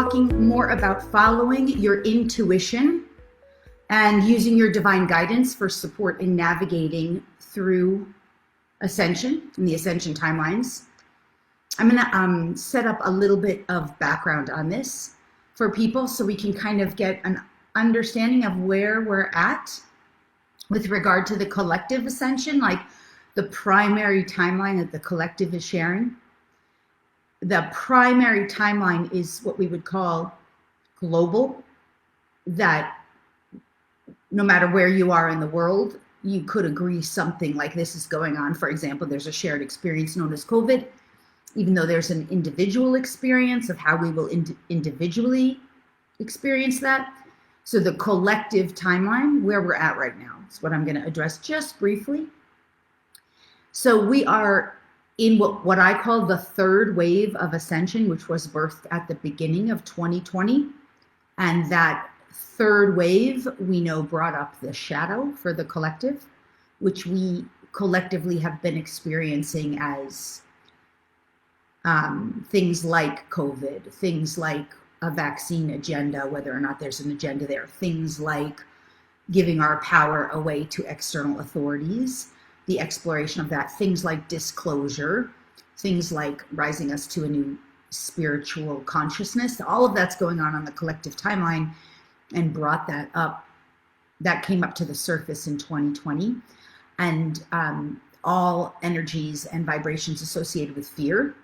talking more about following your intuition and using your divine guidance for support in navigating through ascension and the ascension timelines. I'm going to set up a little bit of background on this for people so we can kind of get an understanding of where we're at with regard to the collective ascension, like the primary timeline that the collective is sharing. The primary timeline is what we would call global, that no matter where you are in the world, you could agree something like this is going on. For example, there's a shared experience known as COVID, even though there's an individual experience of how we will individually experience that. So the collective timeline, where we're at right now, is what I'm going to address just briefly. So we are in what I call the third wave of ascension, which was birthed at the beginning of 2020. And that third wave, we know, brought up the shadow for the collective, which we collectively have been experiencing as things like COVID, things like a vaccine agenda, whether or not there's an agenda there, things like giving our power away to external authorities, the exploration of that, things like disclosure, things like rising us to a new spiritual consciousness. All of that's going on the collective timeline and brought that up. That came up to the surface in 2020. And all energies and vibrations associated with fear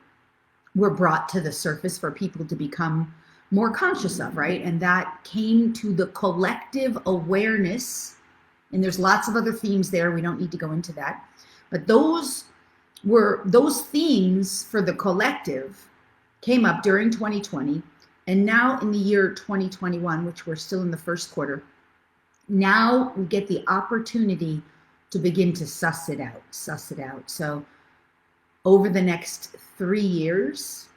were brought to the surface for people to become more conscious of, right? And that came to the collective awareness. And there's lots of other themes there. We don't need to go into that. But those themes for the collective came up during 2020. And now in the year 2021, which we're still in the first quarter, now we get the opportunity to begin to suss it out. So over the next 3 years,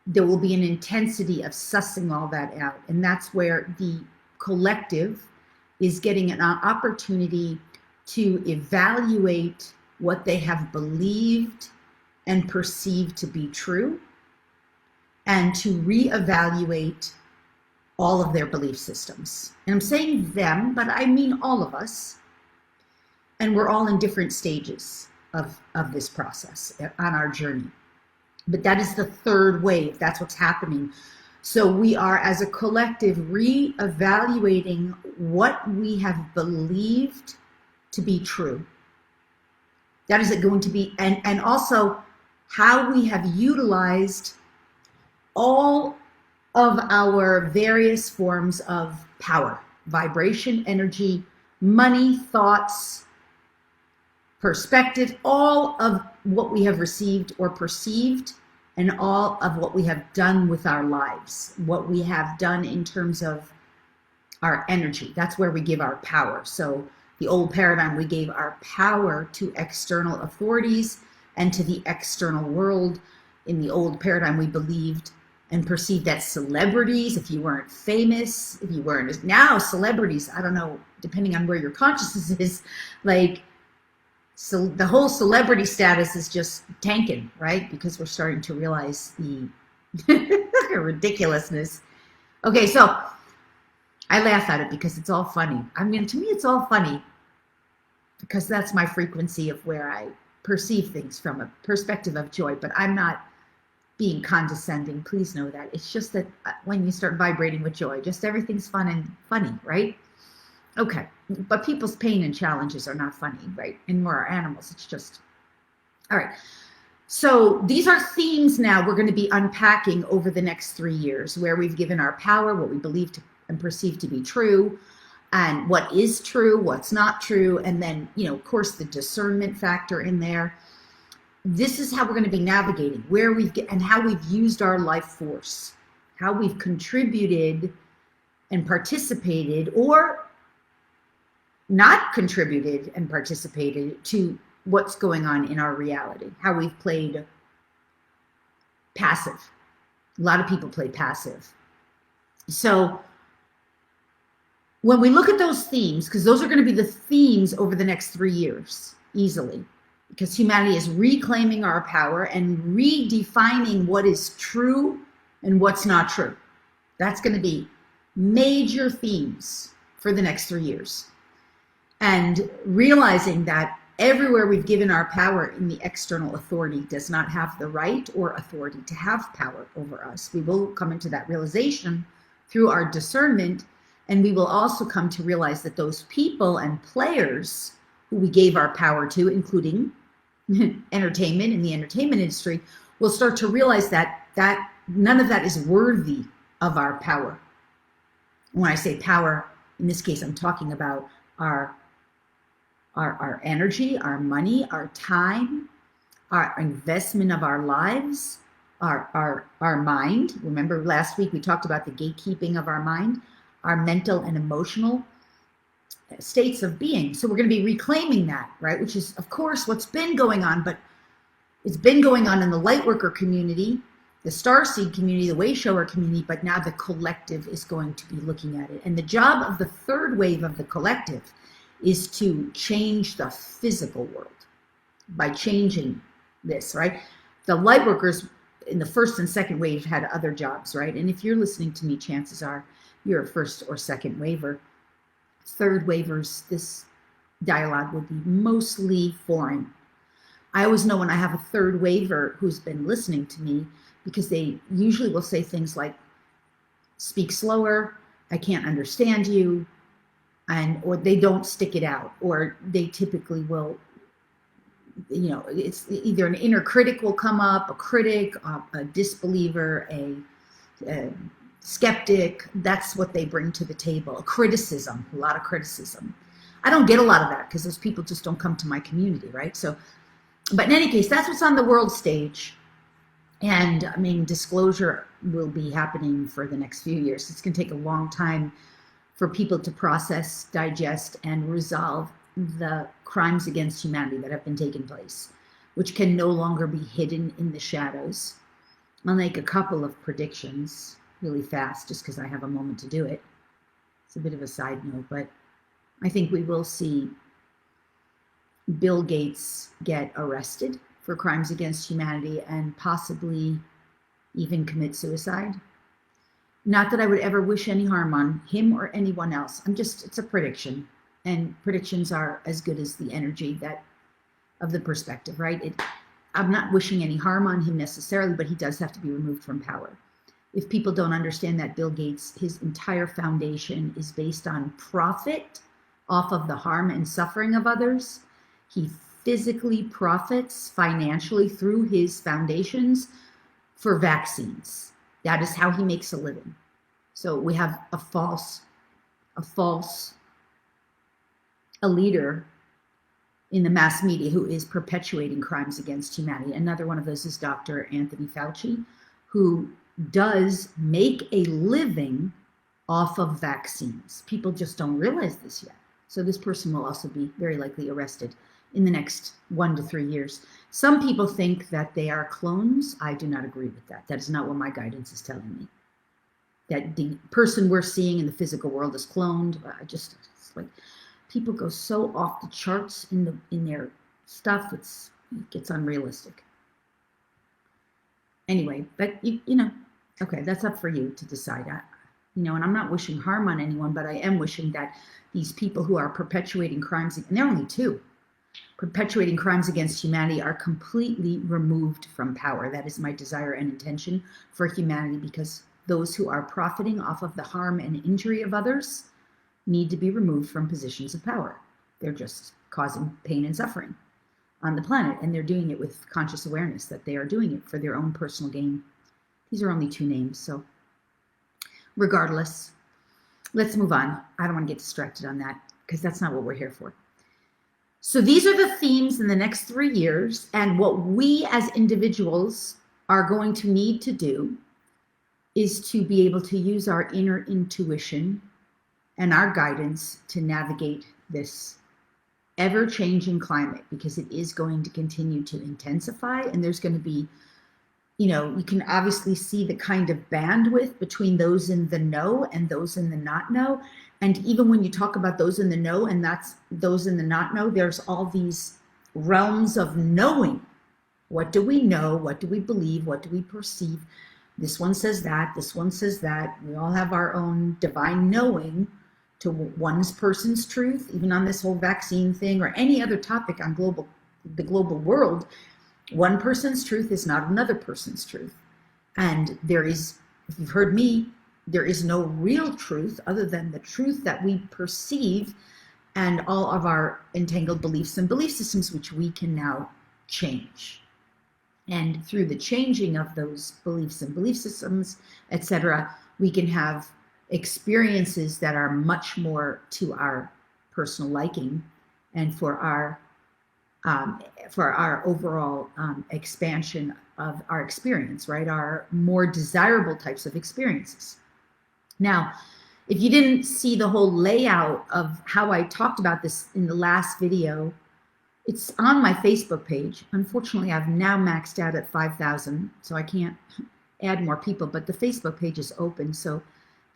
there will be an intensity of sussing all that out. And that's where the collective is getting an opportunity to evaluate what they have believed and perceived to be true, and to reevaluate all of their belief systems. And I'm saying them, but I mean all of us. And we're all in different stages of this process on our journey. But that is the third wave. That's what's happening. So we are, as a collective, reevaluating what we have believed to be true. That is it going to be, and also how we have utilized all of our various forms of power, vibration, energy, money, thoughts, perspective, all of what we have received or perceived, and all of what we have done with our lives, what we have done in terms of our energy. That's where we give our power. So the old paradigm, we gave our power to external authorities and to the external world. In the old paradigm, we believed and perceived that celebrities, if you weren't famous, if you weren't, now celebrities, I don't know, depending on where your consciousness is, like, so the whole celebrity status is just tanking, right? Because we're starting to realize the ridiculousness. Okay, so I laugh at it because it's all funny. I mean, to me, it's all funny because that's my frequency of where I perceive things from a perspective of joy, but I'm not being condescending. Please know that. It's just that when you start vibrating with joy, just everything's fun and funny, right? Okay, but people's pain and challenges are not funny, right? And we're our animals. It's just, all right. So these are themes now we're going to be unpacking over the next 3 years, where we've given our power, what we believe to and perceive to be true, and what is true, what's not true, and then, of course, the discernment factor in there. This is how we're going to be navigating where and how we've used our life force, how we've contributed and participated, or not contributed and participated to what's going on in our reality, how we've played passive. A lot of people play passive. So when we look at those themes, because those are going to be the themes over the next 3 years, easily, because humanity is reclaiming our power and redefining what is true and what's not true. That's going to be major themes for the next 3 years. And realizing that everywhere we've given our power in the external authority does not have the right or authority to have power over us. We will come into that realization through our discernment, and we will also come to realize that those people and players who we gave our power to, including entertainment and the entertainment industry, will start to realize that none of that is worthy of our power. When I say power, in this case, I'm talking about our energy, our money, our time, our investment of our lives, our mind. Remember last week we talked about the gatekeeping of our mind, our mental and emotional states of being. So we're going to be reclaiming that, right? Which is, of course, what's been going on, but it's been going on in the Lightworker community, the Starseed community, the Wayshower community, but now the collective is going to be looking at it. And the job of the third wave of the collective is to change the physical world by changing this, right? The Lightworkers in the first and second wave had other jobs, right? And if you're listening to me, chances are you're a first or second waver. Third wavers, this dialogue will be mostly foreign. I always know when I have a third waver who's been listening to me, because they usually will say things like, speak slower, I can't understand you, or they don't stick it out, or they typically will, it's either an inner critic will come up, a critic, a disbeliever, a skeptic. That's what they bring to the table. A criticism, a lot of criticism. I don't get a lot of that because those people just don't come to my community, right? So, but in any case, that's what's on the world stage. And I mean, disclosure will be happening for the next few years. It's going to take a long time for people to process, digest, and resolve the crimes against humanity that have been taking place, which can no longer be hidden in the shadows. I'll make a couple of predictions really fast, just because I have a moment to do it. It's a bit of a side note, but I think we will see Bill Gates get arrested for crimes against humanity and possibly even commit suicide. Not that I would ever wish any harm on him or anyone else. It's a prediction. And predictions are as good as the energy of the perspective, right? I'm not wishing any harm on him necessarily, but he does have to be removed from power. If people don't understand that Bill Gates, his entire foundation is based on profit off of the harm and suffering of others, he physically profits financially through his foundations for vaccines. That is how he makes a living. So we have a leader in the mass media who is perpetuating crimes against humanity. Another one of those is Dr. Anthony Fauci, who does make a living off of vaccines. People just don't realize this yet. So this person will also be very likely arrested in the next 1 to 3 years. Some people think that they are clones. I do not agree with that. That is not what my guidance is telling me. That the person we're seeing in the physical world is cloned. It's like people go so off the charts in their stuff. It gets unrealistic. Anyway, but okay, that's up for you to decide. And I'm not wishing harm on anyone, but I am wishing that these people who are perpetuating crimes, and they're only two, perpetuating crimes against humanity, are completely removed from power. That is my desire and intention for humanity, because those who are profiting off of the harm and injury of others need to be removed from positions of power. They're just causing pain and suffering on the planet, and they're doing it with conscious awareness that they are doing it for their own personal gain. These are only two names, so regardless, let's move on. I don't want to get distracted on that because that's not what we're here for. So these are the themes in the next 3 years, and what we as individuals are going to need to do is to be able to use our inner intuition and our guidance to navigate this ever-changing climate, because it is going to continue to intensify, and there's going to be, you can obviously see the kind of bandwidth between those in the know and those in the not know. And even when you talk about those in the know and that's those in the not know, there's all these realms of knowing. What do we know? What do we believe? What do we perceive? This one says that, this one says that. We all have our own divine knowing to one person's truth, even on this whole vaccine thing or any other topic on the global world. One person's truth is not another person's truth. And there is, if you've heard me, there is no real truth other than the truth that we perceive and all of our entangled beliefs and belief systems, which we can now change. And through the changing of those beliefs and belief systems, etc., we can have experiences that are much more to our personal liking and for our overall expansion of our experience, right? Our more desirable types of experiences. Now, if you didn't see the whole layout of how I talked about this in the last video, it's on my Facebook page. Unfortunately, I've now maxed out at 5,000, so I can't add more people, but the Facebook page is open, so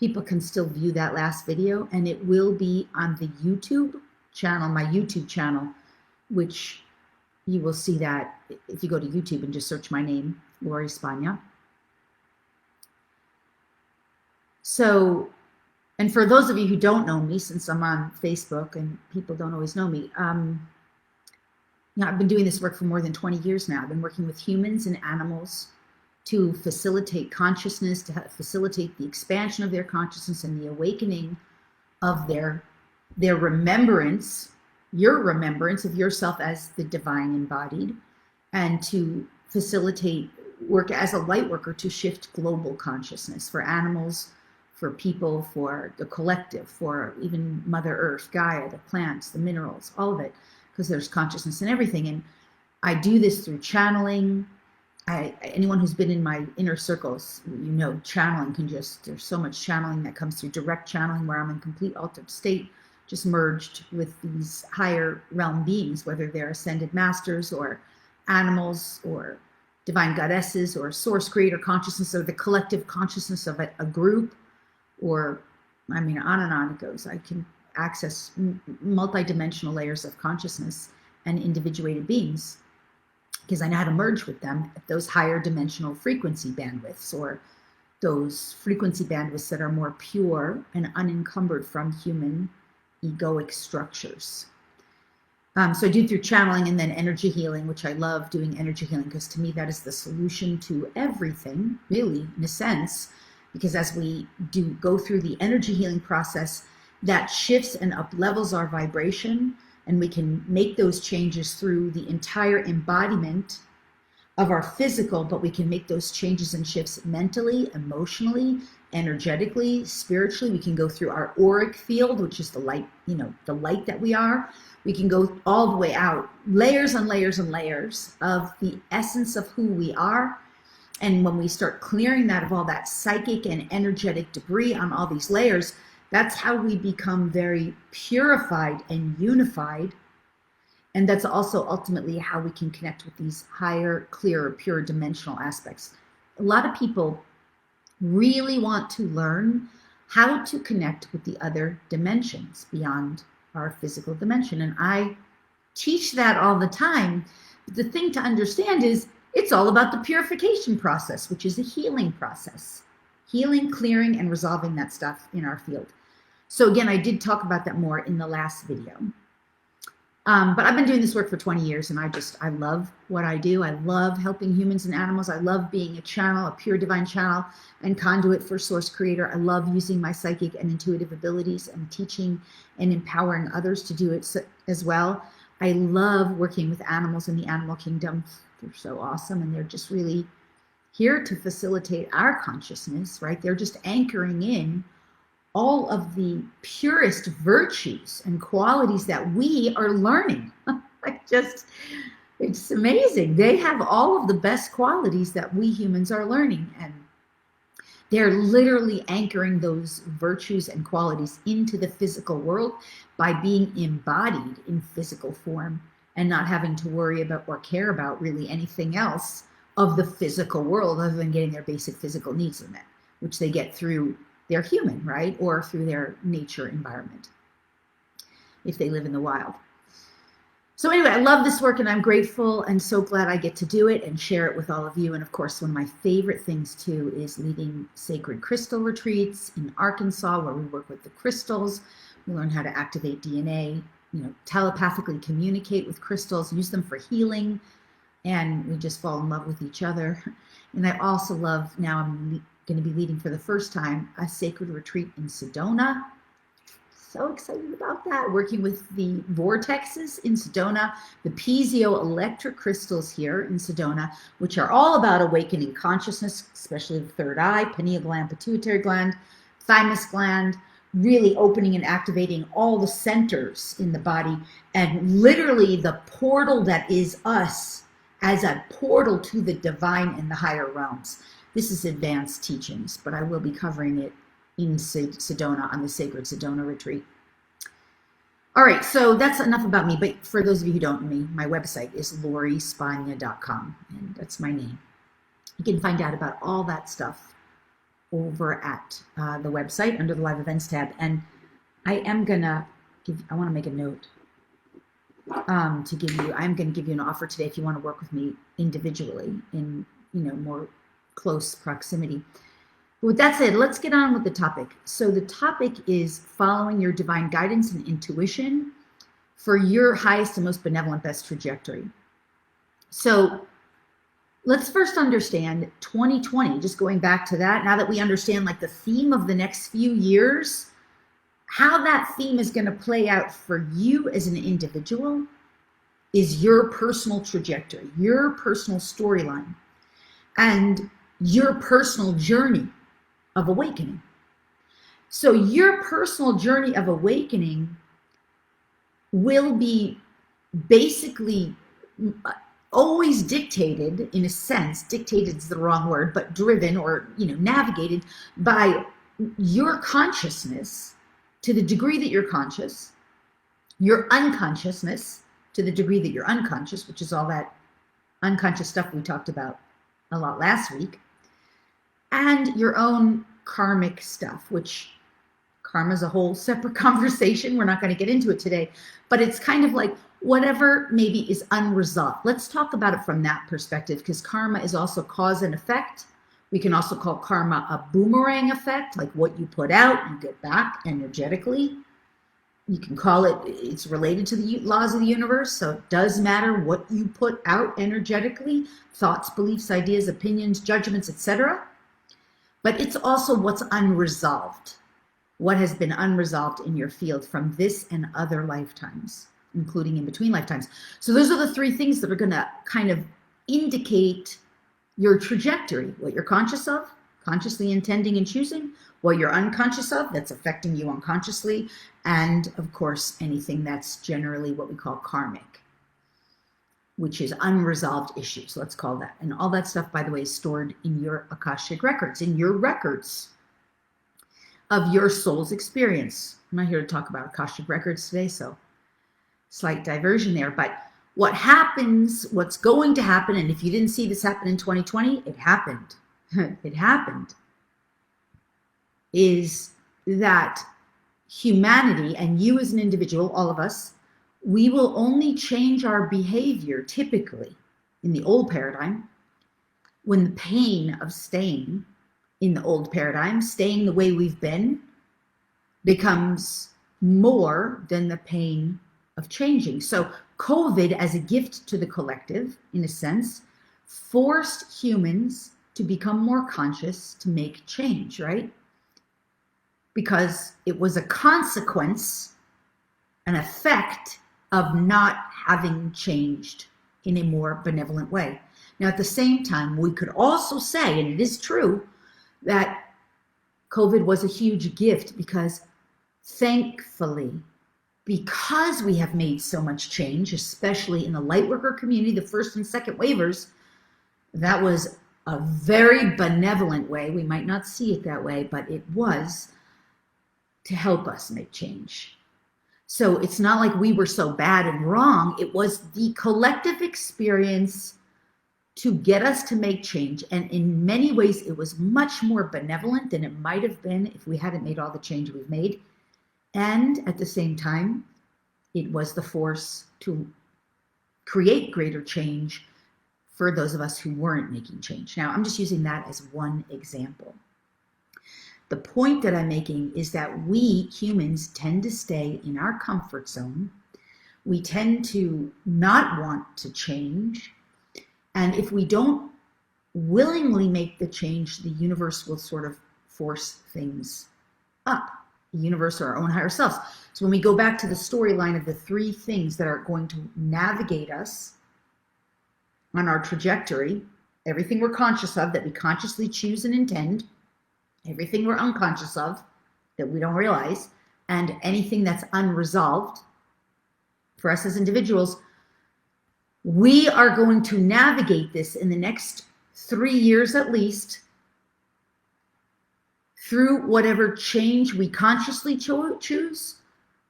people can still view that last video, and it will be on the YouTube channel, my YouTube channel, which you will see that if you go to YouTube and just search my name, Lori Spagna. So, and for those of you who don't know me, since I'm on Facebook and people don't always know me, I've been doing this work for more than 20 years now. I've been working with humans and animals to facilitate consciousness, to facilitate the expansion of their consciousness and the awakening of their remembrance, your remembrance of yourself as the divine embodied, and to facilitate work as a light worker to shift global consciousness for animals, for people, for the collective, for even Mother Earth, Gaia, the plants, the minerals, all of it, because there's consciousness in everything. And I do this through channeling. Anyone who's been in my inner circles, channeling there's so much channeling that comes through direct channeling where I'm in complete altered state, just merged with these higher realm beings, whether they're ascended masters or animals or divine goddesses or source creator consciousness or the collective consciousness of a group, or on and on it goes. I can access multi-dimensional layers of consciousness and individuated beings because I know how to merge with them at those higher dimensional frequency bandwidths, or those frequency bandwidths that are more pure and unencumbered from human egoic structures. So I do through channeling and then energy healing, which I love doing energy healing because to me that is the solution to everything, really, in a sense, because as we go through the energy healing process, that shifts and up levels our vibration, and we can make those changes through the entire embodiment of our physical, but we can make those changes and shifts mentally, emotionally, energetically, spiritually. We can go through our auric field, which is the light, the light that we are. We can go all the way out, layers and layers and layers of the essence of who we are. And when we start clearing that of all that psychic and energetic debris on all these layers, that's how we become very purified and unified. And that's also ultimately how we can connect with these higher, clearer, pure dimensional aspects. A lot of people really want to learn how to connect with the other dimensions beyond our physical dimension. And I teach that all the time. But the thing to understand is it's all about the purification process, which is a healing process. Healing, clearing, and resolving that stuff in our field. So again, I did talk about that more in the last video. But I've been doing this work for 20 years and I love what I do. I love helping humans and animals. I love being a channel, a pure divine channel and conduit for source creator. I love using my psychic and intuitive abilities and teaching and empowering others to do it as well. I love working with animals in the animal kingdom. They're so awesome, and they're just really here to facilitate our consciousness, right? They're just anchoring in all of the purest virtues and qualities that we are learning. It's amazing. They have all of the best qualities that we humans are learning, and they're literally anchoring those virtues and qualities into the physical world by being embodied in physical form and not having to worry about or care about really anything else of the physical world other than getting their basic physical needs met, which they get through their human, right? Or through their nature environment, if they live in the wild. So anyway, I love this work and I'm grateful and so glad I get to do it and share it with all of you. And of course, one of my favorite things too is leading sacred crystal retreats in Arkansas, where we work with the crystals. We learn how to activate DNA, telepathically communicate with crystals, use them for healing, and we just fall in love with each other. And I also love, now I'm going to be leading for the first time, a sacred retreat in Sedona. So excited about that, working with the vortexes in Sedona, the piezoelectric crystals here in Sedona, which are all about awakening consciousness, especially the third eye, pineal gland, pituitary gland, thymus gland, really opening and activating all the centers in the body, and literally the portal that is us as a portal to the divine and the higher realms. This is advanced teachings, but I will be covering it in Sedona on the Sacred Sedona Retreat. All right, so that's enough about me, but for those of you who don't know me, my website is lorispagna.com, and that's my name. You can find out about all that stuff over at the website under the Live Events tab, and I want to make a note I'm going to give you an offer today if you want to work with me individually in, more close proximity. With that said, let's get on with the topic. So the topic is following your divine guidance and intuition for your highest and most benevolent best trajectory. So let's first understand 2020, just going back to that, now that we understand like the theme of the next few years, how that theme is going to play out for you as an individual is your personal trajectory, your personal storyline, and your personal journey of awakening. So your personal journey of awakening will be basically always dictated, in a sense, dictated is the wrong word, but driven or navigated by your consciousness to the degree that you're conscious, your unconsciousness to the degree that you're unconscious, which is all that unconscious stuff we talked about a lot last week, and your own karmic stuff, which karma is a whole separate conversation. We're not going to get into it today, but it's kind of like whatever maybe is unresolved. Let's talk about it from that perspective, because karma is also cause and effect. We can also call karma a boomerang effect, like what you put out, you get back energetically. You can call it, it's related to the laws of the universe, so it does matter what you put out energetically, thoughts, beliefs, ideas, opinions, judgments, etc. But it's also what's unresolved, what has been unresolved in your field from this and other lifetimes, including in between lifetimes. So those are the three things that are going to kind of indicate your trajectory, what you're conscious of, consciously intending and choosing, what you're unconscious of, that's affecting you unconsciously, and of course, anything that's generally what we call karmic, which is unresolved issues, let's call that. And all that stuff, by the way, is stored in your Akashic records, in your records of your soul's experience. I'm not here to talk about Akashic records today, so slight diversion there. But what happens, what's going to happen, and if you didn't see this happen in 2020, it happened. It happened, is that humanity and you as an individual, all of us, we will only change our behavior typically in the old paradigm when the pain of staying in the old paradigm, staying the way we've been, becomes more than the pain of changing. So COVID, as a gift to the collective, in a sense, forced humans to become more conscious, to make change, right? Because it was a consequence, an effect of not having changed in a more benevolent way. Now, at the same time, we could also say, and it is true, that COVID was a huge gift because thankfully, because we have made so much change, especially in the Lightworker community, the first and second wavers, that was a very benevolent way. We might not see it that way, but it was to help us make change. So it's not like we were so bad and wrong. It was the collective experience to get us to make change. And in many ways, it was much more benevolent than it might have been if we hadn't made all the change we've made. And at the same time, it was the force to create greater change for those of us who weren't making change. Now, I'm just using that as one example. The point that I'm making is that we humans tend to stay in our comfort zone. We tend to not want to change. And if we don't willingly make the change, the universe will sort of force things up. The universe or our own higher selves. So when we go back to the storyline of the three things that are going to navigate us on our trajectory, everything we're conscious of that we consciously choose and intend, everything we're unconscious of that we don't realize, and anything that's unresolved for us as individuals, we are going to navigate this in the next 3 years at least through whatever change we consciously choose,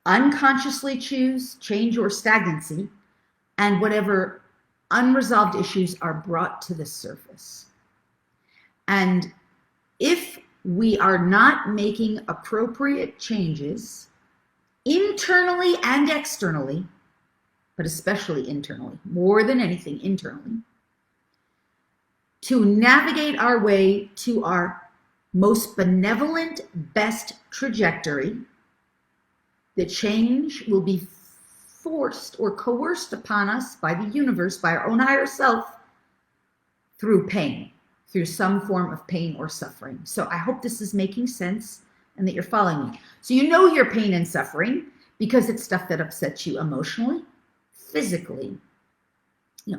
unconsciously choose, change or stagnancy, and whatever unresolved issues are brought to the surface. And if we are not making appropriate changes internally and externally, but especially internally, more than anything internally, to navigate our way to our most benevolent, best trajectory, the change will be forced or coerced upon us by the universe, by our own higher self, through pain, through some form of pain or suffering. So I hope this is making sense and that you're following me. So you know your pain and suffering because it's stuff that upsets you emotionally, physically,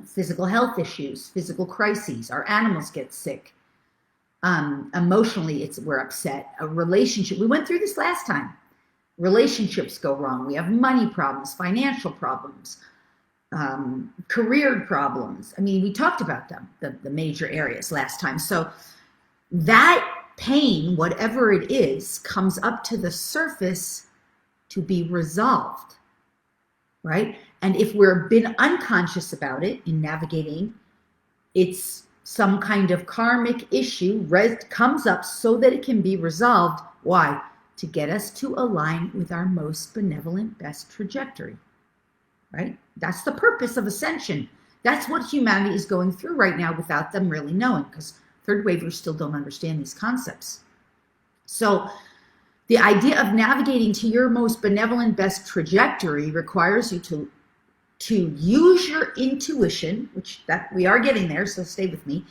physical health issues, physical crises. Our animals get sick. Emotionally, we're upset. A relationship, we went through this last time. Relationships go wrong. We have money problems, financial problems, career problems. I mean, we talked about them, the major areas last time. So that pain, whatever it is, comes up to the surface to be resolved, right? And if we're been unconscious about it in navigating, it's some kind of karmic issue comes up so that it can be resolved. Why? To get us to align with our most benevolent, best trajectory, right? That's the purpose of ascension. That's what humanity is going through right now without them really knowing, because third wavers still don't understand these concepts. So the idea of navigating to your most benevolent, best trajectory requires you to use your intuition, which that we are getting there, so stay with me,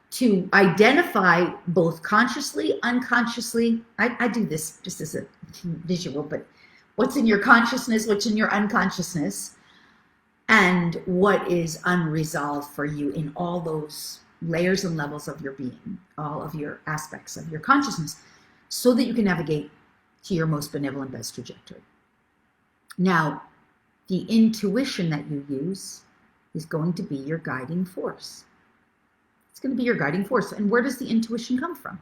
to identify both consciously, unconsciously. I do this just as a visual, but what's in your consciousness, what's in your unconsciousness, and what is unresolved for you in all those layers and levels of your being, all of your aspects of your consciousness, so that you can navigate to your most benevolent, best trajectory. Now, the intuition that you use is going to be your guiding force. It's going to be your guiding force. And where does the intuition come from?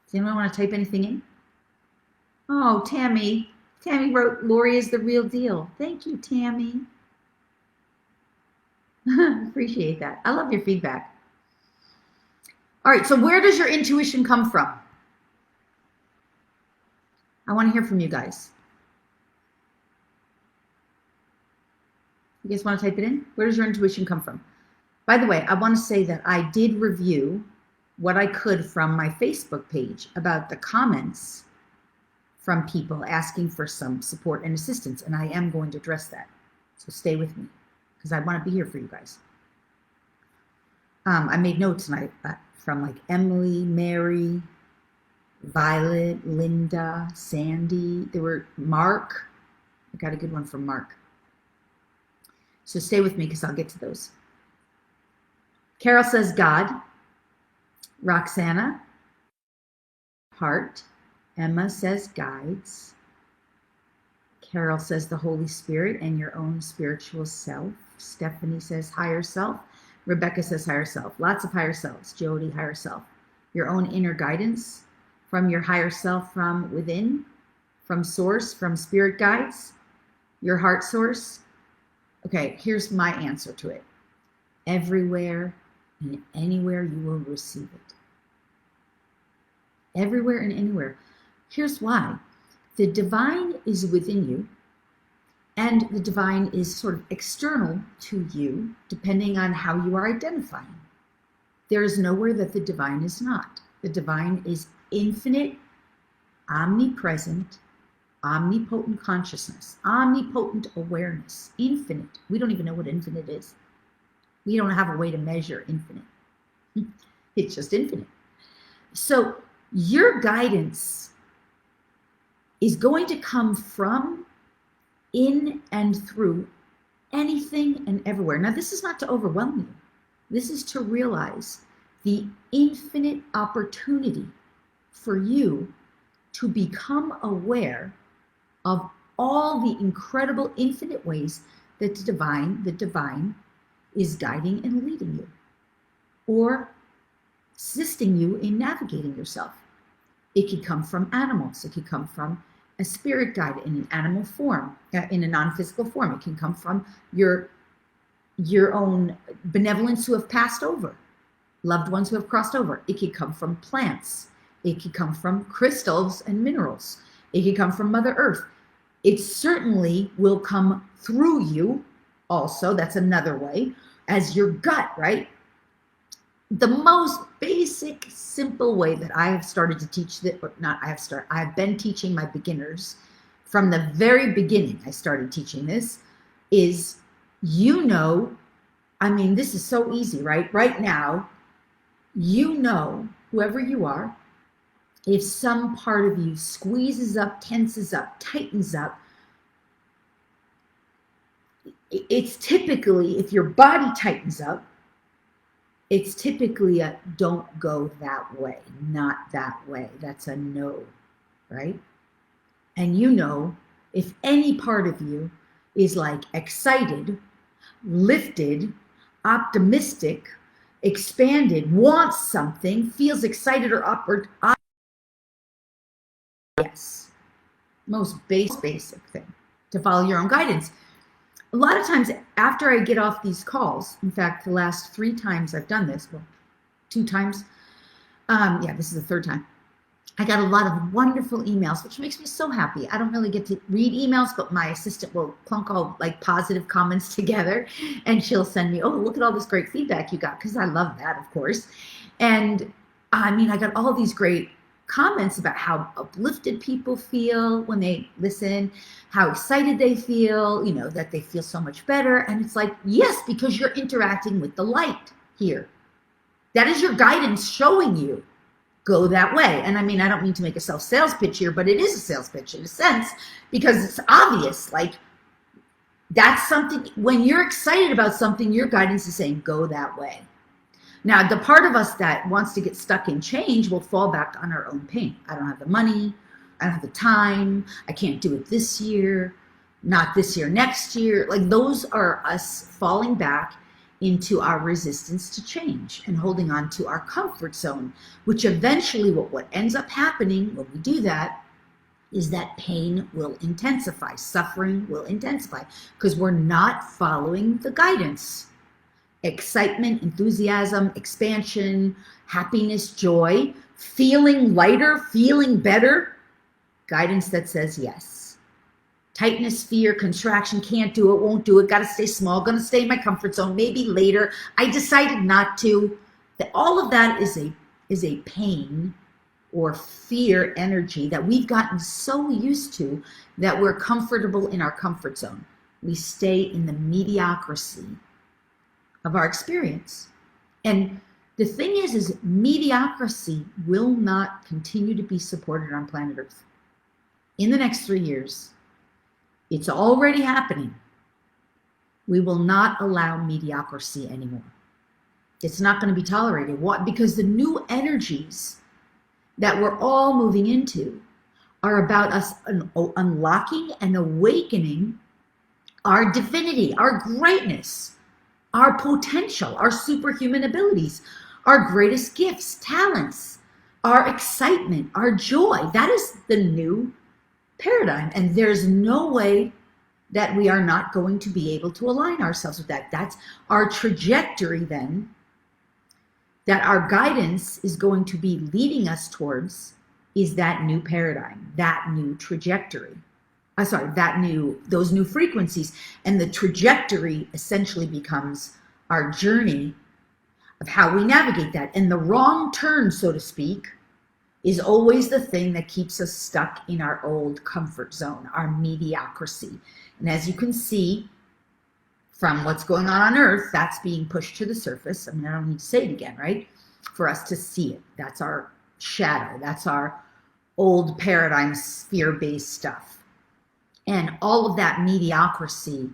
Does anyone want to type anything in? Oh, Tammy. Tammy wrote, Lori is the real deal. Thank you, Tammy. Appreciate that. I love your feedback. All right, so where does your intuition come from? I want to hear from you guys. You guys want to type it in? Where does your intuition come from? By the way, I want to say that I did review what I could from my Facebook page about the comments from people asking for some support and assistance, and I am going to address that. So stay with me, because I want to be here for you guys. I made notes and from like Emily, Mary, Violet, Linda, Sandy. There were Mark. I got a good one from Mark. So stay with me because I'll get to those. Carol says God. Roxana, heart. Emma says guides. Carol says the Holy Spirit and your own spiritual self. Stephanie says higher self. Rebecca says higher self. Lots of higher selves. Jody, higher self. Your own inner guidance from your higher self, from within, from source, from spirit guides, your heart source. Okay, here's my answer to it. Everywhere and anywhere you will receive it. Everywhere and anywhere. Here's why. The divine is within you, And the divine is sort of external to you, depending on how you are identifying. There is nowhere that the divine is not. The divine is infinite, omnipresent, omnipotent consciousness, omnipotent awareness, infinite. We don't even know what infinite is. We don't have a way to measure infinite. It's just infinite. So your guidance is going to come from, in, and through anything and everywhere. Now, this is not to overwhelm you. This is to realize the infinite opportunity for you to become aware of all the incredible infinite ways that the divine is guiding and leading you, or assisting you in navigating yourself. It could come from animals. It could come from a spirit guide in an animal form, in a non-physical form. It can come from your own benevolence who have passed over, loved ones who have crossed over. It could come from plants. It could come from crystals and minerals. It could come from Mother Earth. It certainly will come through you also. That's another way, as your gut, right? The most basic, simple way that I have started to teach that, or not I have started, I've been teaching my beginners from the very beginning. I started teaching this is, I mean, this is so easy, right? Right now, whoever you are, if some part of you squeezes up, tenses up, tightens up, it's typically, if your body tightens up, it's typically a don't go that way, not that way. That's a no, right? And if any part of you is like excited, lifted, optimistic, expanded, wants something, feels excited or upward, yes, most basic thing to follow your own guidance. A lot of times after I get off these calls, in fact, the last 3 times I've done this, well, 2 times, this is the 3rd time, I got a lot of wonderful emails, which makes me so happy. I don't really get to read emails, but my assistant will plunk all like positive comments together, and she'll send me, oh, look at all this great feedback you got, because I love that, of course. And I mean, I got all these great comments about how uplifted people feel when they listen, how excited they feel, that they feel so much better. And it's like, yes, because you're interacting with the light here. That is your guidance showing you, go that way. And I mean, I don't mean to make a sales pitch here, but it is a sales pitch in a sense, because it's obvious, like that's something, when you're excited about something, your guidance is saying, go that way. Now, the part of us that wants to get stuck in change will fall back on our own pain. I don't have the money. I don't have the time. I can't do it this year, not this year, next year. Like those are us falling back into our resistance to change and holding on to our comfort zone, which eventually what ends up happening when we do that is that pain will intensify, suffering will intensify, because we're not following the guidance. Excitement, enthusiasm, expansion, happiness, joy, feeling lighter, feeling better, guidance that says yes. Tightness, fear, contraction, can't do it, won't do it, got to stay small, going to stay in my comfort zone, maybe later, I decided not to. That all of that is a pain or fear energy that we've gotten so used to that we're comfortable in our comfort zone. We stay in the mediocrity of our experience. And the thing is mediocrity will not continue to be supported on planet Earth. In the next 3 years, it's already happening. We will not allow mediocrity anymore. It's not going to be tolerated. Why? Because the new energies that we're all moving into are about us unlocking and awakening our divinity, our greatness, our potential, our superhuman abilities, our greatest gifts, talents, our excitement, our joy. That is the new paradigm. And there's no way that we are not going to be able to align ourselves with that. That's our trajectory then, that our guidance is going to be leading us towards, is that new paradigm, that new trajectory those new frequencies, and the trajectory essentially becomes our journey of how we navigate that. And the wrong turn, so to speak, is always the thing that keeps us stuck in our old comfort zone, our mediocrity. And as you can see from what's going on Earth, that's being pushed to the surface. I mean, I don't need to say it again, right? For us to see it. That's our shadow. That's our old paradigm, fear-based stuff. And all of that mediocrity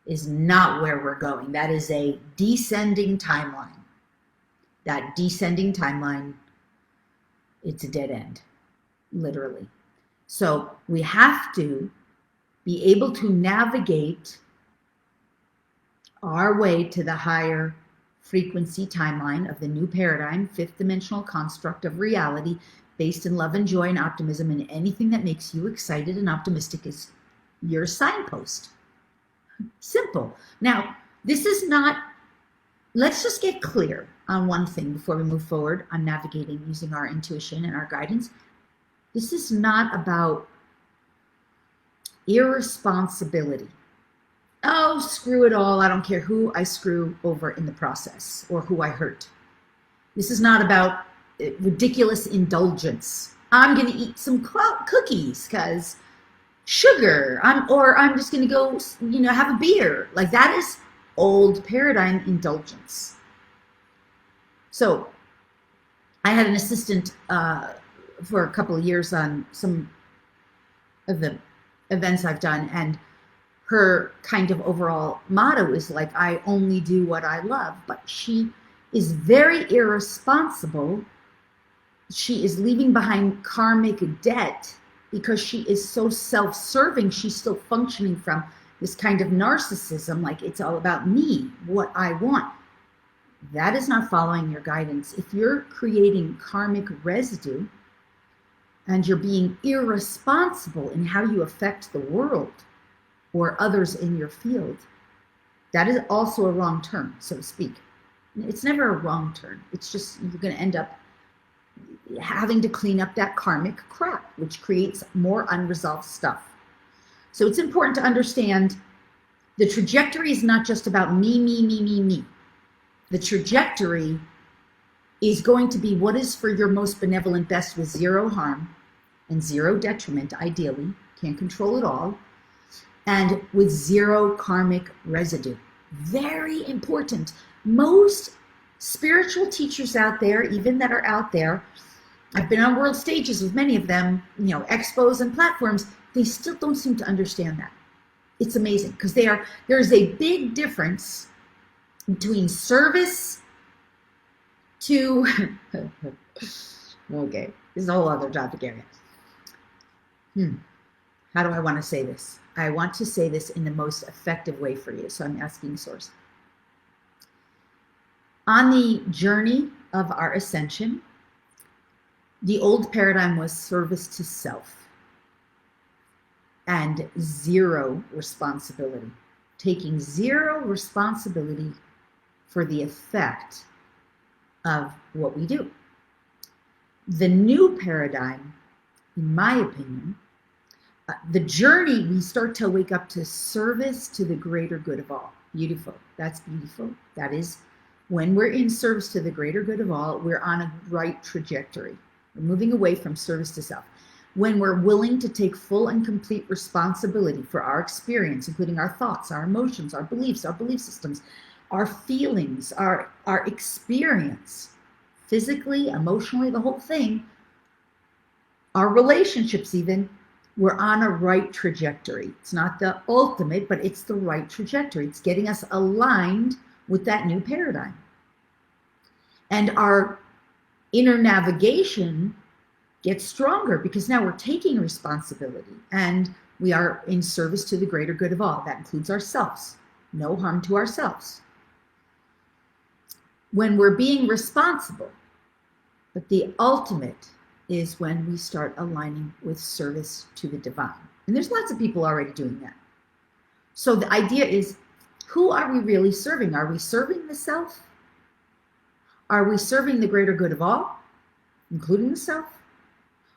is not where we're going. That is a descending timeline. That descending timeline, it's a dead end, literally. So we have to be able to navigate our way to the higher frequency timeline of the new paradigm, fifth dimensional construct of reality based in love and joy and optimism, and anything that makes you excited and optimistic is your signpost. Simple. Now, this is not, let's just get clear on one thing before we move forward on navigating using our intuition and our guidance. This is not about irresponsibility. Oh, screw it all. I don't care who I screw over in the process or who I hurt. This is not about ridiculous indulgence. I'm going to eat some cookies because sugar. I'm just going to go, have a beer. Like, that is old paradigm indulgence. So I had an assistant for a couple of years on some of the events I've done, and her kind of overall motto is like, I only do what I love. But she is very irresponsible. She is leaving behind karmic debt because she is so self-serving. She's still functioning from this kind of narcissism, like it's all about me, what I want. That is not following your guidance. If you're creating karmic residue and you're being irresponsible in how you affect the world or others in your field, that is also a wrong turn, so to speak. It's never a wrong turn. It's just you're going to end up having to clean up that karmic crap, which creates more unresolved stuff. So it's important to understand the trajectory is not just about me. The trajectory is going to be what is for your most benevolent best with zero harm and zero detriment, ideally. Can't control it all. And with zero karmic residue. Very important. Most spiritual teachers out there, even that are out there, I've been on world stages with many of them, expos and platforms, they still don't seem to understand that. It's amazing because there is a big difference between service to, okay, this is a whole other topic area. How do I want to say this? I want to say this in the most effective way for you. So I'm asking source. On the journey of our ascension, the old paradigm was service to self and zero responsibility, taking zero responsibility for the effect of what we do. The new paradigm, in my opinion, the journey, we start to wake up to service to the greater good of all. Beautiful. That's beautiful. That is, when we're in service to the greater good of all, we're on a right trajectory. We're moving away from service to self. When we're willing to take full and complete responsibility for our experience, including our thoughts, our emotions, our belief systems, our feelings, our experience, physically, emotionally, the whole thing, our relationships even, we're on a right trajectory. It's not the ultimate, but it's the right trajectory. It's getting us aligned with that new paradigm. And our inner navigation gets stronger because now we're taking responsibility and we are in service to the greater good of all. That includes ourselves. No harm to ourselves. When we're being responsible, but the ultimate is when we start aligning with service to the divine. And there's lots of people already doing that. So the idea is, who are we really serving? Are we serving the self? Are we serving the greater good of all, including the self?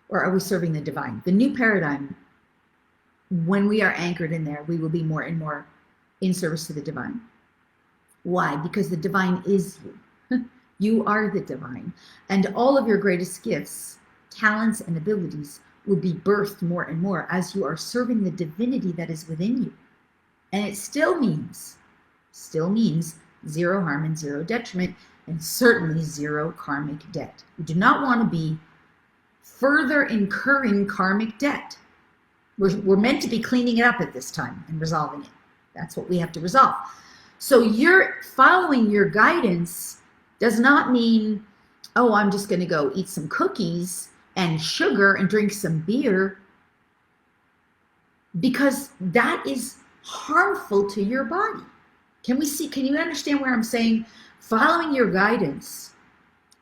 Or are we serving the divine? The new paradigm when we are anchored in there, we will be more and more in service to the divine. Why? Because the divine is you. You are the divine. And all of your greatest gifts, talents, and abilities will be birthed more and more as you are serving the divinity that is within you. And it still means zero harm and zero detriment, and certainly zero karmic debt. We do not want to be further incurring karmic debt. We're meant to be cleaning it up at this time and resolving it. That's what we have to resolve. So you're following your guidance does not mean, oh, I'm just going to go eat some cookies and sugar and drink some beer, because that is harmful to your body. Can you understand where I'm saying following your guidance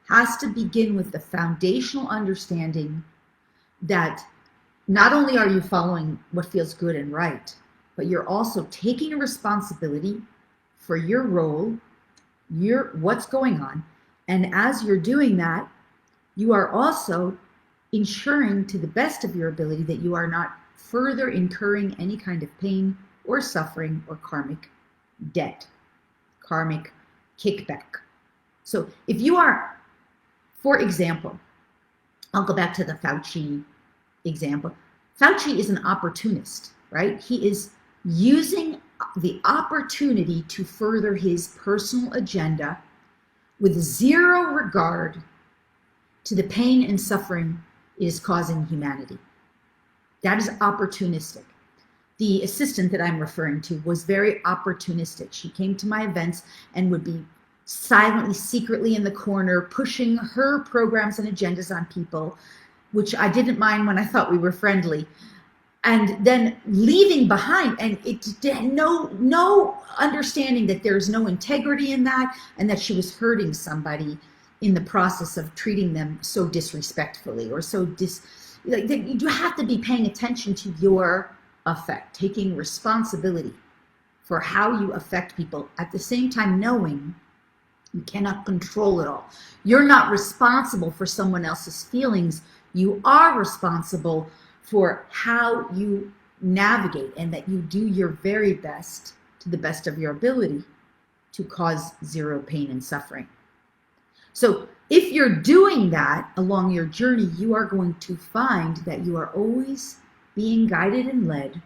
has to begin with the foundational understanding that not only are you following what feels good and right, but you're also taking a responsibility for your role, what's going on. And as you're doing that, you are also ensuring to the best of your ability that you are not further incurring any kind of pain or suffering or karmic debt, karmic kickback. So if you are, for example, I'll go back to the Fauci example. Fauci is an opportunist, right? He is using the opportunity to further his personal agenda with zero regard to the pain and suffering it is causing humanity. That is opportunistic. The assistant that I'm referring to was very opportunistic. She came to my events and would be silently, secretly in the corner, pushing her programs and agendas on people, which I didn't mind when I thought we were friendly, and then leaving behind, and it had no understanding that there's no integrity in that, and that she was hurting somebody in the process of treating them so disrespectfully or so you have to be paying attention to your effect, taking responsibility for how you affect people, at the same time knowing you cannot control it all. You're not responsible for someone else's feelings. You are responsible for how you navigate, and that you do your very best to the best of your ability to cause zero pain and suffering. So if you're doing that along your journey, you are going to find that you are always being guided and led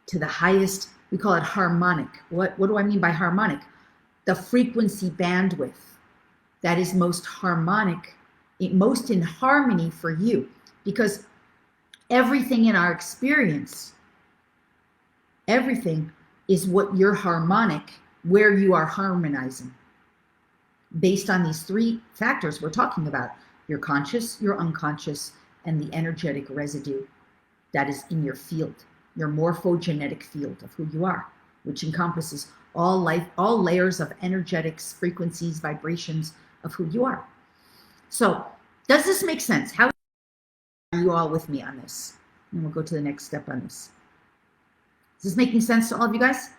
to the highest, we call it harmonic. What do I mean by harmonic? The frequency bandwidth that is most harmonic, most in harmony for you. Because everything in our experience, everything is what you're harmonic, where you are harmonizing. Based on these three factors we're talking about: your conscious, your unconscious, and the energetic residue that is in your field, your morphogenetic field of who you are, which encompasses all life, all layers of energetics, frequencies, vibrations of who you are. So does this make sense? How are you all with me on this? And we'll go to the next step on this. Is this making sense to all of you guys?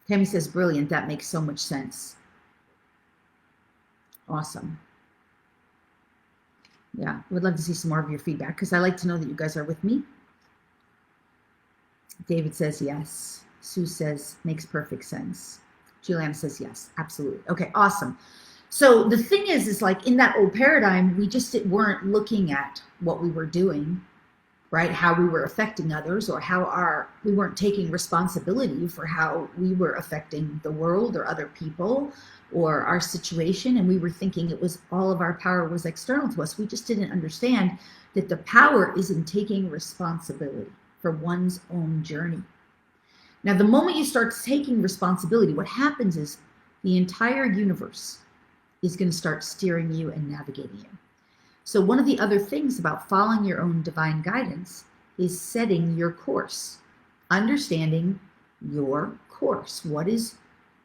Tammy says, brilliant. That makes so much sense. Awesome. Yeah, would love to see some more of your feedback, because I like to know that you guys are with me. David says yes. Sue says, makes perfect sense. Juliana says yes, absolutely. Okay, awesome. So the thing is like in that old paradigm, we just weren't looking at what we were doing, right? How we were affecting others, or we weren't taking responsibility for how we were affecting the world or other people or our situation. And we were thinking it was all of our power was external to us. We just didn't understand that the power is in taking responsibility for one's own journey. Now, the moment you start taking responsibility, what happens is the entire universe is going to start steering you and navigating you. So one of the other things about following your own divine guidance is setting your course, understanding your course. What is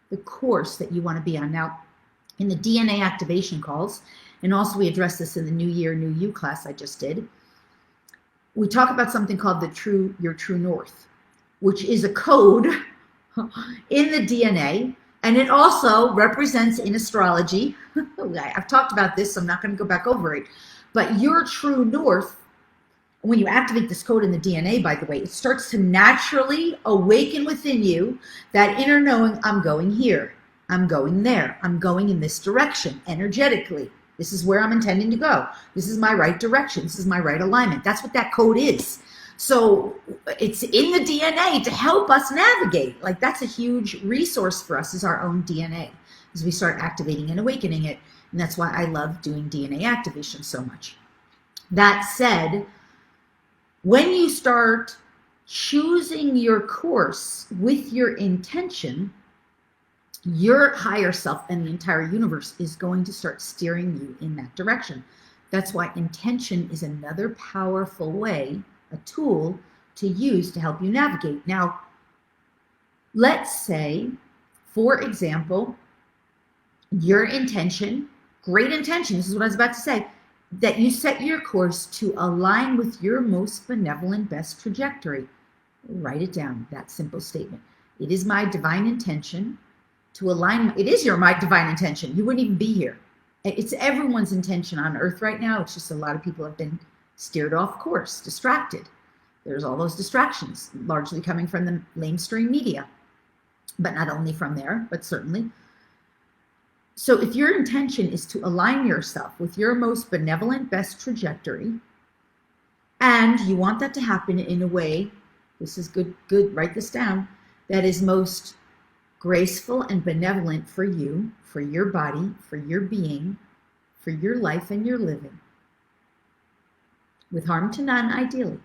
the course that you want to be on? Now, in the DNA activation calls, and also we address this in the New Year, New You class I just did, we talk about something called your true north, which is a code in the DNA And it also represents in astrology, I've talked about this, so I'm not going to go back over it, but your true north, when you activate this code in the DNA, by the way, it starts to naturally awaken within you that inner knowing, I'm going here, I'm going there, I'm going in this direction energetically. This is where I'm intending to go. This is my right direction. This is my right alignment. That's what that code is. So it's in the DNA to help us navigate. Like, that's a huge resource for us, is our own DNA, as we start activating and awakening it. And that's why I love doing DNA activation so much. That said, when you start choosing your course with your intention, your higher self and the entire universe is going to start steering you in that direction. That's why intention is another powerful way, a tool to use to help you navigate. Now, let's say, for example, your intention, great intention, this is what I was about to say, that you set your course to align with your most benevolent, best trajectory. Write it down, that simple statement. It is my divine intention to align. It is my divine intention. You wouldn't even be here. It's everyone's intention on earth right now. It's just a lot of people have been steered off course, distracted. There's all those distractions, largely coming from the mainstream media, but not only from there, but certainly. So if your intention is to align yourself with your most benevolent, best trajectory, and you want that to happen in a way, this is good, write this down, that is most graceful and benevolent for you, for your body, for your being, for your life and your living, with harm to none, ideally.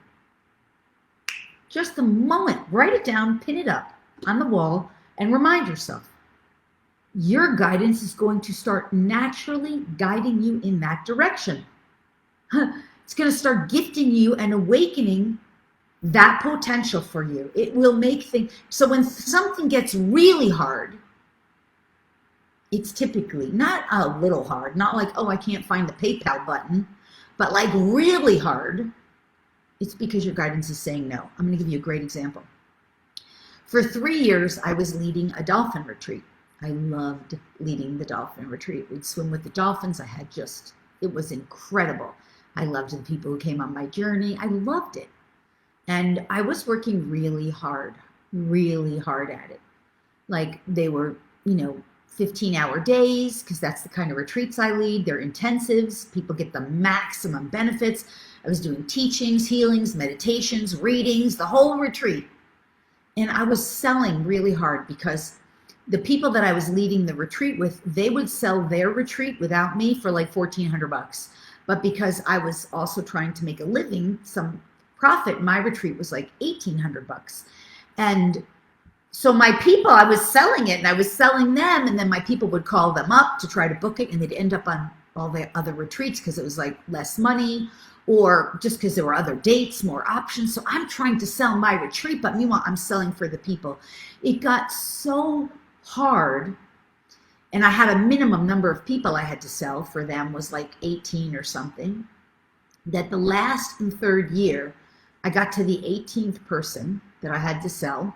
Just a moment, write it down, pin it up on the wall, and remind yourself. Your guidance is going to start naturally guiding you in that direction. It's going to start gifting you and awakening that potential for you. It will make things, so when something gets really hard, it's typically not a little hard, not like, oh, I can't find the PayPal button, but like really hard, it's because your guidance is saying no. I'm going to give you a great example. For 3 years, I was leading a dolphin retreat. I loved leading the dolphin retreat. We'd swim with the dolphins. It was incredible. I loved the people who came on my journey. I loved it. And I was working really hard at it. Like, they were, 15-hour days, because that's the kind of retreats I lead. They're intensives. People get the maximum benefits. I was doing teachings, healings, meditations, readings, the whole retreat. And I was selling really hard, because the people that I was leading the retreat with, they would sell their retreat without me for like $1,400. But because I was also trying to make a living, some profit, my retreat was like $1,800. And so my people, I was selling it and I was selling them, and then my people would call them up to try to book it, and they'd end up on all the other retreats because it was like less money, or just because there were other dates, more options. So I'm trying to sell my retreat, but meanwhile, I'm selling for the people. It got so hard, and I had a minimum number of people I had to sell for them, was like 18 or something, that the last and third year, I got to the 18th person that I had to sell.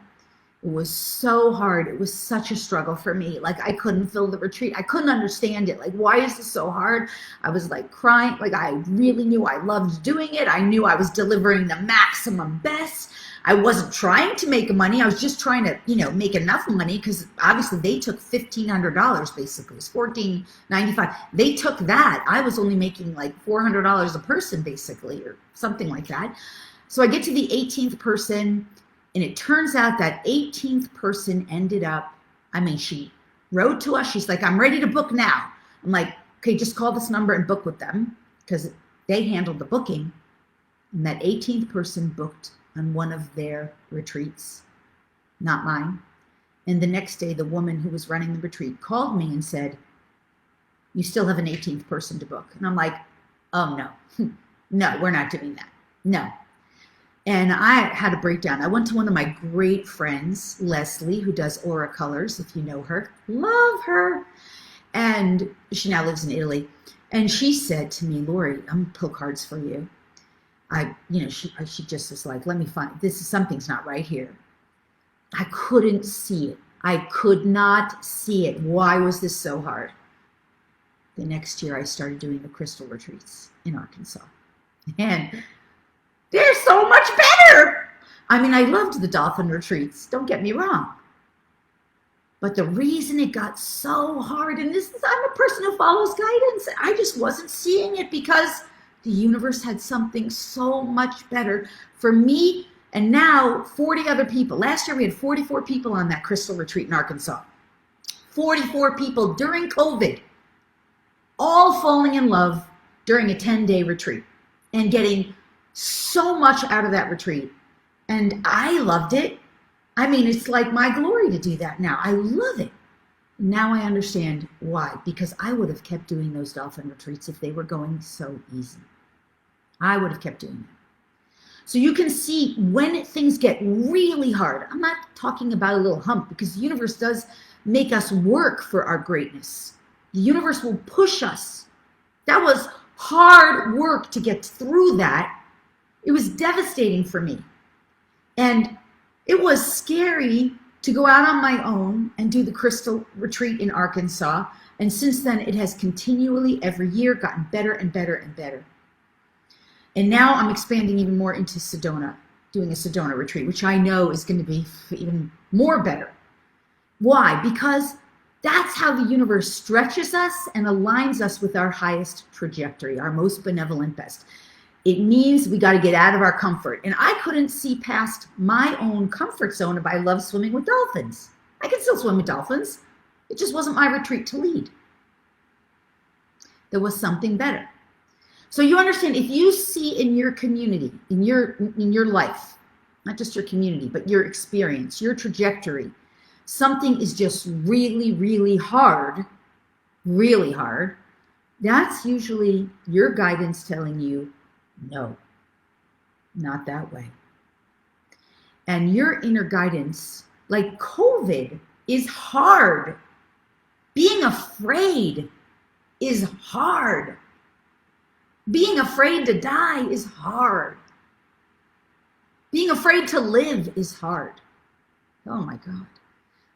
It was so hard. It was such a struggle for me. Like, I couldn't fill the retreat. I couldn't understand it. Like, why is this so hard? I was like crying. Like, I really knew I loved doing it. I knew I was delivering the maximum best. I wasn't trying to make money. I was just trying to, make enough money, because obviously they took $1,500 basically. It's $1,495. They took that. I was only making like $400 a person basically, or something like that. So I get to the 18th person, and it turns out that 18th person ended up, she wrote to us. She's like, I'm ready to book now. I'm like, okay, just call this number and book with them, because they handled the booking. And that 18th person booked on one of their retreats, not mine. And the next day, the woman who was running the retreat called me and said, you still have an 18th person to book. And I'm like, oh, no, no, we're not doing that. No. And I had a breakdown. I went to one of my great friends, Leslie, who does aura colors, if you know her. Love her. And she now lives in Italy. And she said to me, Lori, I'm going to pull cards for you. She just was like, let me find, something's not right here. I couldn't see it. I could not see it. Why was this so hard? The next year I started doing the crystal retreats in Arkansas. And they're so much better. I mean, I loved the dolphin retreats, don't get me wrong. But the reason it got so hard, and I'm a person who follows guidance, I just wasn't seeing it because the universe had something so much better for me and now 40 other people. Last year we had 44 people on that crystal retreat in Arkansas. 44 people during COVID, all falling in love during a 10-day retreat and getting so much out of that retreat. And I loved it. I mean, it's like my glory to do that now. I love it. Now I understand why, because I would have kept doing those dolphin retreats if they were going so easy. I would have kept doing them. So you can see when things get really hard, I'm not talking about a little hump, because the universe does make us work for our greatness. The universe will push us. That was hard work to get through that. It was devastating for me. And it was scary to go out on my own and do the crystal retreat in Arkansas. And since then, it has continually every year gotten better and better and better. And now I'm expanding even more into Sedona, doing a Sedona retreat, which I know is going to be even more better. Why? Because that's how the universe stretches us and aligns us with our highest trajectory, our most benevolent best. It means we got to get out of our comfort. And I couldn't see past my own comfort zone if I love swimming with dolphins. I can still swim with dolphins. It just wasn't my retreat to lead. There was something better. So you understand, if you see in your community, in your life, not just your community, but your experience, your trajectory, something is just really, really hard, that's usually your guidance telling you, no, not that way. And your inner guidance, like COVID, is hard. Being afraid is hard. Being afraid to die is hard. Being afraid to live is hard. Oh my God.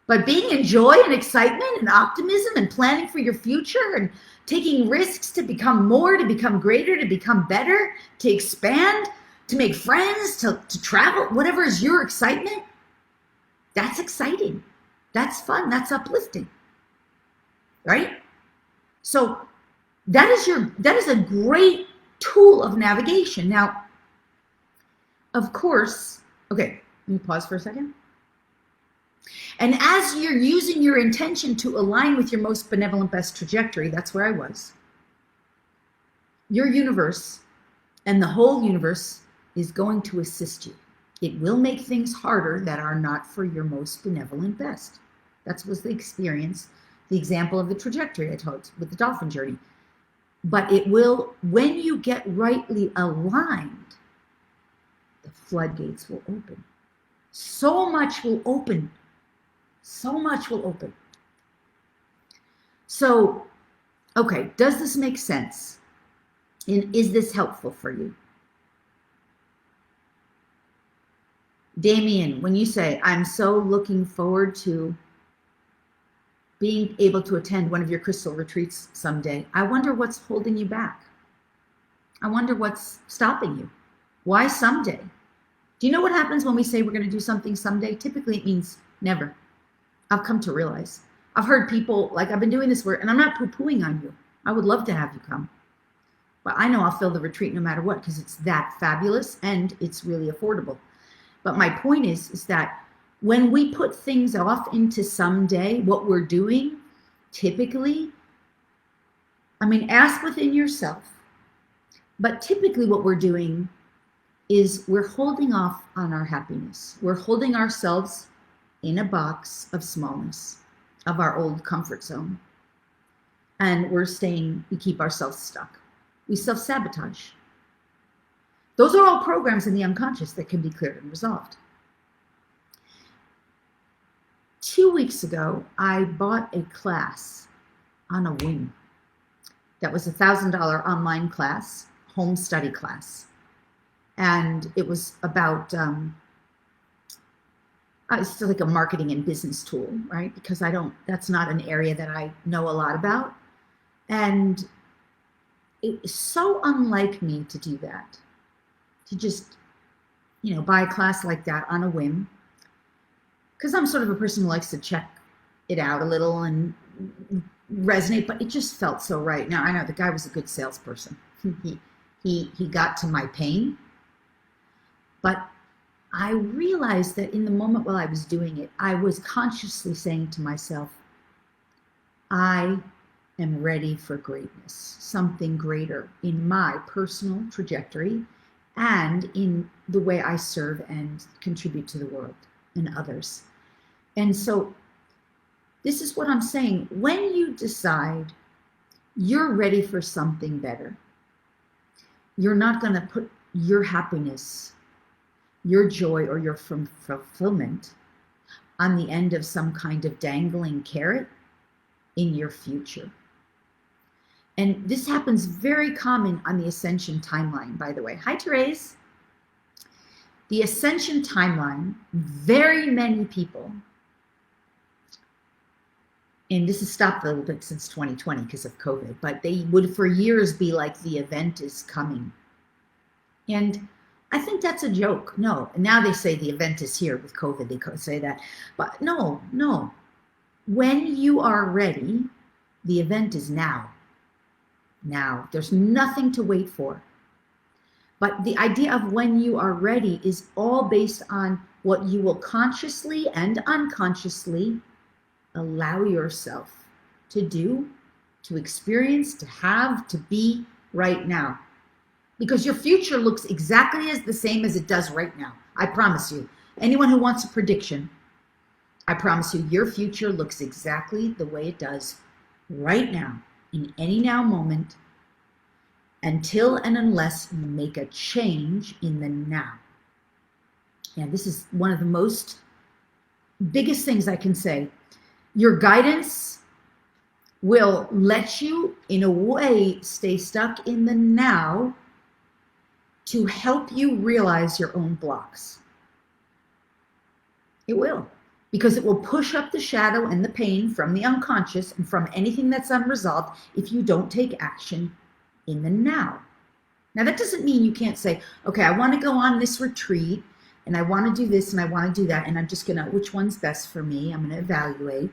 But being in joy and excitement and optimism and planning for your future and taking risks to become more, to become greater, to become better, to expand, to make friends, to travel, whatever is your excitement, that's exciting. That's fun. That's uplifting. Right? So that is a great tool of navigation. Now, of course, okay, let me pause for a second. And as you're using your intention to align with your most benevolent best trajectory, that's where I was. Your universe and the whole universe is going to assist you. It will make things harder that are not for your most benevolent best. That was the experience, the example of the trajectory I told with the dolphin journey. But it will, when you get rightly aligned, the floodgates will open. So much will open. So much will open. So, okay, does this make sense? And is this helpful for you? Damien, when you say, I'm so looking forward to being able to attend one of your crystal retreats someday, I wonder what's holding you back. I wonder what's stopping you. Why someday? Do you know what happens when we say we're going to do something someday? Typically it means never. I've come to realize. I've heard people, like, I've been doing this work, and I'm not poo-pooing on you. I would love to have you come. But I know I'll fill the retreat no matter what, because it's that fabulous and it's really affordable. But my point is that when we put things off into someday, what we're doing, typically, I mean, ask within yourself, but typically what we're doing is we're holding off on our happiness. We're holding ourselves in a box of smallness, of our old comfort zone. And we keep ourselves stuck. We self-sabotage. Those are all programs in the unconscious that can be cleared and resolved. 2 weeks ago, I bought a class on a whim. That was a $1,000 online class, home study class. And it was about, it's still like a marketing and business tool, right? Because that's not an area that I know a lot about. And it's so unlike me to do that, to just, buy a class like that on a whim. Because I'm sort of a person who likes to check it out a little and resonate, but it just felt so right. Now, I know the guy was a good salesperson. He got to my pain, but I realized that in the moment while I was doing it, I was consciously saying to myself, I am ready for greatness, something greater in my personal trajectory and in the way I serve and contribute to the world and others. And so this is what I'm saying. When you decide you're ready for something better, you're not going to put your happiness, your joy, or your fulfillment on the end of some kind of dangling carrot in your future. And this happens very common on the Ascension timeline, by the way. Hi, Therese. The Ascension timeline, very many people, and this has stopped a little bit since 2020 because of COVID, but they would for years be like, the event is coming. And I think that's a joke. No, now they say the event is here with COVID. They could say that, but no. When you are ready, the event is now. Now, there's nothing to wait for. But the idea of when you are ready is all based on what you will consciously and unconsciously allow yourself to do, to experience, to have, to be right now. Because your future looks exactly as the same as it does right now. I promise you. Anyone who wants a prediction, I promise you, your future looks exactly the way it does right now, in any now moment, until and unless you make a change in the now. And this is one of the most biggest things I can say. Your guidance will let you, in a way, stay stuck in the now to help you realize your own blocks. It will, because it will push up the shadow and the pain from the unconscious and from anything that's unresolved if you don't take action in the now. Now, that doesn't mean you can't say, okay, I want to go on this retreat and I want to do this and I want to do that, and I'm just going to, which one's best for me? I'm going to evaluate.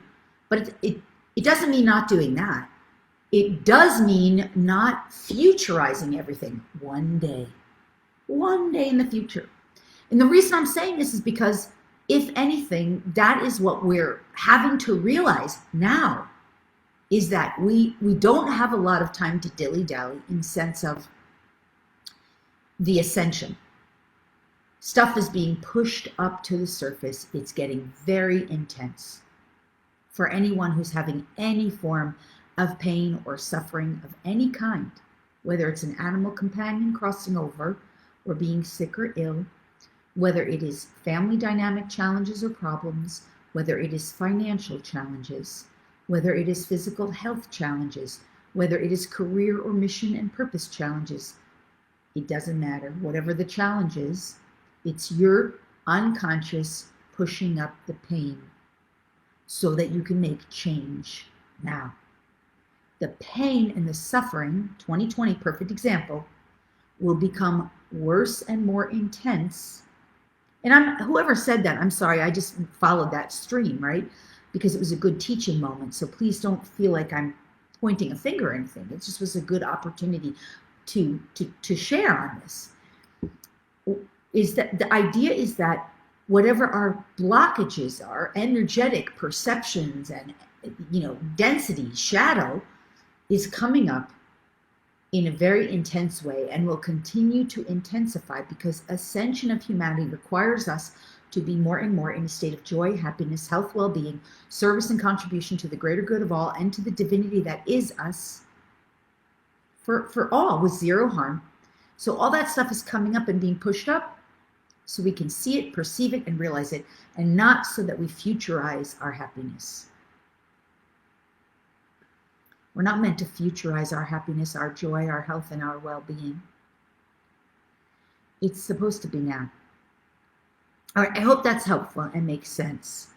But it doesn't mean not doing that. It does mean not futurizing everything one day in the future. And the reason I'm saying this is because, if anything, that is what we're having to realize now, is that we don't have a lot of time to dilly-dally in sense of the ascension. Stuff is being pushed up to the surface. It's getting very intense for anyone who's having any form of pain or suffering of any kind, whether it's an animal companion crossing over or being sick or ill, whether it is family dynamic challenges or problems, whether it is financial challenges, whether it is physical health challenges, whether it is career or mission and purpose challenges. It doesn't matter. Whatever the challenge is, it's your unconscious pushing up the pain so that you can make change now. The pain and the suffering, 2020, perfect example, will become worse and more intense. And whoever said that, I'm sorry, I just followed that stream, right? Because it was a good teaching moment. So please don't feel like I'm pointing a finger or anything. It just was a good opportunity to share on this. Is that the idea is that whatever our blockages are, energetic perceptions and density, shadow, is coming up in a very intense way and will continue to intensify, because ascension of humanity requires us to be more and more in a state of joy, happiness, health, well-being, service and contribution to the greater good of all and to the divinity that is us for all, with zero harm. So all that stuff is coming up and being pushed up so we can see it, perceive it, and realize it, and not so that we futurize our happiness. We're not meant to futurize our happiness, our joy, our health, and our well-being. It's supposed to be now. All right, I hope that's helpful and makes sense.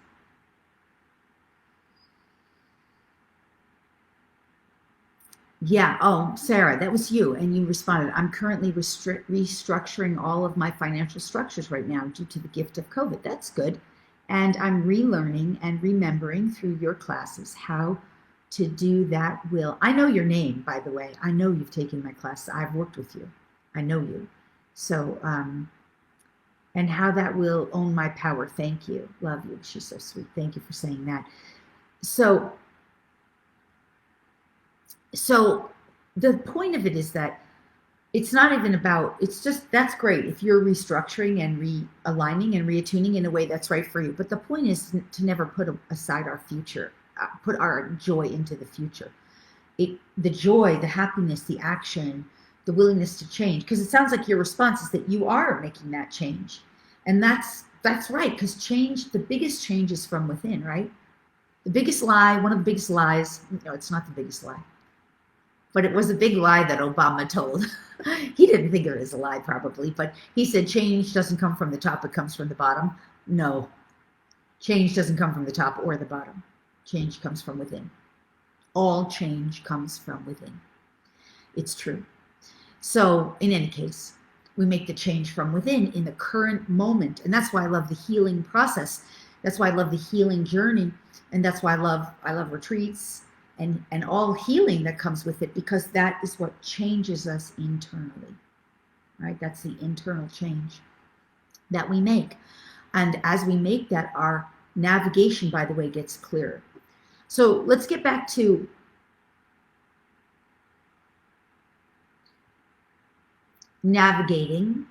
Yeah. Oh, Sarah, that was you. And you responded, I'm currently restructuring all of my financial structures right now due to the gift of COVID. That's good. And I'm relearning and remembering through your classes how to do that. I know your name, by the way. I know you've taken my class. I've worked with you. I know you. So, and how that will own my power. Thank you. Love you. She's so sweet. Thank you for saying that. So the point of it is that it's not even about, it's just, that's great if you're restructuring and realigning and reattuning in a way that's right for you. But the point is to never put aside our future, put our joy into the future. The joy, the happiness, the action, the willingness to change. Because it sounds like your response is that you are making that change. And that's right, because change, the biggest change is from within, right? The biggest lie, one of the biggest lies, no, it's not the biggest lie, but it was a big lie that Obama told. He didn't think it was a lie probably, but he said change doesn't come from the top, it comes from the bottom. No, change doesn't come from the top or the bottom. Change comes from within. All change comes from within. It's true. So in any case, we make the change from within in the current moment. And that's why I love the healing process. That's why I love the healing journey. And that's why I love retreats and all healing that comes with it, because that is what changes us internally, right? That's the internal change that we make. And as we make that, our navigation, by the way, gets clearer. So let's get back to navigating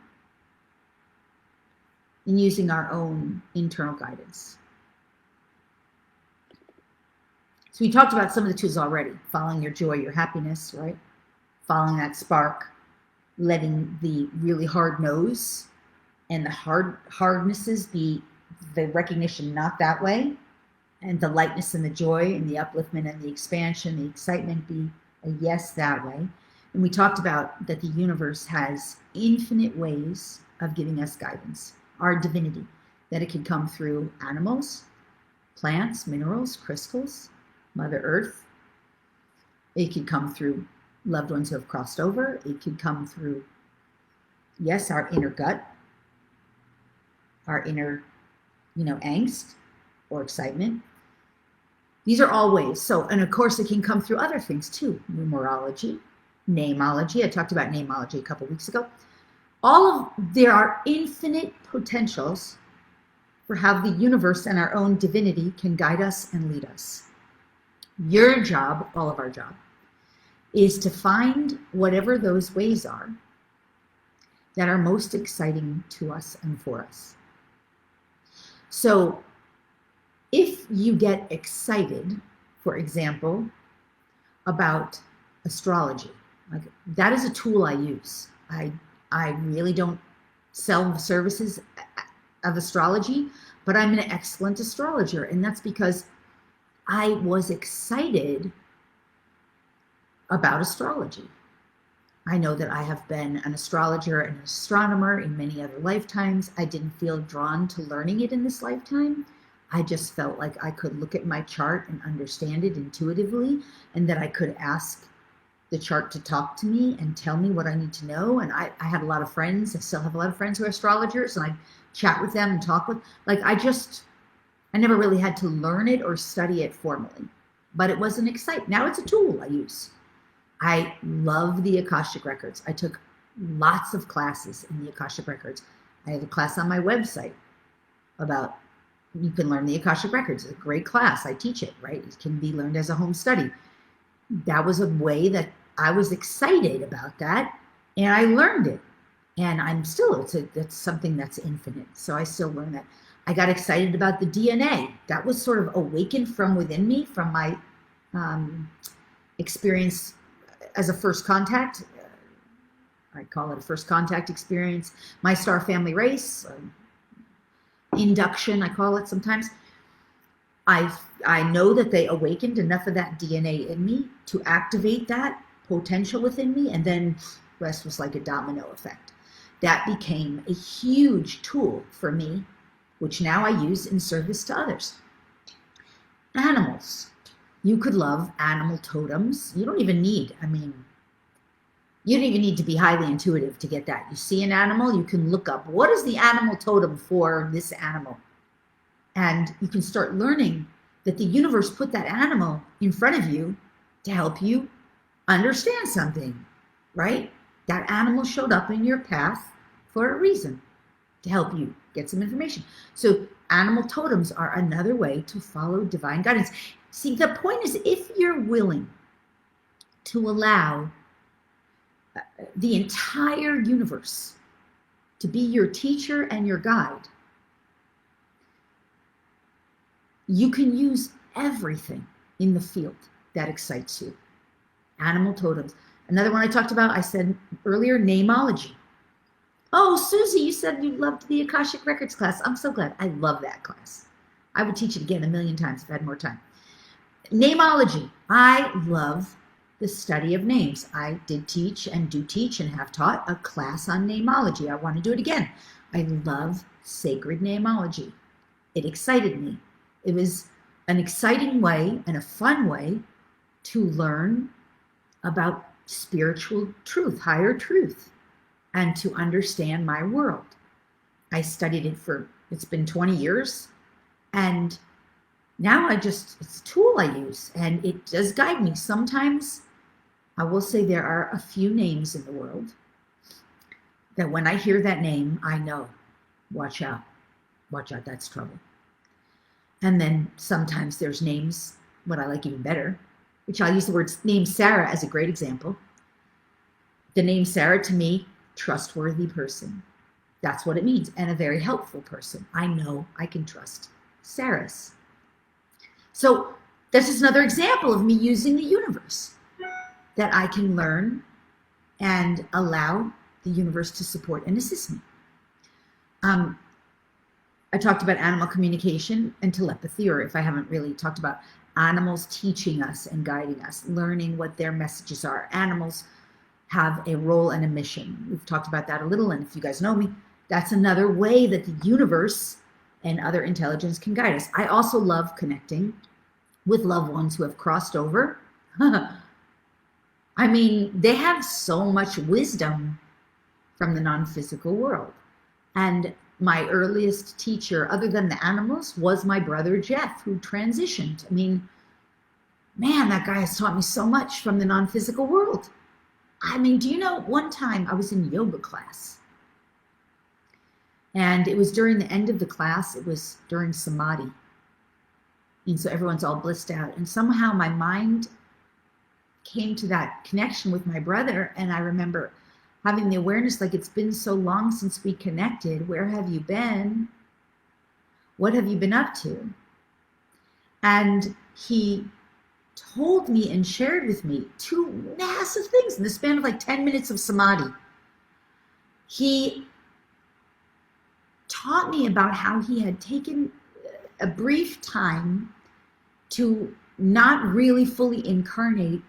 and using our own internal guidance. So we talked about some of the tools already. Following your joy, your happiness, right? Following that spark, letting the really hard no's and the hardnesses be the recognition, not that way, and the lightness and the joy and the upliftment and the expansion, the excitement be a yes that way. And we talked about that the universe has infinite ways of giving us guidance, our divinity, that it could come through animals, plants, minerals, crystals, Mother Earth. It could come through loved ones who have crossed over. It could come through, yes, our inner gut, our inner, angst or excitement. These are all ways. So, and of course, it can come through other things too. Numerology, namology. I talked about namology a couple weeks ago. There are infinite potentials for how the universe and our own divinity can guide us and lead us. Your job, all of our job, is to find whatever those ways are that are most exciting to us and for us. So if you get excited, for example, about astrology, like that is a tool I use. I really don't sell services of astrology, but I'm an excellent astrologer. And that's because I was excited about astrology. I know that I have been an astrologer and an astronomer in many other lifetimes. I didn't feel drawn to learning it in this lifetime. I just felt like I could look at my chart and understand it intuitively, and that I could ask the chart to talk to me and tell me what I need to know. And I had a lot of friends. I still have a lot of friends who are astrologers, and I chat with them and talk with, I never really had to learn it or study it formally, but it was an excitement. Now it's a tool I use. I love the Akashic Records. I took lots of classes in the Akashic Records. I have a class on my website about, you can learn the Akashic Records. It's a great class. I teach it, right? It can be learned as a home study. That was a way that I was excited about that, and I learned it. And I'm still, it's something that's infinite. So I still learn that. I got excited about the DNA. That was sort of awakened from within me, from my experience as a first contact. I call it a first contact experience. My star family race, induction, I call it sometimes. I know that they awakened enough of that DNA in me to activate that potential within me, and then the rest was like a domino effect. That became a huge tool for me which now I use in service to others. Animals. You could love animal totems. You don't even need to be highly intuitive to get that. You see an animal, you can look up, what is the animal totem for this animal? And you can start learning that the universe put that animal in front of you to help you understand something, right? That animal showed up in your path for a reason, to help you get some information. So animal totems are another way to follow divine guidance. See, the point is, if you're willing to allow the entire universe to be your teacher and your guide, you can use everything in the field that excites you. Animal totems. Another one I talked about, I said earlier, namology. Oh, Susie, you said you loved the Akashic Records class. I'm so glad. I love that class. I would teach it again a million times if I had more time. Namology. I love the study of names. I did teach and do teach and have taught a class on namology. I want to do it again. I love sacred namology. It excited me. It was an exciting way and a fun way to learn about spiritual truth, higher truth, and to understand my world. I studied it it's been 20 years, and now it's a tool I use, and it does guide me. Sometimes I will say there are a few names in the world that when I hear that name, I know, watch out, that's trouble. And then sometimes there's names, what I like even better, which I'll use the word name Sarah as a great example. The name Sarah, to me, trustworthy person. That's what it means, and a very helpful person. I know I can trust Sarah's. So that's just another example of me using the universe, that I can learn and allow the universe to support and assist me. I talked about animal communication and telepathy, or if I haven't really talked about animals teaching us and guiding us, learning what their messages are. Animals have a role and a mission. We've talked about that a little, and if you guys know me, that's another way that the universe and other intelligence can guide us. I also love connecting with loved ones who have crossed over. I mean, they have so much wisdom from the non-physical world. And my earliest teacher, other than the animals, was my brother Jeff, who transitioned. I mean, man, that guy has taught me so much from the non-physical world. I mean, do you know, one time I was in yoga class, and it was during the end of the class, it was during samadhi. And so everyone's all blissed out. And somehow my mind came to that connection with my brother, and I remember having the awareness, like, it's been so long since we connected. Where have you been? What have you been up to? And he told me and shared with me two massive things in the span of like 10 minutes of samadhi. He taught me about how he had taken a brief time to not really fully incarnate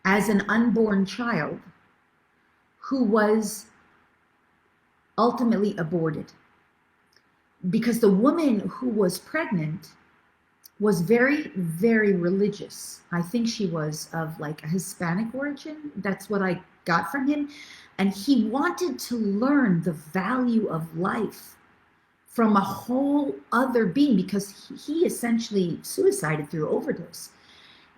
as an unborn child who was ultimately aborted, because the woman who was pregnant was very, very religious. I think she was of like a Hispanic origin. That's what I got from him. And he wanted to learn the value of life from a whole other being, because he essentially suicided through overdose.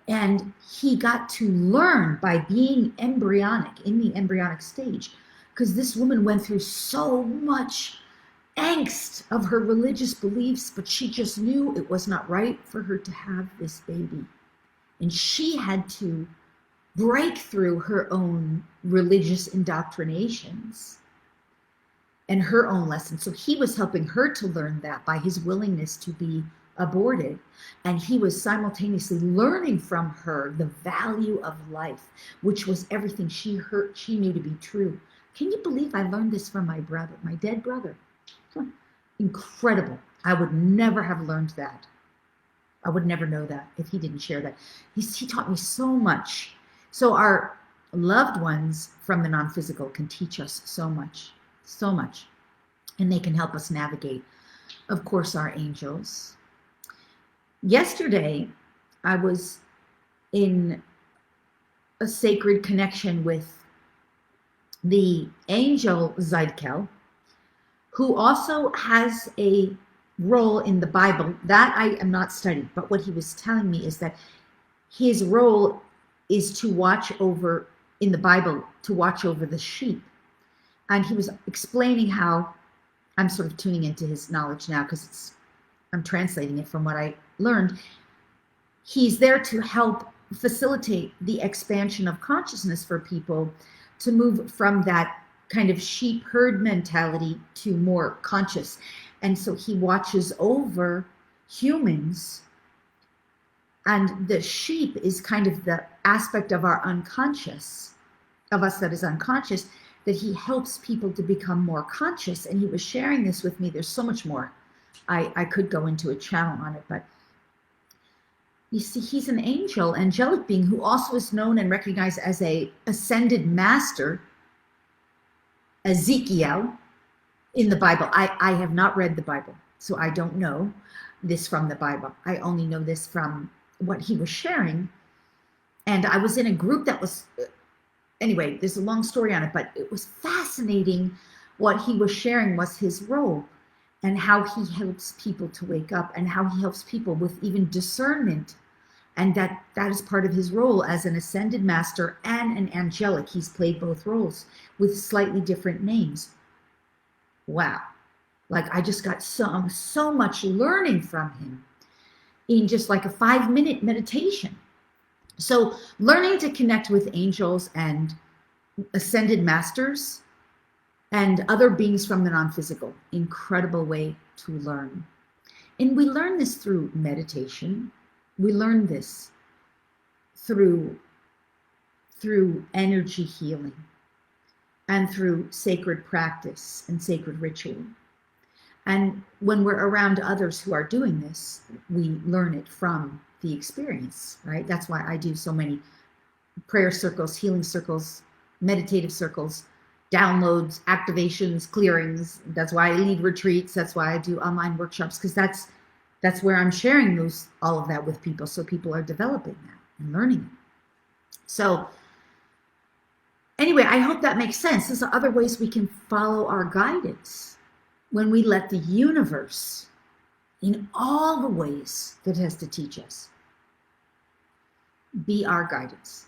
And he got to learn by being embryonic, in the embryonic stage, because this woman went through so much angst of her religious beliefs, but she just knew it was not right for her to have this baby. And she had to break through her own religious indoctrinations and her own lessons. So he was helping her to learn that by his willingness to be aborted. And he was simultaneously learning from her the value of life, which was everything she knew to be true. Can you believe I learned this from my brother, my dead brother? Incredible. I would never have learned that. I would never know that if he didn't share that. He taught me so much. So our loved ones from the non-physical can teach us so much, and they can help us navigate of course, our angels. Yesterday, I was in a sacred connection with the angel Zeidkel, who also has a role in the Bible that I am not studying, but what he was telling me is that his role is to watch over, in the Bible, to watch over the sheep. And he was explaining how, I'm sort of tuning into his knowledge now because I'm translating it from what I learned. He's there to help facilitate the expansion of consciousness for people to move from that kind of sheep herd mentality to more conscious. And so he watches over humans, and the sheep is kind of the aspect of our unconscious, of us that is unconscious, that he helps people to become more conscious. And he was sharing this with me. There's so much more. I could go into a channel on it, but you see, he's an angelic being who also is known and recognized as a ascended master, Ezekiel, in the Bible. I have not read the Bible, so I don't know this from the Bible. I only know this from what he was sharing. And I was in a group that was, anyway, there's a long story on it, but it was fascinating. What he was sharing was his role and how he helps people to wake up and how he helps people with even discernment. And that is part of his role as an ascended master and an angelic. He's played both roles with slightly different names. Wow. Like I just got so much learning from him in just like a 5-minute meditation. So learning to connect with angels and ascended masters and other beings from the non-physical, incredible way to learn. And we learn this through meditation. We learn this through energy healing and through sacred practice and sacred ritual. And when we're around others who are doing this, we learn it from the experience, right? That's why I do so many prayer circles, healing circles, meditative circles, downloads, activations, clearings. That's why I lead retreats. That's why I do online workshops, because that's where I'm sharing all of that with people. So people are developing that and learning it. So anyway, I hope that makes sense. There's other ways we can follow our guidance when we let the universe, in all the ways that it has to teach us, be our guidance.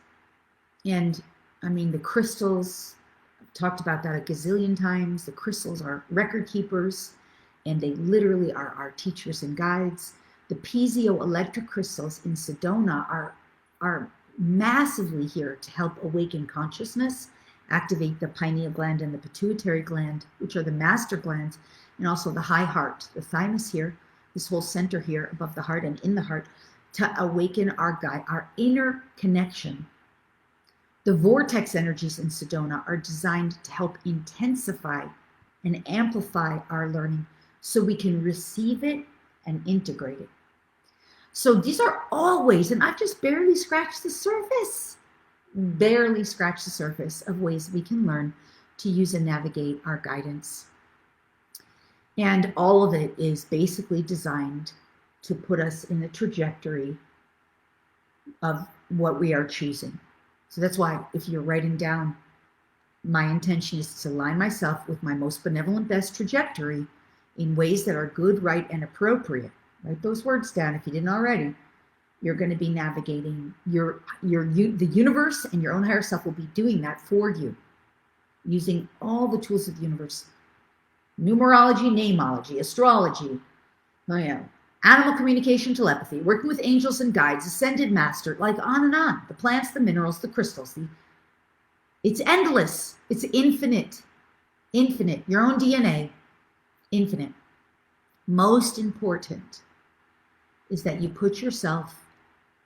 And I mean, the crystals, I've talked about that a gazillion times. The crystals are record keepers, and they literally are our teachers and guides. The piezoelectric crystals in Sedona are massively here to help awaken consciousness, activate the pineal gland and the pituitary gland, which are the master glands, and also the high heart, the thymus here, this whole center here above the heart and in the heart, to awaken our inner connection. The vortex energies in Sedona are designed to help intensify and amplify our learning so we can receive it and integrate it. So these are all ways, and I've just barely scratched the surface of ways we can learn to use and navigate our guidance. And all of it is basically designed to put us in the trajectory of what we are choosing. So that's why if you're writing down, my intention is to align myself with my most benevolent best trajectory in ways that are good, right, and appropriate. Write those words down if you didn't already. You're going to be navigating the universe, and your own higher self will be doing that for you, using all the tools of the universe. Numerology, namology, astrology, animal communication, telepathy, working with angels and guides, ascended master, like on and on. The plants, the minerals, the crystals. It's endless. It's infinite. Infinite. Your own DNA. Infinite. Most important is that you put yourself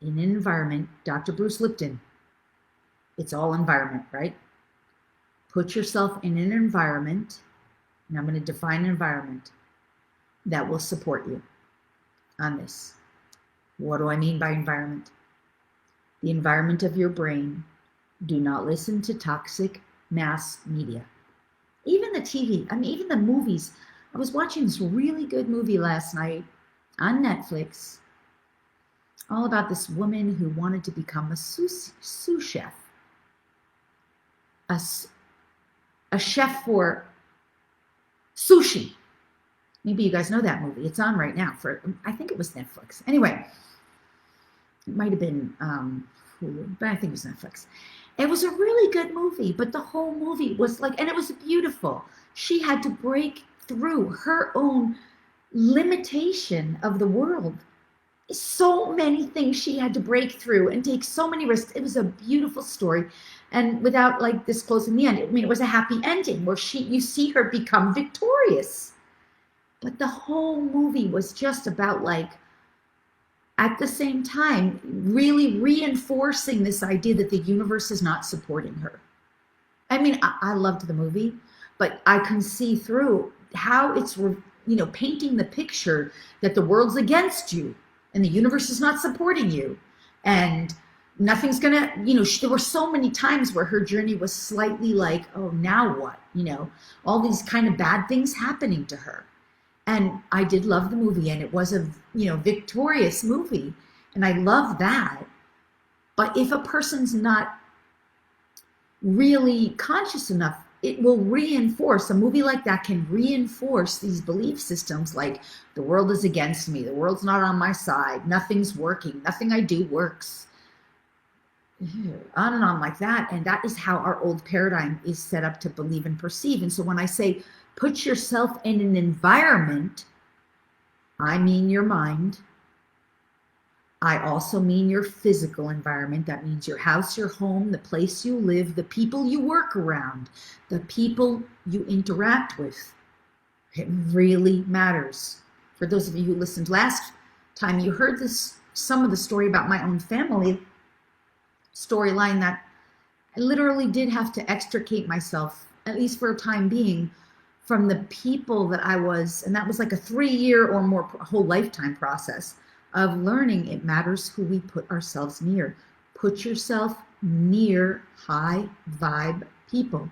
in an environment. Dr. Bruce Lipton. It's all environment, right? Put yourself in an environment, and I'm going to define environment, that will support you on this. What do I mean by environment? The environment of your brain. Do not listen to toxic mass media. Even the TV, even the movies I was watching this really good movie last night on Netflix, all about this woman who wanted to become a sous chef, a chef for sushi. Maybe you guys know that movie. It's on right now I think it was Netflix. Anyway, it might have been Hulu, but I think it was Netflix. It was a really good movie, but the whole movie was like, and it was beautiful. She had to break through her own limitation of the world. So many things she had to break through and take so many risks. It was a beautiful story. And without like disclosing the end, I mean, it was a happy ending where you see her become victorious. But the whole movie was just about like, at the same time, really reinforcing this idea that the universe is not supporting her. I mean, I loved the movie, but I can see through how it's, painting the picture that the world's against you and the universe is not supporting you. And nothing's gonna, there were so many times where her journey was slightly like, oh, now what? All these kind of bad things happening to her. And I did love the movie, and it was a, victorious movie. And I love that. But if a person's not really conscious enough, it will reinforce, a movie like that can reinforce these belief systems like the world is against me, the world's not on my side, nothing's working, nothing I do works. On and on like that. And that is how our old paradigm is set up to believe and perceive. And so when I say put yourself in an environment, I mean your mind. I also mean your physical environment. That means your house, your home, the place you live, the people you work around, the people you interact with. It really matters. For those of you who listened last time, you heard some of the story about my own family storyline that I literally did have to extricate myself, at least for a time being, from the people that I was, and that was like a 3-year or more whole lifetime process of learning it matters who we put ourselves near. Put yourself near high vibe people.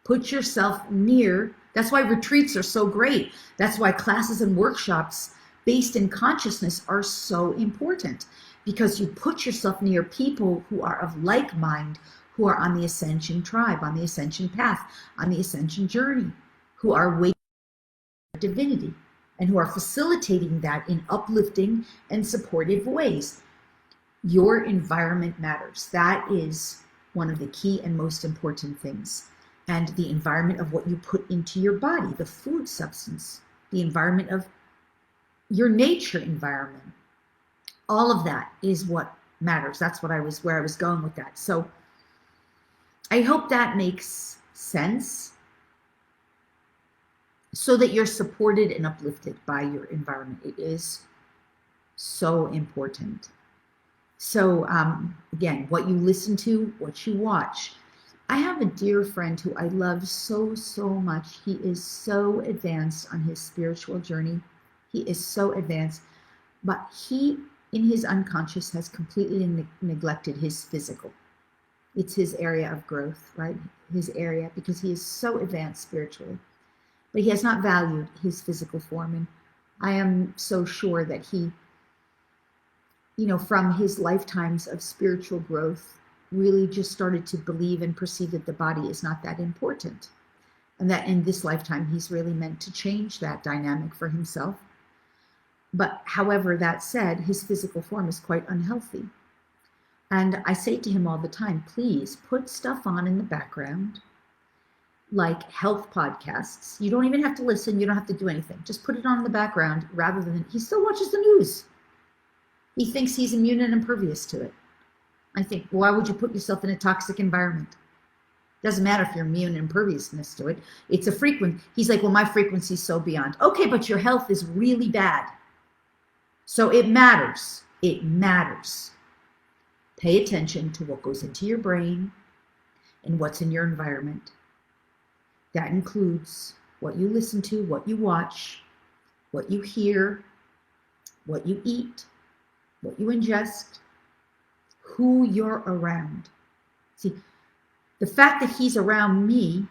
Put yourself near, that's why retreats are so great. That's why classes and workshops based in consciousness are so important, because you put yourself near people who are of like mind, who are on the ascension tribe, on the ascension path, on the ascension journey, who are waking up their divinity, and who are facilitating that in uplifting and supportive ways. Your environment matters. That is one of the key and most important things. And the environment of what you put into your body, the food substance, the environment of your nature environment, all of that is what matters. That's where I was going with that. So I hope that makes sense, so that you're supported and uplifted by your environment. It is so important. So again, what you listen to, what you watch. I have a dear friend who I love so, so much. He is so advanced on his spiritual journey. He is so advanced, but he, in his unconscious, has completely neglected his physical. It's his area of growth, right? His area, because he is so advanced spiritually. But he has not valued his physical form. And I am so sure that he, from his lifetimes of spiritual growth, really just started to believe and perceive that the body is not that important. And that in this lifetime, he's really meant to change that dynamic for himself. But however, that said, his physical form is quite unhealthy. And I say to him all the time, please put stuff on in the background, like health podcasts. You don't even have to listen. You don't have to do anything. Just put it on in the background rather than, he still watches the news. He thinks he's immune and impervious to it. I think, why would you put yourself in a toxic environment? Doesn't matter if you're immune and imperviousness to it. It's a frequency. He's like, well, my frequency's so beyond. Okay, but your health is really bad. So it matters. It matters. Pay attention to what goes into your brain and what's in your environment. That includes what you listen to, what you watch, what you hear, what you eat, what you ingest, who you're around. See, the fact that he's around me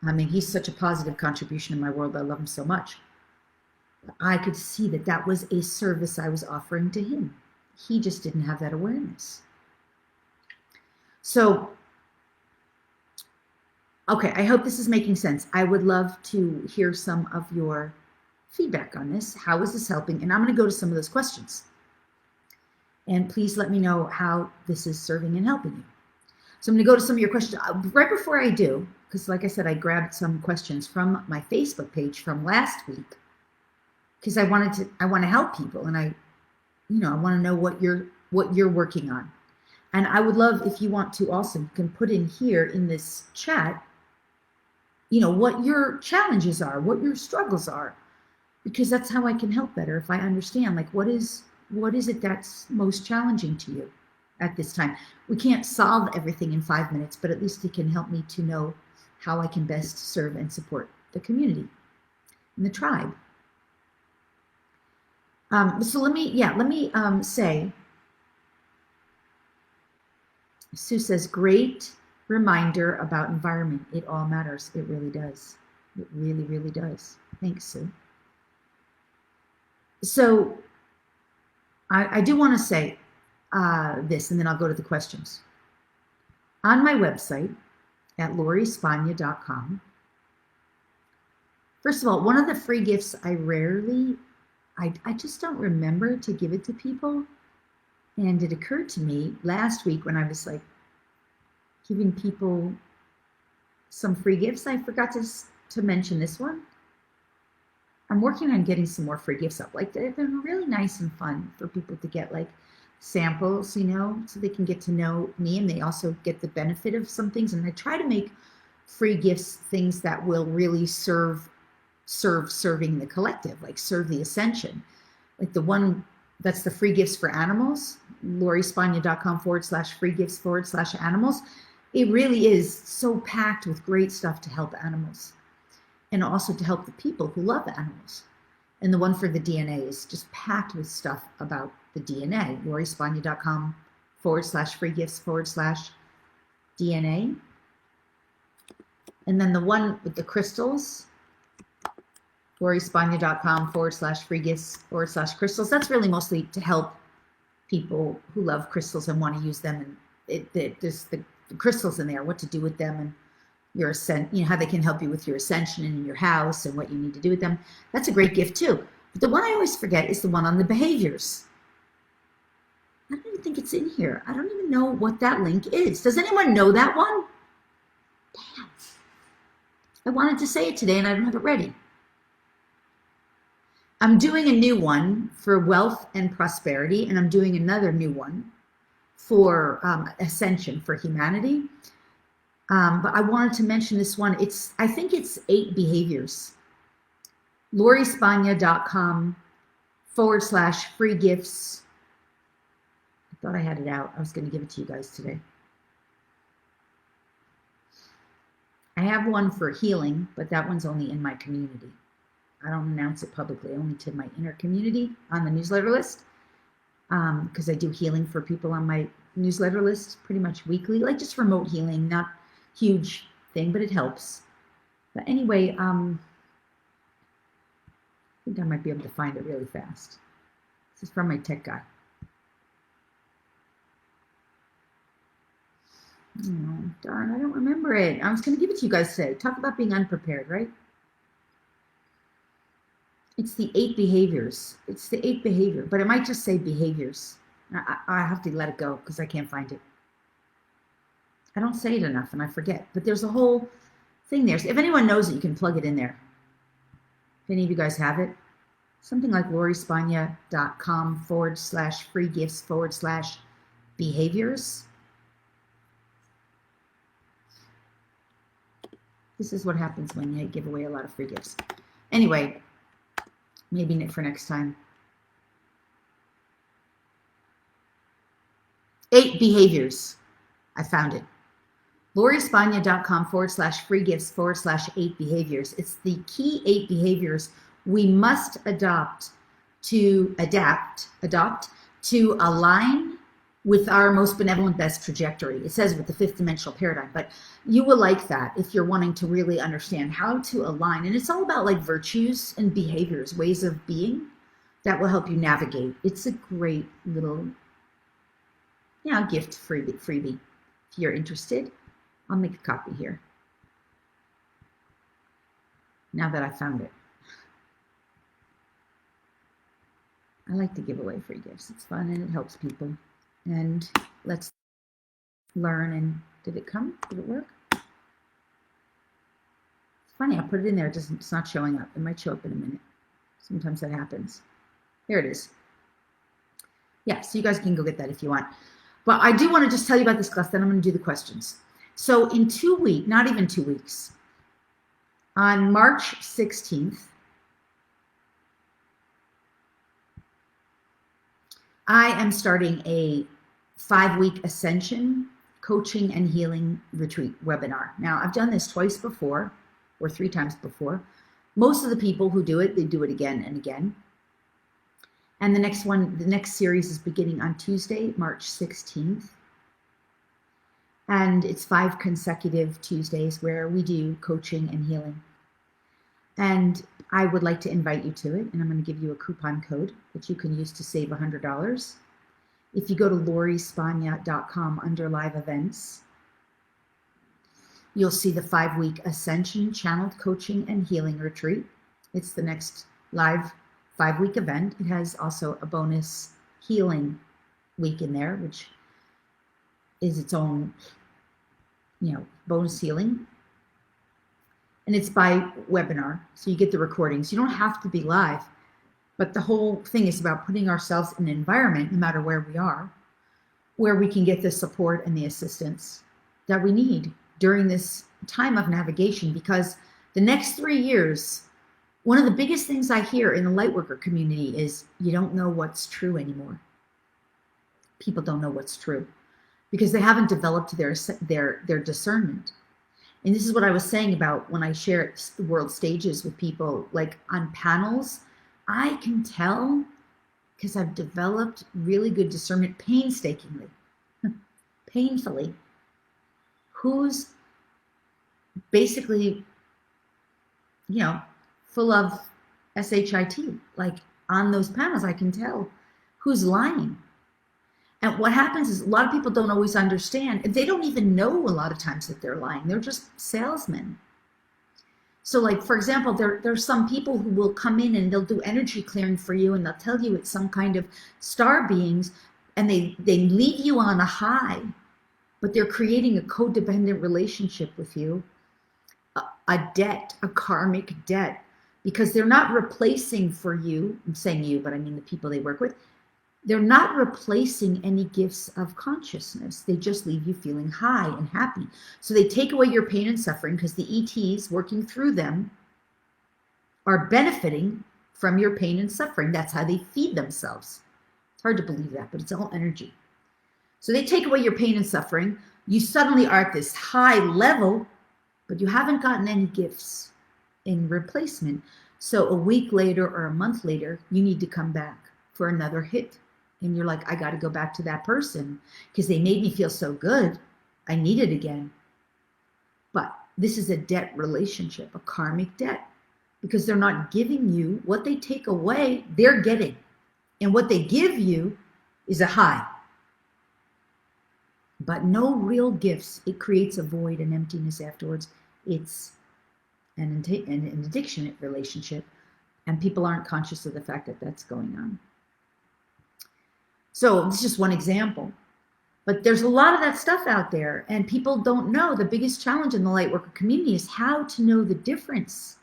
I mean, he's such a positive contribution in my world. I love him so much. But I could see that that was a service I was offering to him. He just didn't have that awareness. So, okay, I hope this is making sense. I would love to hear some of your feedback on this. How is this helping? And I'm going to go to some of those questions. And please let me know how this is serving and helping you. So I'm going to go to some of your questions. Right before I do, because like I said, I grabbed some questions from my Facebook page from last week, because I want to help people, and I want to know what you're working on. And I would love if you want to also, you can put in here in this chat, what your challenges are, what your struggles are, because that's how I can help better. If I understand, like, what is it that's most challenging to you at this time? We can't solve everything in 5 minutes, but at least it can help me to know how I can best serve and support the community and the tribe. So let me say, Sue says, great reminder about environment. It all matters. It really does. It really, really does. Thanks, Sue. So I do want to say this, and then I'll go to the questions. On my website at lauriespagna.com, first of all, one of the free gifts I just don't remember to give it to people. And it occurred to me last week when I was like giving people some free gifts, I forgot to mention this one. I'm working on getting some more free gifts up. Like they're really nice and fun for people to get, like samples, so they can get to know me, and they also get the benefit of some things. And I try to make free gifts things that will really serving the collective, like serve the ascension. Like the one that's the free gifts for animals, lauriespagna.com/free gifts/animals. It really is so packed with great stuff to help animals, and also to help the people who love animals. And the one for the DNA is just packed with stuff about the DNA, lauriespagna.com/free gifts/DNA. And then the one with the crystals, lauriespagna.com/free gifts/crystals. That's really mostly to help people who love crystals and want to use them. And there's the crystals in there, what to do with them, and your how they can help you with your ascension in your house and what you need to do with them. That's a great gift too. But the one I always forget is the one on the behaviors. I don't even think it's in here. I don't even know what that link is. Does anyone know that one? Damn. I wanted to say it today and I don't have it ready. I'm doing a new one for wealth and prosperity, and I'm doing another new one for ascension for humanity. But I wanted to mention this one. I think it's 8 behaviors. lauriespagna.com/free gifts. I thought I had it out. I was going to give it to you guys today. I have one for healing, but that one's only in my community. I don't announce it publicly, only to my inner community on the newsletter list, because I do healing for people on my newsletter list pretty much weekly, like just remote healing, not huge thing, but it helps. But anyway, I think I might be able to find it really fast. This is from my tech guy. Oh, darn, I don't remember it. I was going to give it to you guys today. Talk about being unprepared, right? It's the 8 behaviors. It's the 8 behavior, but it might just say behaviors. I have to let it go because I can't find it. I don't say it enough and I forget, but there's a whole thing there. So if anyone knows it, you can plug it in there. If any of you guys have it, something like lauriespagna.com/free gifts/behaviors. This is what happens when you give away a lot of free gifts. Anyway, maybe for next time. 8 behaviors. I found it. lauriespagna.com/free gifts/8 behaviors. It's the key 8 behaviors we must adopt to align with our most benevolent best trajectory. It says with the fifth dimensional paradigm, but you will like that if you're wanting to really understand how to align. And it's all about like virtues and behaviors, ways of being that will help you navigate. It's a great little, gift freebie. If you're interested, I'll make a copy here. Now that I found it. I like to give away free gifts. It's fun and it helps people. And let's learn. And did it come? Did it work? It's funny, I put it in there. It's not showing up. It might show up in a minute. Sometimes that happens. There it is. Yeah, so you guys can go get that if you want. But I do want to just tell you about this class, then I'm going to do the questions. So in 2 weeks, not even 2 weeks, on March 16th, I am starting a 5-week ascension coaching and healing retreat webinar. Now, I've done this twice before, or 3 times before. Most of the people who do it, they do it again and again. And the next series is beginning on Tuesday, March 16th. And it's 5 consecutive Tuesdays where we do coaching and healing. And I would like to invite you to it. And I'm going to give you a coupon code that you can use to save $100. If you go to lorispagna.com under live events, you'll see the 5-week Ascension Channeled Coaching and Healing Retreat. It's the next live 5-week event. It has also a bonus healing week in there, which is its own, bonus healing. And it's by webinar, so you get the recordings. You don't have to be live, but the whole thing is about putting ourselves in an environment, no matter where we are, where we can get the support and the assistance that we need during this time of navigation. Because the next 3 years, one of the biggest things I hear in the Lightworker community is you don't know what's true anymore. People don't know what's true because they haven't developed their discernment. And this is what I was saying about when I share the world stages with people, like on panels, I can tell because I've developed really good discernment painstakingly, painfully, who's basically, full of SHIT. Like on those panels, I can tell who's lying. And what happens is a lot of people don't always understand. They don't even know a lot of times that they're lying. They're just salesmen. So like, for example, there's some people who will come in and they'll do energy clearing for you and they'll tell you it's some kind of star beings and they leave you on a high, but they're creating a codependent relationship with you, a debt, a karmic debt, because they're not replacing for you, I'm saying you, but I mean the people they work with, they're not replacing any gifts of consciousness. They just leave you feeling high and happy. So they take away your pain and suffering because the ETs working through them are benefiting from your pain and suffering. That's how they feed themselves. It's hard to believe that, but it's all energy. So they take away your pain and suffering. You suddenly are at this high level, but you haven't gotten any gifts in replacement. So a week later or a month later, you need to come back for another hit. And you're like, I got to go back to that person because they made me feel so good. I need it again. But this is a debt relationship, a karmic debt, because they're not giving you what they take away, they're getting. And what they give you is a high. But no real gifts. It creates a void and emptiness afterwards. It's an addiction relationship. And people aren't conscious of the fact that that's going on. So it's just one example, but there's a lot of that stuff out there and people don't know. The biggest challenge in the Lightworker community is how to know the difference.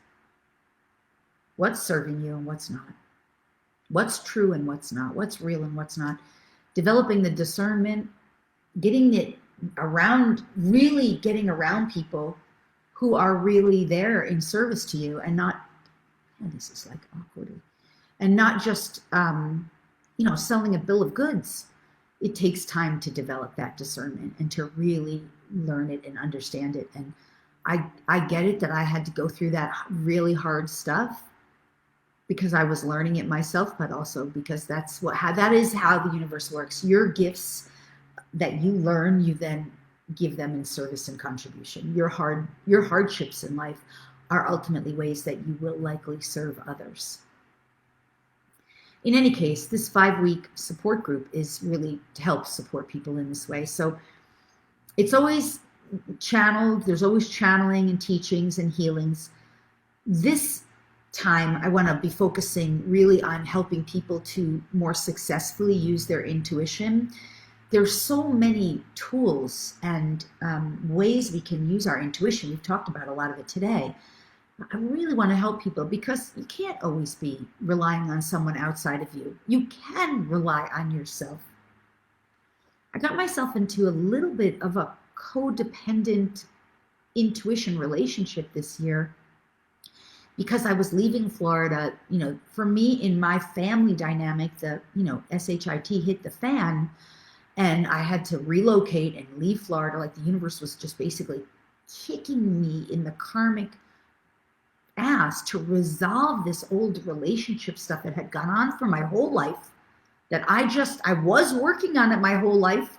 What's serving you and what's not. What's true and what's not. What's real and what's not. Developing the discernment, getting it around, really getting around people who are really there in service to you and not, this is like awkward, and not just, selling a bill of goods. It takes time to develop that discernment and to really learn it and understand it. And I get it that I had to go through that really hard stuff because I was learning it myself, but also because that is how the universe works. Your gifts that you learn, you then give them in service and contribution. Your hardships in life are ultimately ways that you will likely serve others. In any case, this 5-week support group is really to help support people in this way. So it's always channeled, there's always channeling and teachings and healings. This time, I want to be focusing really on helping people to more successfully use their intuition. There's so many tools and ways we can use our intuition. We've talked about a lot of it today. I really want to help people because you can't always be relying on someone outside of you. You can rely on yourself. I got myself into a little bit of a codependent intuition relationship this year because I was leaving Florida. You know, for me, in my family dynamic, the, SHIT hit the fan and I had to relocate and leave Florida. Like the universe was just basically kicking me in the karmic ass to resolve this old relationship stuff that had gone on for my whole life, that I was working on it my whole life,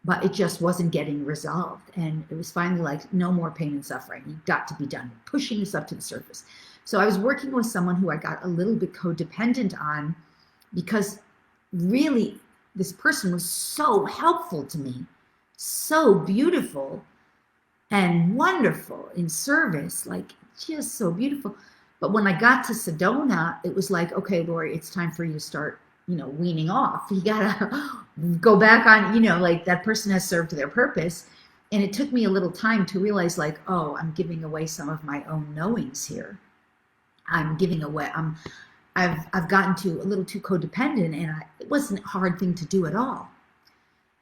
but it just wasn't getting resolved. And it was finally like, no more pain and suffering. You've got to be done pushing this up to the surface. So I was working with someone who I got a little bit codependent on because really this person was so helpful to me, so beautiful and wonderful in service, like just so beautiful. But when I got to Sedona, it was like, okay, Lori, it's time for you to start, weaning off. You gotta go back on, like that person has served their purpose. And it took me a little time to realize like, oh, I'm giving away some of my own knowings here. I'm giving away, I've gotten a little too codependent, and it wasn't a hard thing to do at all.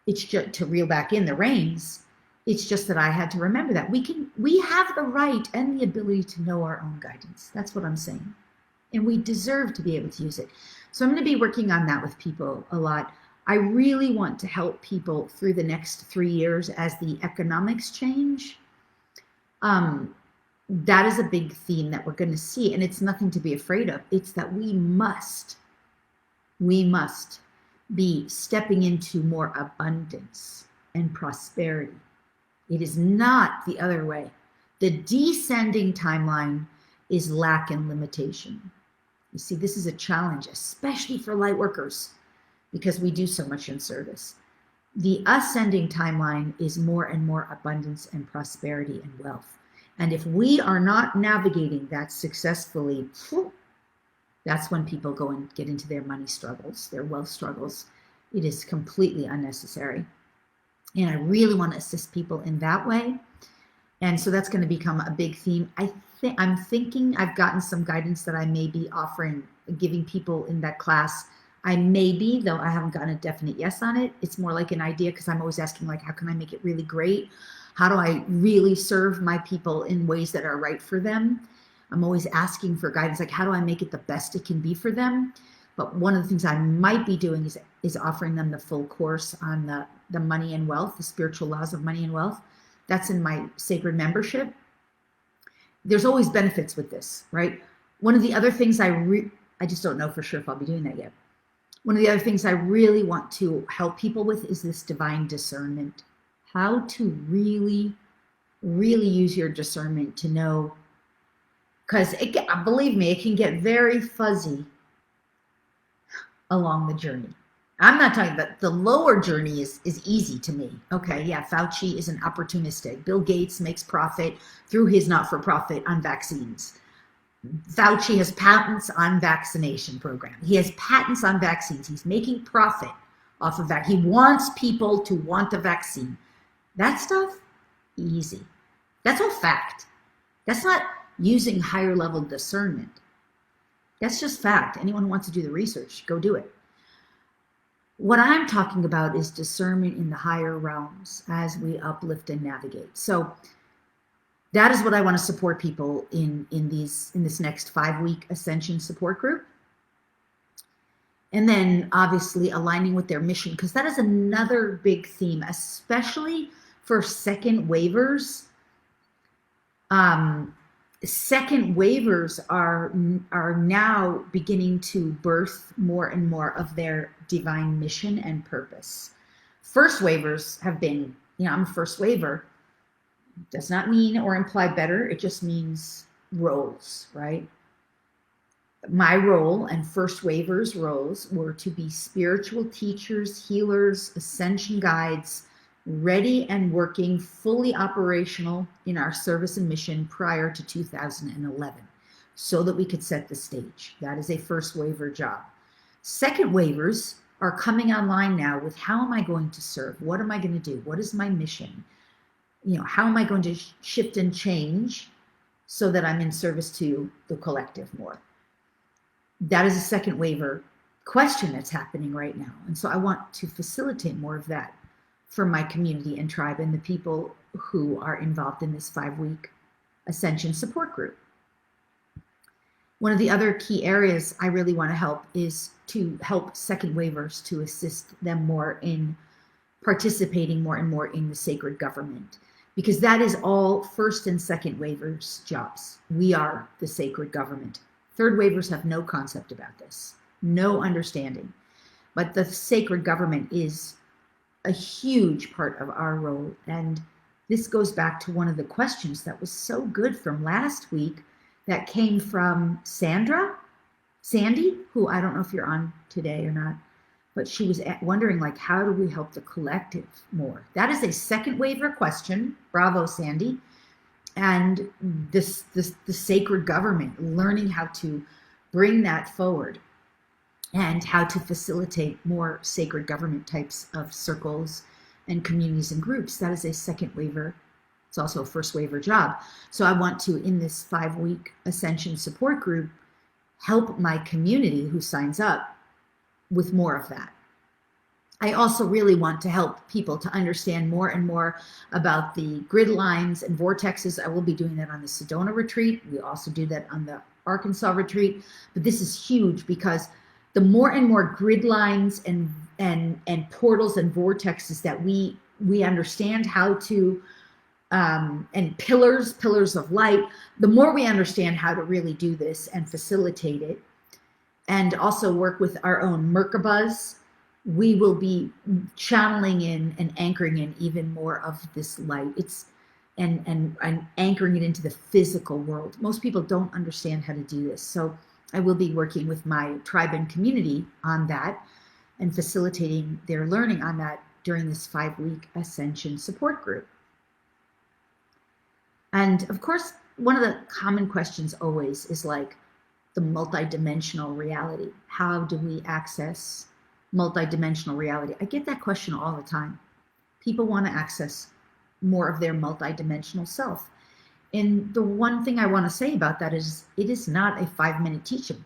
It's just to reel back in the reins. It's just that I had to remember that we have the right and the ability to know our own guidance. That's what I'm saying. And we deserve to be able to use it. So I'm going to be working on that with people a lot. I really want to help people through the next 3 years as the economics change. That is a big theme that we're going to see. And it's nothing to be afraid of. It's that we must be stepping into more abundance and prosperity. It is not the other way. The descending timeline is lack and limitation. You see, this is a challenge, especially for light workers, because we do so much in service. The ascending timeline is more and more abundance and prosperity and wealth. And if we are not navigating that successfully, that's when people go and get into their money struggles, their wealth struggles. It is completely unnecessary. And I really want to assist people in that way. And so that's going to become a big theme. I'm thinking I've gotten some guidance that I may be offering, giving people in that class. I may be, though I haven't gotten a definite yes on it. It's more like an idea because I'm always asking, like, how can I make it really great? How do I really serve my people in ways that are right for them? I'm always asking for guidance, like, how do I make it the best it can be for them? But one of the things I might be doing is offering them the full course on the money and wealth, the spiritual laws of money and wealth. That's in my sacred membership. There's always benefits with this, right? One of the other things I just don't know for sure if I'll be doing that yet. One of the other things I really want to help people with is this divine discernment. How to really, really use your discernment to know, because believe me, it can get very fuzzy along the journey. I'm not talking about the lower journey is easy to me. Okay, yeah, Fauci is an opportunistic. Bill Gates makes profit through his not-for-profit on vaccines. Fauci has patents on vaccination program. He has patents on vaccines. He's making profit off of that. He wants people to want the vaccine. That stuff, easy. That's all fact. That's not using higher level discernment. That's just fact. Anyone who wants to do the research, go do it. What I'm talking about is discernment in the higher realms as we uplift and navigate. So that is what I want to support people in this next 5-week Ascension support group. And then obviously aligning with their mission, because that is another big theme, especially for second waivers. Second waivers are now beginning to birth more and more of their divine mission and purpose. First waivers have been, I'm a first waiver. Does not mean or imply better. It just means roles, right? My role and first waivers roles were to be spiritual teachers, healers, ascension guides, ready and working, fully operational in our service and mission prior to 2011, so that we could set the stage. That is a first waiver job. Second waivers are coming online now with how am I going to serve? What am I going to do? What is my mission? How am I going to shift and change so that I'm in service to the collective more? That is a second waiver question that's happening right now. And so I want to facilitate more of that for my community and tribe and the people who are involved in this 5-week Ascension support group. One of the other key areas I really want to help is to help second waivers to assist them more in participating more and more in the sacred government, because that is all first and second waivers' jobs. We are the sacred government. Third waivers have no concept about this, no understanding. But the sacred government is a huge part of our role. And this goes back to one of the questions that was so good from last week that came from Sandy, who I don't know if you're on today or not, but she was wondering, like, how do we help the collective more? That is a second waiver question. Bravo, Sandy. And the sacred government, learning how to bring that forward and how to facilitate more sacred government types of circles and communities and groups. That is a second waiver. It's also a first waiver job. So I want to, in this 5-week Ascension support group, help my community who signs up with more of that. I also really want to help people to understand more and more about the grid lines and vortexes. I will be doing that on the Sedona retreat. We also do that on the Arkansas retreat. But this is huge because the more and more grid lines and portals and vortexes that we understand how to, and pillars of light, the more we understand how to really do this and facilitate it, and also work with our own Merkabas, we will be channeling in and anchoring in even more of this light. And anchoring it into the physical world. Most people don't understand how to do this. So I will be working with my tribe and community on that and facilitating their learning on that during this 5-week Ascension support group. And of course, one of the common questions always is like the multidimensional reality. How do we access multidimensional reality? I get that question all the time. People want to access more of their multidimensional self. And the one thing I want to say about that is it is not a 5-minute teaching.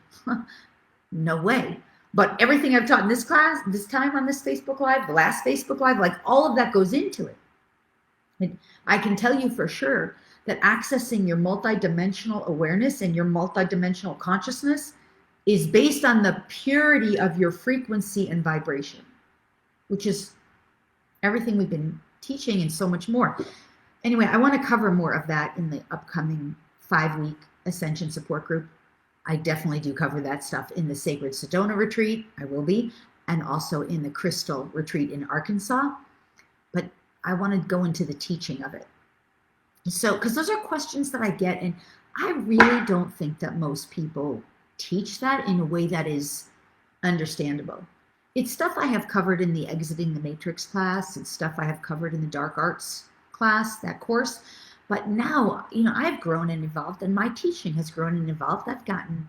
No way. But everything I've taught in this class, this time on this Facebook Live, the last Facebook Live, like all of that goes into it. And I can tell you for sure that accessing your multidimensional awareness and your multidimensional consciousness is based on the purity of your frequency and vibration, which is everything we've been teaching and so much more. Anyway, I want to cover more of that in the upcoming 5-week Ascension support group. I definitely do cover that stuff in the Sacred Sedona retreat. I will be, and also in the Crystal retreat in Arkansas. But I want to go into the teaching of it. So, because those are questions that I get, and I really don't think that most people teach that in a way that is understandable. It's stuff I have covered in the Exiting the Matrix class. It's stuff I have covered in the Dark Arts class, that course. But now, I've grown and evolved, and my teaching has grown and evolved. I've gotten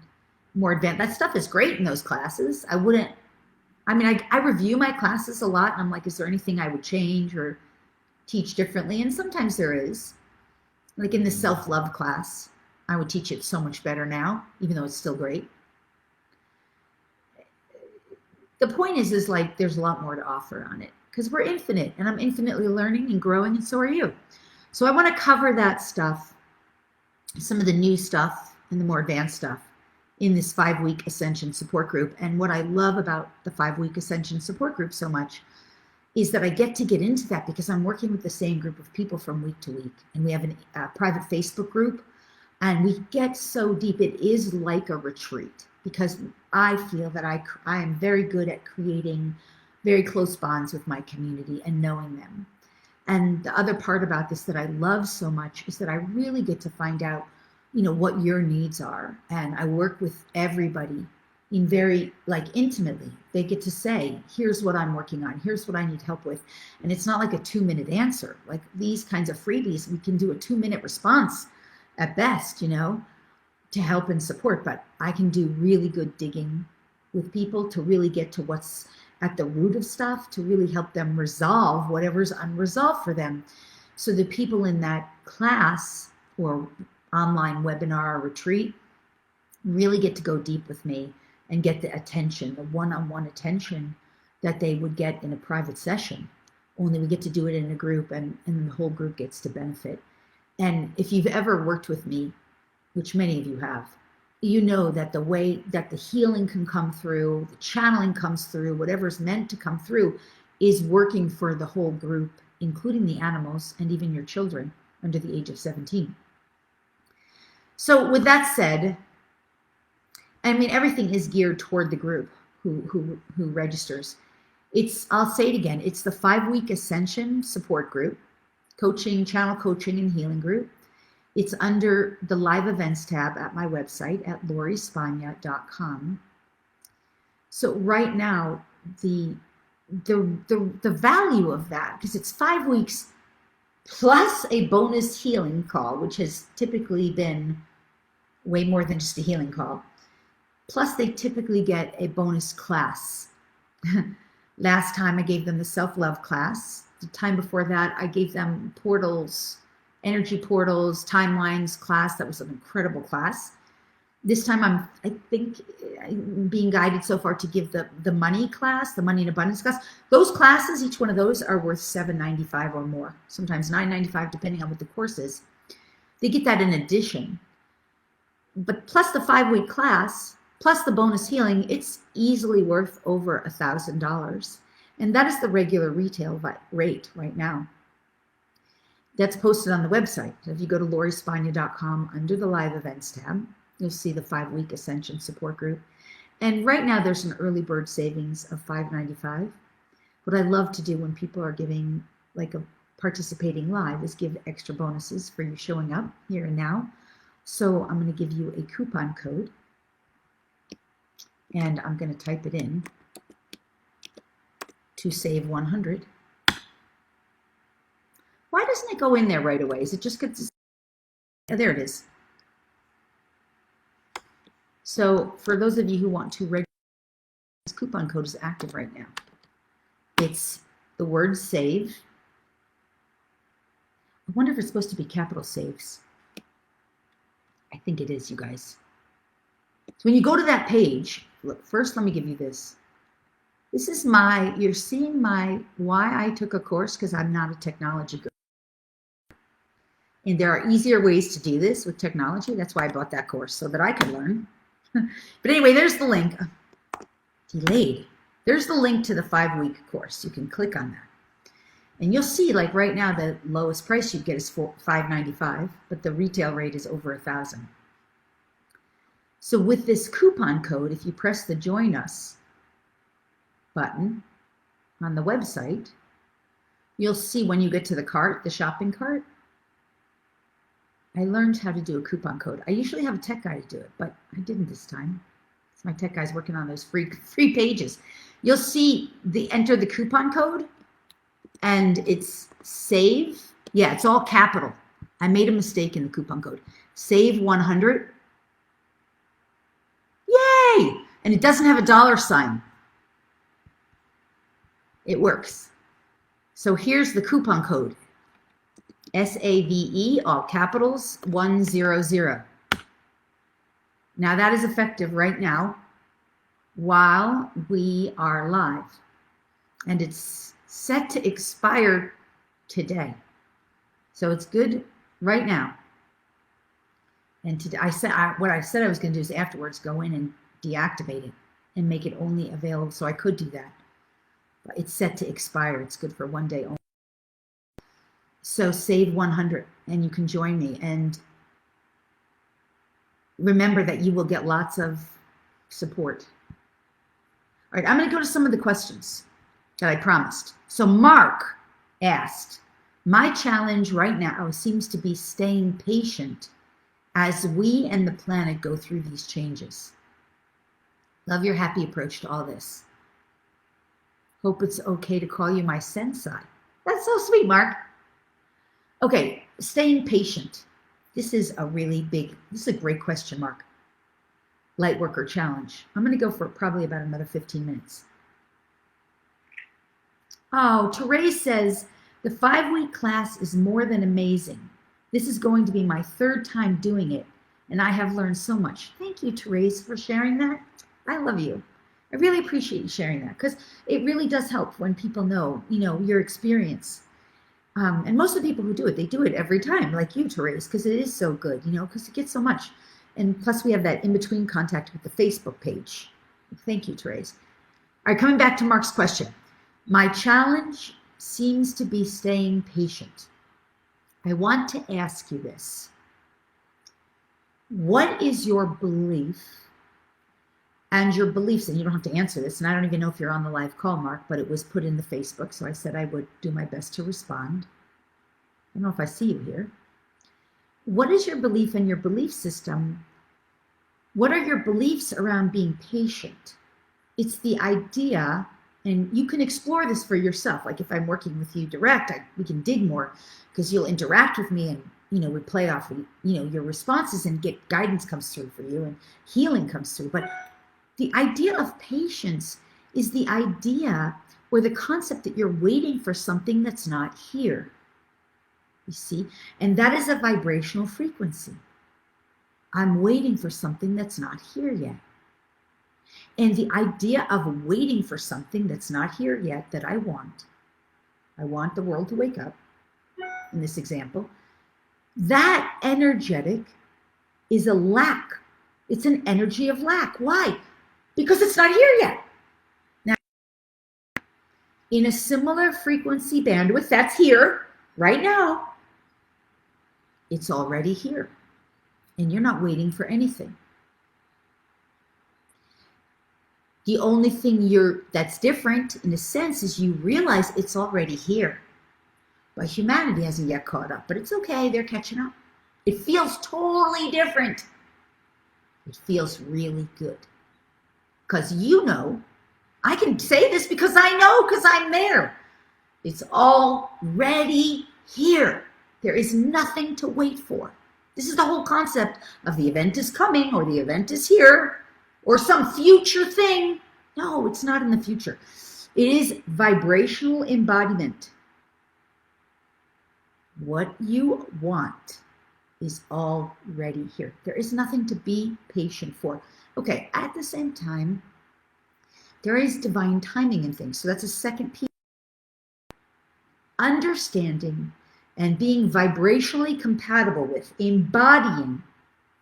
more advanced. That stuff is great in those classes. I review my classes a lot. And I'm like, is there anything I would change or teach differently? And sometimes there is. Like in the self-love class, I would teach it so much better now, even though it's still great. The point is like there's a lot more to offer on it because we're infinite, and I'm infinitely learning and growing, and so are you. So I want to cover that stuff, some of the new stuff and the more advanced stuff in this 5-week Ascension support group. And what I love about the 5-week Ascension support group so much is that I get to get into that because I'm working with the same group of people from week to week. And we have a private Facebook group, and we get so deep. It is like a retreat because I feel that I am very good at creating very close bonds with my community and knowing them. And the other part about this that I love so much is that I really get to find out, what your needs are. And I work with everybody in very intimately. They get to say, here's what I'm working on. Here's what I need help with. And it's not like a 2-minute answer. Like these kinds of freebies, we can do a 2-minute response at best, to help and support. But I can do really good digging with people to really get to what's at the root of stuff, to really help them resolve whatever's unresolved for them. So the people in that class or online webinar or retreat really get to go deep with me and get the attention, the one-on-one attention that they would get in a private session. Only we get to do it in a group, and the whole group gets to benefit. And if you've ever worked with me, which many of you have, you know that the way that the healing can come through, the channeling comes through, whatever's meant to come through is working for the whole group, including the animals and even your children under the age of 17. So with that said, everything is geared toward the group who registers. I'll say it again, it's the 5-week Ascension support group, channel coaching and healing group. It's under the live events tab at my website at lorispagna.com. So right now, the value of that, because it's 5 weeks plus a bonus healing call, which has typically been way more than just a healing call. Plus they typically get a bonus class. Last time I gave them the self-love class. The time before that, I gave them portals, energy portals, timelines class. That was an incredible class. This time I think I'm being guided so far to give the money class, the money and abundance class. Those classes, each one of those are worth $7.95 or more, sometimes $9.95 depending on what the course is. They get that in addition. But plus the 5-week class, plus the bonus healing, it's easily worth over $1,000. And that is the regular retail rate right now. That's posted on the website. So if you go to lorispagna.com under the live events tab, you'll see the 5-week Ascension support group. And right now there's an early bird savings of $5.95. What I love to do when people are giving, participating live, is give extra bonuses for you showing up here and now. So I'm going to give you a coupon code, and I'm going to type it in to save 100. Why doesn't it go in there right away? Is it just because? Oh, there it is. So for those of you who want to register, this coupon code is active right now. It's the word save. I wonder if it's supposed to be capital saves. I think it is, you guys. So when you go to that page, look, first let me give you this. This is you're seeing why I took a course, because I'm not a technology girl. And there are easier ways to do this with technology. That's why I bought that course, so that I could learn. But anyway, there's the link. Delayed. There's the link to the 5-week course. You can click on that. And you'll see, right now, the lowest price you get is $5.95, but the retail rate is over $1,000. So with this coupon code, if you press the Join Us button on the website, you'll see when you get to the cart, the shopping cart, I learned how to do a coupon code. I usually have a tech guy do it, but I didn't this time. My tech guy's working on those free pages. You'll see enter the coupon code, and it's save. Yeah, it's all capital. I made a mistake in the coupon code. Save 100. Yay! And it doesn't have a $sign. It works. So here's the coupon code. SAVE, all capitals, 100. Now that is effective right now while we are live. And it's set to expire today. So it's good right now. And today, what I said I was going to do is afterwards go in and deactivate it and make it only available. So I could do that. But it's set to expire. It's good for one day only. So save 100 and you can join me. And remember that you will get lots of support. All right, I'm going to go to some of the questions. that I promised. So Mark asked, my challenge right now seems to be staying patient as we and the planet go through these changes. Love your happy approach to all this. Hope it's okay to call you my sensei. That's so sweet, Mark. Okay, staying patient. This is a great question, Mark. Lightworker challenge. I'm going to go for probably about another 15 minutes. Oh, Therese says, the 5-week class is more than amazing. This is going to be my 3rd time doing it, and I have learned so much. Thank you, Therese, for sharing that. I love you. I really appreciate you sharing that, because it really does help when people know, your experience. And most of the people who do it, they do it every time, like you, Therese, because it is so good, because it gets so much. And plus we have that in-between contact with the Facebook page. Thank you, Therese. All right, coming back to Mark's question. My challenge seems to be staying patient. I want to ask you this. What is your belief and your beliefs? And you don't have to answer this, and I don't even know if you're on the live call, Mark, but it was put in the Facebook, so I said I would do my best to respond. I don't know if I see you here. What is your belief and your belief system? What are your beliefs around being patient? It's the idea, and you can explore this for yourself. Like if I'm working with you direct, we can dig more, because you'll interact with me and we play off your responses, and get guidance comes through for you and healing comes through. But the idea of patience is the idea or the concept that you're waiting for something that's not here. You see? And that is a vibrational frequency. I'm waiting for something that's not here yet. And the idea of waiting for something that's not here yet that I want the world to wake up, in this example, that energetic is a lack. It's an energy of lack. Why? Because it's not here yet. Now, in a similar frequency bandwidth that's here right now, it's already here. And you're not waiting for anything. The only thing that's different, in a sense, is you realize it's already here. But humanity hasn't yet caught up. But it's okay, they're catching up. It feels totally different. It feels really good. Because I can say this because I know, because I'm there. It's already here. There is nothing to wait for. This is the whole concept of the event is coming, or the event is here, or some future thing. No, it's not in the future. It is vibrational embodiment. What you want is already here. There is nothing to be patient for. Okay, at the same time, there is divine timing in things. So that's a second piece. Understanding and being vibrationally compatible with, embodying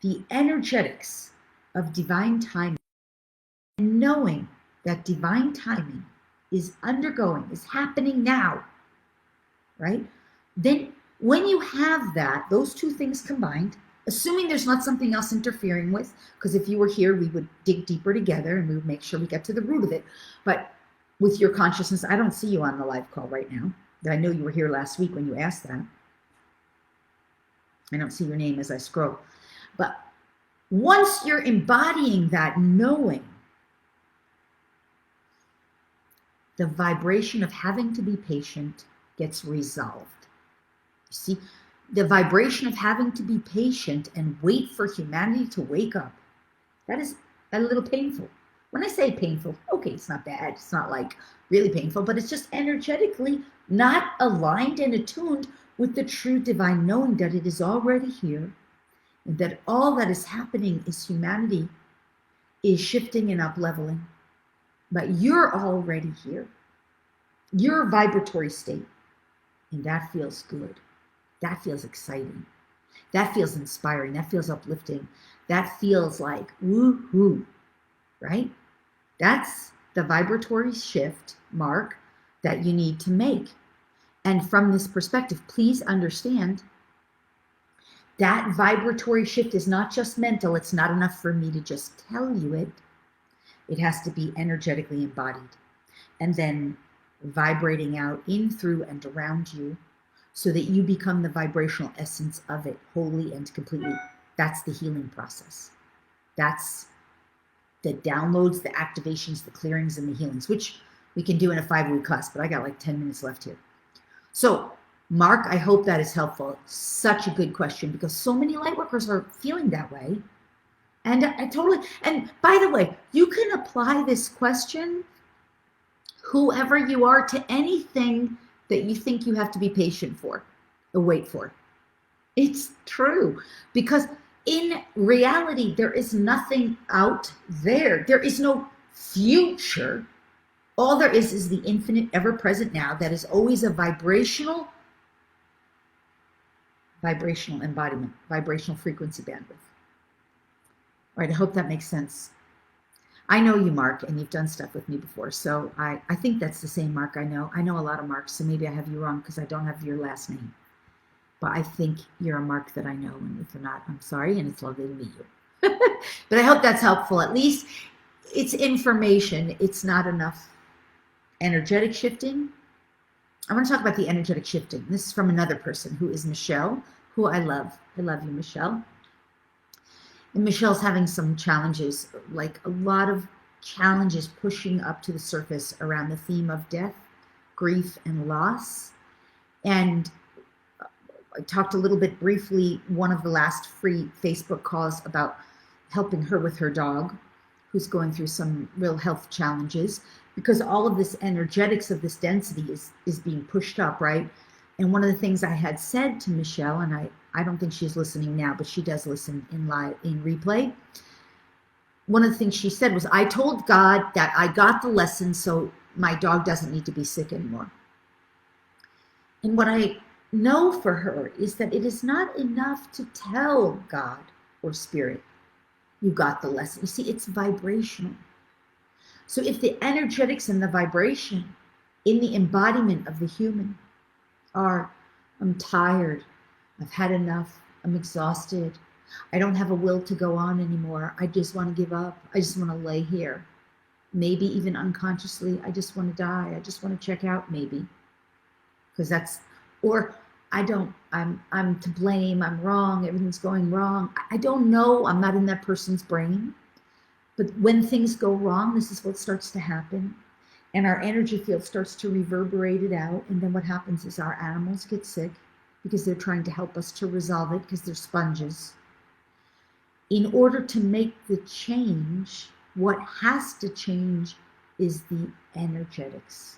the energetics of divine timing, and knowing that divine timing is happening now, right? Then when you have those two things combined, assuming there's not something else interfering with, because if you were here, we would dig deeper together and we would make sure we get to the root of it. But with your consciousness, I don't see you on the live call right now. I know you were here last week when you asked that. I don't see your name as I scroll. But once you're embodying that knowing, the vibration of having to be patient gets resolved. You see, the vibration of having to be patient and wait for humanity to wake up, that is a little painful. When I say painful, okay, it's not bad. It's not like really painful, but it's just energetically not aligned and attuned with the true divine knowing that it is already here, and that all that is happening is humanity is shifting and up-leveling. But you're already here. Your vibratory state, and that feels good. That feels exciting. That feels inspiring. That feels uplifting. That feels like woo-hoo, right? That's the vibratory shift, Mark, that you need to make. And from this perspective, please understand that vibratory shift is not just mental. It's not enough for me to just tell you it. It has to be energetically embodied. And then vibrating out in, through, and around you so that you become the vibrational essence of it wholly and completely. That's the healing process. That's the downloads, the activations, the clearings, and the healings, which we can do in a 5-week class, but I got like 10 minutes left here. So, Mark, I hope that is helpful. Such a good question, because so many light workers are feeling that way. And and by the way, you can apply this question, whoever you are, to anything that you think you have to be patient for or wait for. It's true, because in reality, there is nothing out there. There is no future. All there is the infinite, ever-present now that is always a vibrational embodiment, vibrational frequency bandwidth. All right, I hope that makes sense. I know you, Mark, and you've done stuff with me before, so I think that's the same Mark I know. I know a lot of Marks, so maybe I have you wrong because I don't have your last name. But I think you're a Mark that I know, and if you're not, I'm sorry, and it's lovely to meet you. But I hope that's helpful. At least it's information. It's not enough energetic shifting. I want to talk about the energetic shifting. This is from another person who is Michelle, who I love. I love you, Michelle. And Michelle's having some challenges, like a lot of challenges pushing up to the surface around the theme of death, grief, and loss. And I talked a little bit briefly, one of the last free Facebook calls, about helping her with her dog, who's going through some real health challenges, because all of this energetics of this density is being pushed up, right? And one of the things I had said to Michelle, and I don't think she's listening now, but she does listen in replay. One of the things she said was, I told God that I got the lesson, so my dog doesn't need to be sick anymore. And what I know for her is that it is not enough to tell God or Spirit, you got the lesson. You see, it's vibrational. So if the energetics and the vibration in the embodiment of the human are, I'm tired, I've had enough, I'm exhausted, I don't have a will to go on anymore, I just want to give up, I just want to lay here. Maybe even unconsciously, I just want to die, I just want to check out, maybe. Because that's, or I'm to blame, I'm wrong, everything's going wrong. I don't know, I'm not in that person's brain. But when things go wrong, this is what starts to happen. And our energy field starts to reverberate it out. And then what happens is our animals get sick because they're trying to help us to resolve it, because they're sponges. In order to make the change, what has to change is the energetics.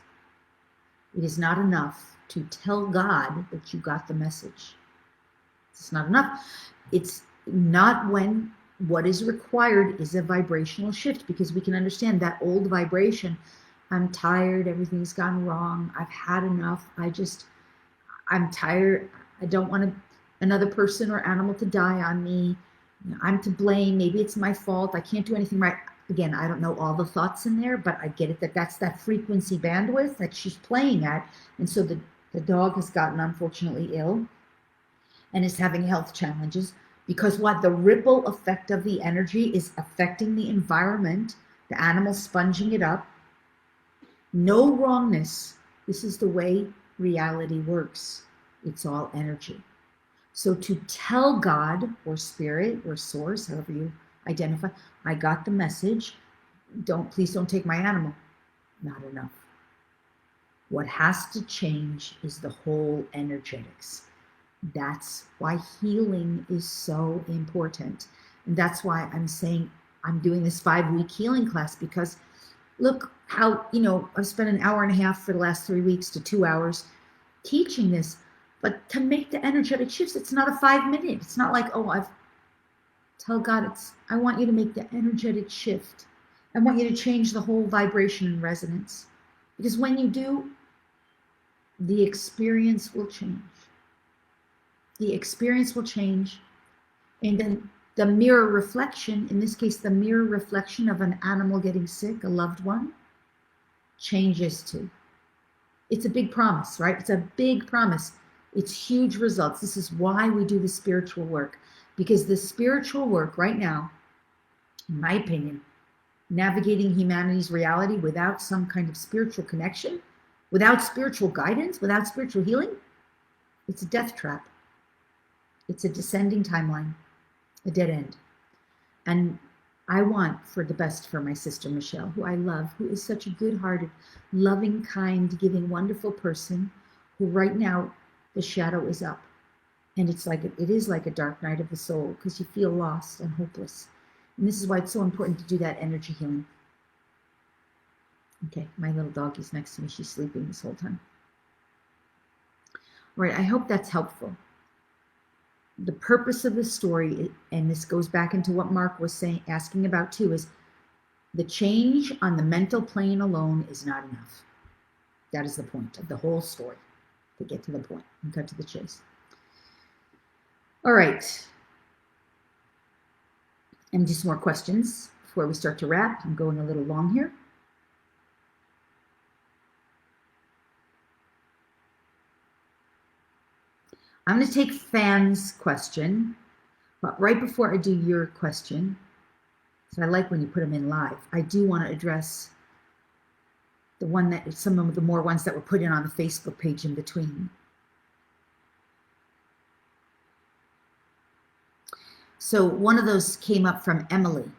It is not enough to tell God that you got the message. It's not enough. It's not when what is required is a vibrational shift, because we can understand that old vibration. I'm tired, everything's gone wrong, I've had enough, I'm tired, I don't want another person or animal to die on me, I'm to blame, maybe it's my fault, I can't do anything right. Again, I don't know all the thoughts in there, but I get it that's that frequency bandwidth that she's playing at. And so the dog has gotten unfortunately ill and is having health challenges, because what the ripple effect of the energy is affecting the environment, the animal sponging it up. No wrongness. This is the way reality works. It's all energy. So to tell God or Spirit or Source, however you identify, I got the message, please don't take my animal. Not enough. What has to change is the whole energetics. That's why healing is so important. And that's why I'm saying I'm doing this 5-week healing class, because look how, I've spent an hour and a half for the last 3 weeks to 2 hours teaching this. But to make the energetic shifts, it's not a 5 minute. It's not like, tell God, I want you to make the energetic shift. I want you to change the whole vibration and resonance. Because when you do, the experience will change. The experience will change. And then the mirror reflection, in this case, the mirror reflection of an animal getting sick, a loved one, changes too. It's a big promise, right? It's a big promise. It's huge results. This is why we do the spiritual work. Because the spiritual work right now, in my opinion, navigating humanity's reality without some kind of spiritual connection without spiritual guidance, without spiritual healing, it's a death trap. It's a descending timeline, a dead end. And I want for the best for my sister Michelle, who I love, who is such a good-hearted, loving, kind, giving, wonderful person, who right now the shadow is up. And it is like a dark night of the soul, because you feel lost and hopeless. And this is why it's so important to do that energy healing. Okay, my little doggy's next to me. She's sleeping this whole time. All right, I hope that's helpful. The purpose of the story, and this goes back into what Mark was asking about too, is the change on the mental plane alone is not enough. That is the point of the whole story, to get to the point and cut to the chase. All right. And just more questions before we start to wrap. I'm going a little long here. I'm going to take Fan's question, but right before I do your question, so I like when you put them in live, I do want to address the one that, some of the more ones that were put in on the Facebook page in between. So one of those came up from Emily.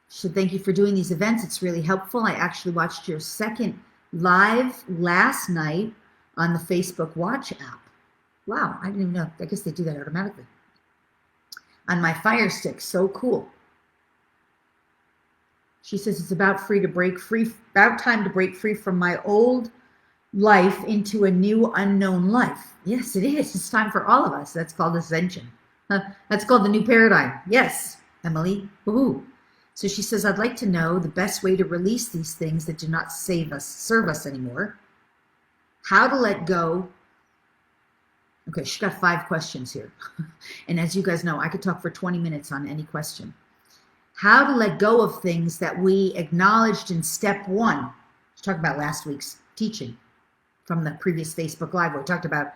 She said, thank you for doing these events. It's really helpful. I actually watched your second live last night on the Facebook Watch app. Wow, I didn't even know. I guess they do that automatically. On my Fire Stick, so cool. She says it's about time to break free from my old life into a new unknown life. Yes, it is. It's time for all of us. That's called ascension. That's called the new paradigm. Yes, Emily. Woohoo. So she says, I'd like to know the best way to release these things that do not serve us anymore. How to let go. Okay, she got 5 questions here. And as you guys know, I could talk for 20 minutes on any question. How to let go of things that we acknowledged in step 1. She talked about last week's teaching from the previous Facebook Live where we talked about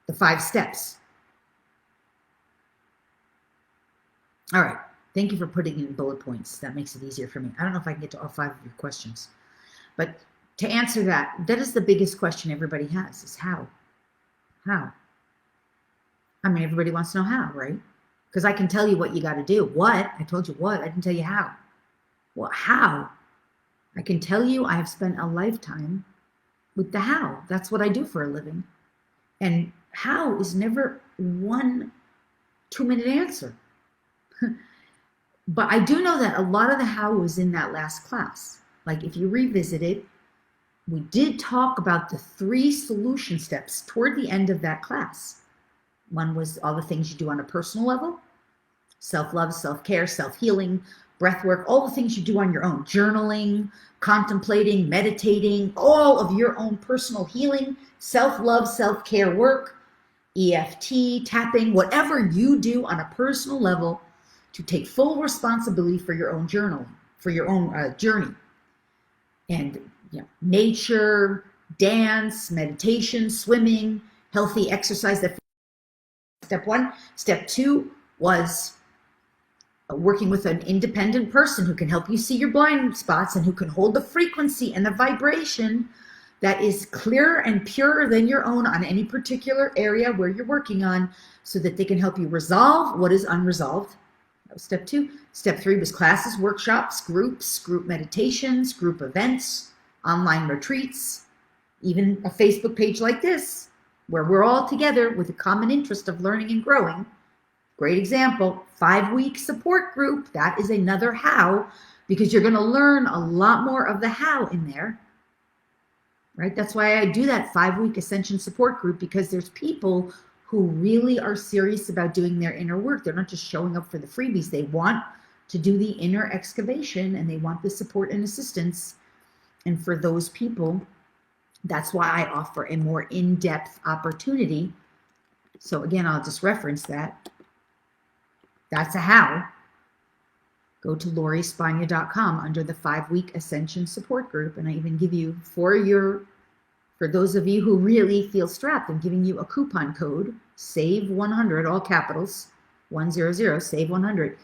the 5 steps. All right. Thank you for putting in bullet points. That makes it easier for me. I don't know if I can get to all 5 of your questions. But to answer that is the biggest question everybody has, is how? How? I mean, everybody wants to know how, right? Because I can tell you what you got to do. What? I told you what. I didn't tell you how. Well, how? I can tell you I have spent a lifetime with the how. That's what I do for a living. And how is never one 2-minute answer. But I do know that a lot of the how was in that last class. Like if you revisit it, we did talk about the 3 solution steps toward the end of that class. One was all the things you do on a personal level, self-love, self-care, self-healing, breath work, all the things you do on your own, journaling, contemplating, meditating, all of your own personal healing, self-love, self-care work, EFT, tapping, whatever you do on a personal level to take full responsibility for your own journaling, for your own journey. And nature, dance, meditation, swimming, healthy exercise. That step 1. Step 2 was working with an independent person who can help you see your blind spots and who can hold the frequency and the vibration that is clearer and purer than your own on any particular area where you're working on, so that they can help you resolve what is unresolved. That was step 2. Step 3 was classes, workshops, groups, group meditations, group events, online retreats, even a Facebook page like this, where we're all together with a common interest of learning and growing. Great example, 5-week support group. That is another how, because you're going to learn a lot more of the how in there, right? That's why I do that 5-week Ascension support group, because there's people who really are serious about doing their inner work. They're not just showing up for the freebies. They want to do the inner excavation, and they want the support and assistance. And for those people, that's why I offer a more in-depth opportunity. So again, I'll just reference that. That's a how. Go to LoriSpagna.com under the 5-week Ascension support group. And I even give you, for those of you who really feel strapped, I'm giving you a coupon code, SAVE100, all capitals, 100, SAVE100.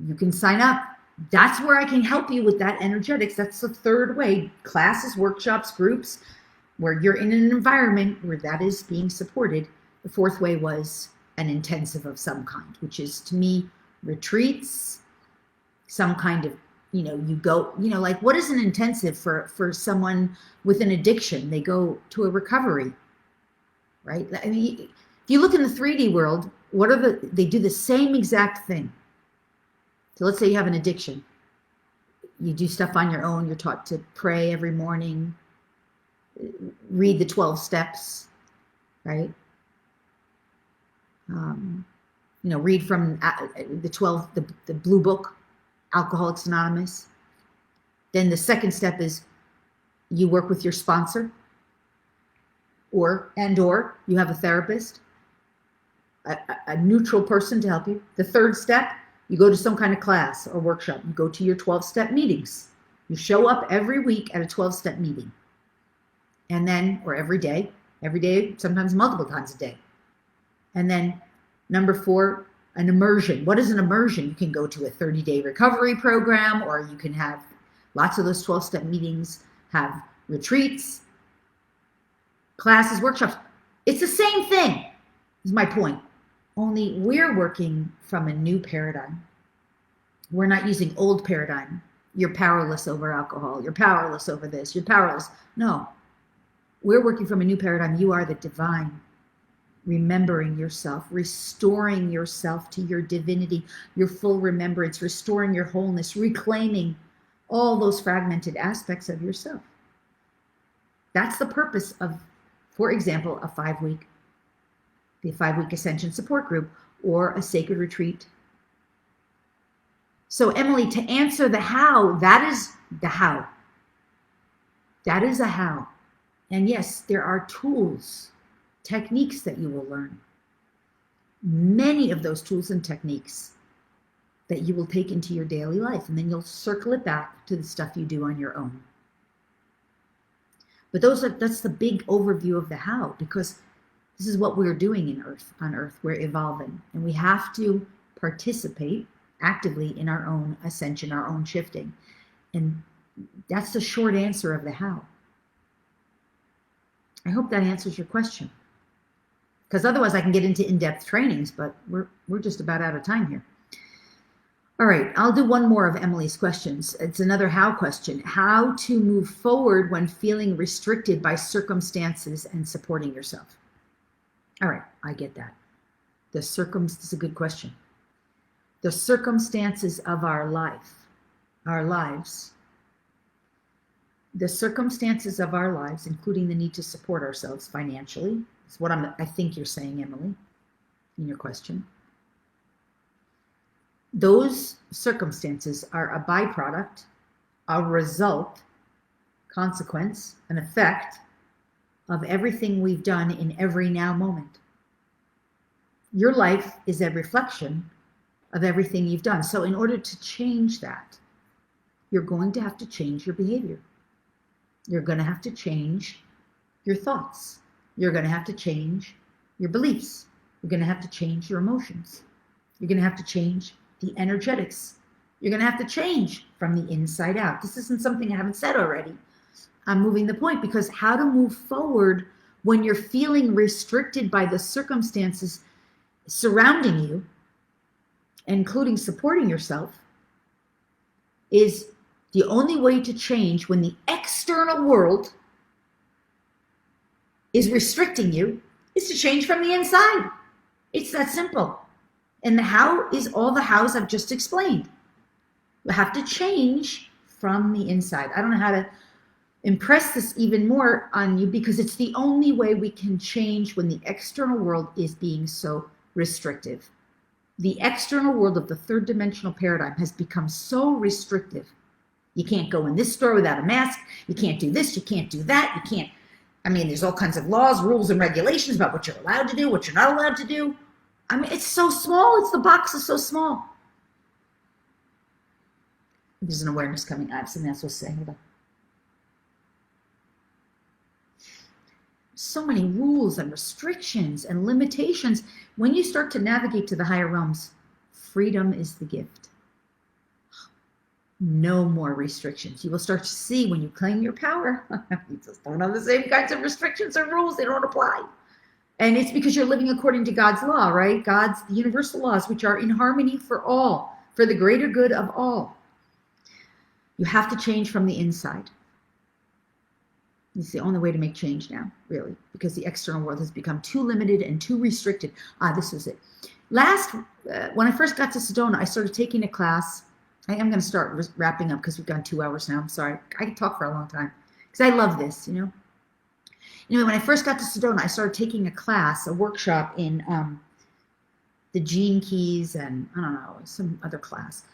You can sign up. That's where I can help you with that energetics. That's the 3rd way. Classes, workshops, groups, where you're in an environment where that is being supported. The fourth way was an intensive of some kind, which is, to me, retreats, some kind of, you go, like, what is an intensive for someone with an addiction? They go to a recovery, right? I mean, if you look in the 3D world, they do the same exact thing. So let's say you have an addiction. You do stuff on your own. You're taught to pray every morning, read the 12 steps, right? Read from the blue book, Alcoholics Anonymous. Then the second step is you work with your sponsor, or you have a therapist, a neutral person to help you. The third step, you go to some kind of class or workshop. You go to your 12-step meetings. You show up every week at a 12-step meeting. And then, or every day, sometimes multiple times a day. And then number 4, an immersion. What is an immersion? You can go to a 30-day recovery program, or you can have lots of those 12-step meetings, have retreats, classes, workshops. It's the same thing, is my point. Only we're working from a new paradigm. We're not using old paradigm. You're powerless over alcohol. You're powerless over this. You're powerless. No. We're working from a new paradigm. You are the divine. Remembering yourself, restoring yourself to your divinity, your full remembrance, restoring your wholeness, reclaiming all those fragmented aspects of yourself. That's the purpose of, for example, the 5-week Ascension Support Group, or a sacred retreat. So, Emily, to answer the how, that is the how. That is a how. And yes, there are tools, techniques that you will learn. Many of those tools and techniques that you will take into your daily life, and then you'll circle it back to the stuff you do on your own. But that's the big overview of the how, because this is what we're doing on Earth. We're evolving, and we have to participate actively in our own ascension, our own shifting. And that's the short answer of the how. I hope that answers your question, because otherwise I can get into in-depth trainings, but we're just about out of time here. All right, I'll do one more of Emily's questions. It's another how question. How to move forward when feeling restricted by circumstances and supporting yourself. All right, I get that. This is a good question. The circumstances of our lives, the circumstances of our lives, including the need to support ourselves financially, is what I think you're saying, Emily, in your question. Those circumstances are a byproduct, a result, consequence, an effect of everything we've done in every now moment. Your life is a reflection of everything you've done. So in order to change that, you're going to have to change your behavior. You're going to have to change your thoughts. You're going to have to change your beliefs. You're going to have to change your emotions. You're going to have to change the energetics. You're going to have to change from the inside out. This isn't something I haven't said already. I'm moving the point, because how to move forward when you're feeling restricted by the circumstances surrounding you, including supporting yourself, is the only way to change when the external world is restricting you, is to change from the inside. It's that simple. And the how is all the hows I've just explained. You have to change from the inside. I don't know how to impress this even more on you, because it's the only way we can change when the external world is being so restrictive. The external world of the third dimensional paradigm has become so restrictive. You can't go in this store without a mask. You can't do this. You can't do that. You can't. There's all kinds of laws, rules, and regulations about what you're allowed to do, what you're not allowed to do. It's so small. The box is so small. There's an awareness coming. I have something else to say. Hold on. So many rules and restrictions and limitations. When you start to navigate to the higher realms, freedom is the gift. No more restrictions. You will start to see when you claim your power, you just don't have the same kinds of restrictions or rules. They don't apply. And it's because you're living according to God's law, right? God's universal laws, which are in harmony for all, for the greater good of all. You have to change from the inside. It's the only way to make change now, really, because the external world has become too limited and too restricted. This was it. When I first got to Sedona, I started taking a class. I am going to start wrapping up because we've gone 2 hours now. I'm sorry. I can talk for a long time because I love this, Anyway, when I first got to Sedona, I started taking a class, a workshop in the gene keys and, I don't know, some other class.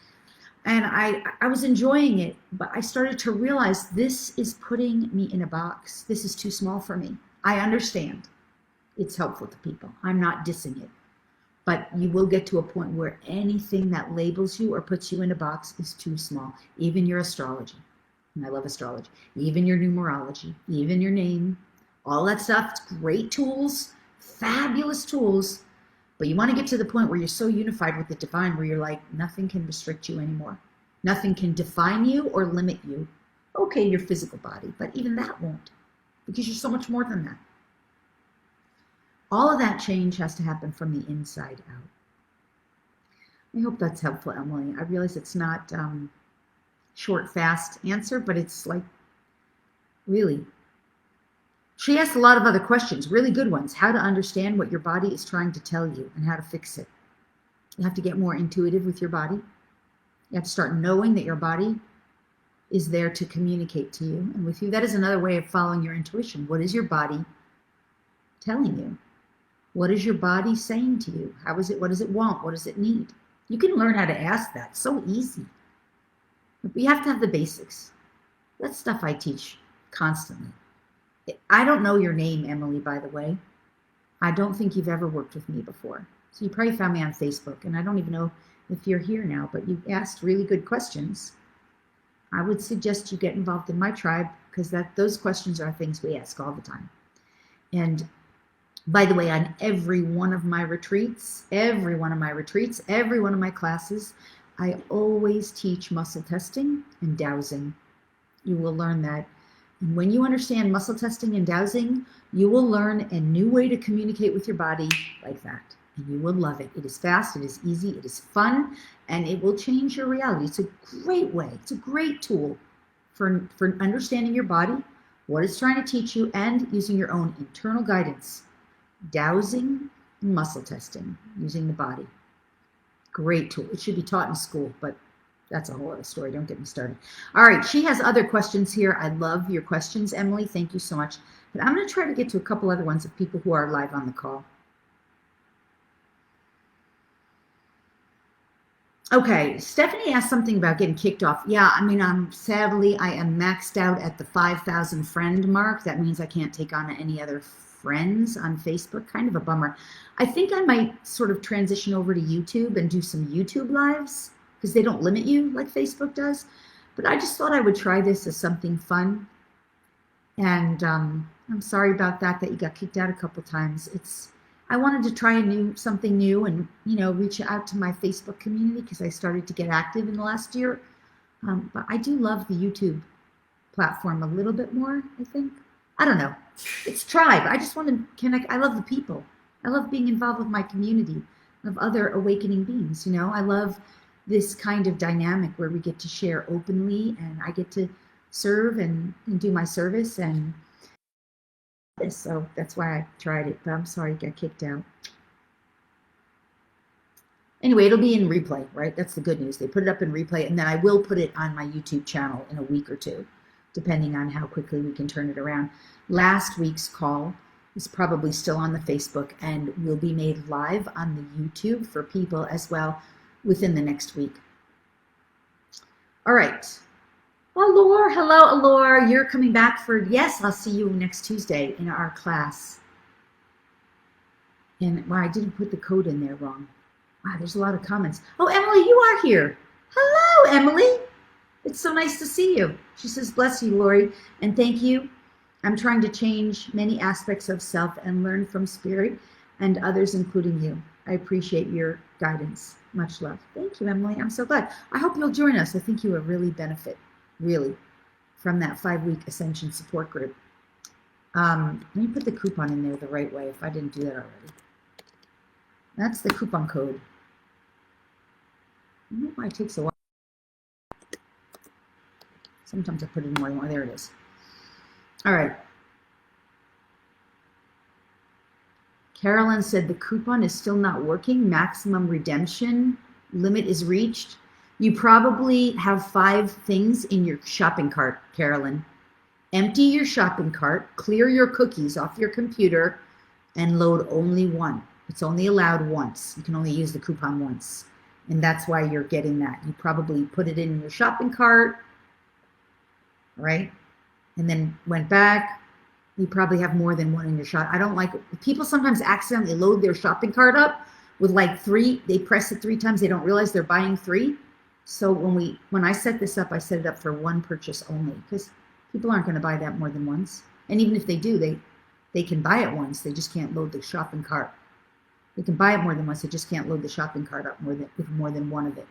And I was enjoying it, but I started to realize this is putting me in a box. This is too small for me. I understand it's helpful to people. I'm not dissing it. But you will get to a point where anything that labels you or puts you in a box is too small. Even your astrology. And I love astrology. Even your numerology. Even your name. All that stuff. It's great tools. Fabulous tools. But you want to get to the point where you're so unified with the divine where you're like, nothing can restrict you anymore. Nothing can define you or limit you. Okay, your physical body, but even that won't, because you're so much more than that. All of that change has to happen from the inside out. I hope that's helpful, Emily. I realize it's not short, fast answer, but it's like, really. She asked a lot of other questions, really good ones. How to understand what your body is trying to tell you and how to fix it. You have to get more intuitive with your body. You have to start knowing that your body is there to communicate to you and with you. That is another way of following your intuition. What is your body telling you? What is your body saying to you? How is it? What does it want? What does it need? You can learn how to ask that. So easy. But you have to have the basics. That's stuff I teach constantly. I don't know your name, Emily, by the way. I don't think you've ever worked with me before. So you probably found me on Facebook, and I don't even know if you're here now, but you asked really good questions. I would suggest you get involved in my tribe because those questions are things we ask all the time. And by the way, on every one of my retreats, every one of my classes, I always teach muscle testing and dowsing. You will learn that. And when you understand muscle testing and dowsing, you will learn a new way to communicate with your body like that. And you will love it. It is fast, it is easy, it is fun, and it will change your reality. It's a great way. It's a great tool for understanding your body, what it's trying to teach you, and using your own internal guidance. Dowsing and muscle testing, using the body. Great tool. It should be taught in school, but that's a whole other story. Don't get me started. All right, she has other questions here. I love your questions, Emily. Thank you so much. But I'm going to try to get to a couple other ones of people who are live on the call. Okay, Stephanie asked something about getting kicked off. Yeah, I mean, sadly, I am maxed out at the 5,000 friend mark. That means I can't take on any other friends on Facebook. Kind of a bummer. I think I might sort of transition over to YouTube and do some YouTube lives because they don't limit you like Facebook does. But I just thought I would try this as something fun. And I'm sorry about that you got kicked out a couple times. I wanted to try something new and, reach out to my Facebook community because I started to get active in the last year. But I do love the YouTube platform a little bit more, I think. I don't know. It's tribe. I just want to connect. I love the people. I love being involved with my community of other awakening beings. I love this kind of dynamic where we get to share openly and I get to serve and do my service and so that's why I tried it, but I'm sorry I got kicked out. Anyway, it'll be in replay, right? That's the good news. They put it up in replay, and then I will put it on my YouTube channel in a week or two, depending on how quickly we can turn it around. Last week's call is probably still on the Facebook and will be made live on the YouTube for people as well within the next week. All right. Allure, hello, Allure. You're coming back yes, I'll see you next Tuesday in our class. And I didn't put the code in there wrong. Wow, there's a lot of comments. Oh, Emily, you are here. Hello, Emily. It's so nice to see you. She says, bless you, Lori, and thank you. I'm trying to change many aspects of self and learn from spirit and others, including you. I appreciate your guidance. Much love. Thank you, Emily. I'm so glad. I hope you'll join us. I think you will really benefit, really, from that 5-week Ascension support group. Let me put the coupon in there the right way if I didn't do that already. That's the coupon code. I don't know why it takes a while. Sometimes I put it in more than one. There it is. All right. Carolyn said the coupon is still not working. Maximum redemption limit is reached. You probably have 5 things in your shopping cart, Carolyn. Empty your shopping cart, clear your cookies off your computer, and load only one. It's only allowed once. You can only use the coupon once. And that's why you're getting that. You probably put it in your shopping cart, right? And then went back. You probably have more than one in your shop. I don't like it. People sometimes accidentally load their shopping cart up with like 3. They press it 3 times. They don't realize they're buying 3. So when I set this up, I set it up for 1 purchase only because people aren't going to buy that more than once. And even if they do, they can buy it once. They just can't load the shopping cart. They can buy it more than once. They just can't load the shopping cart up with more than one of it.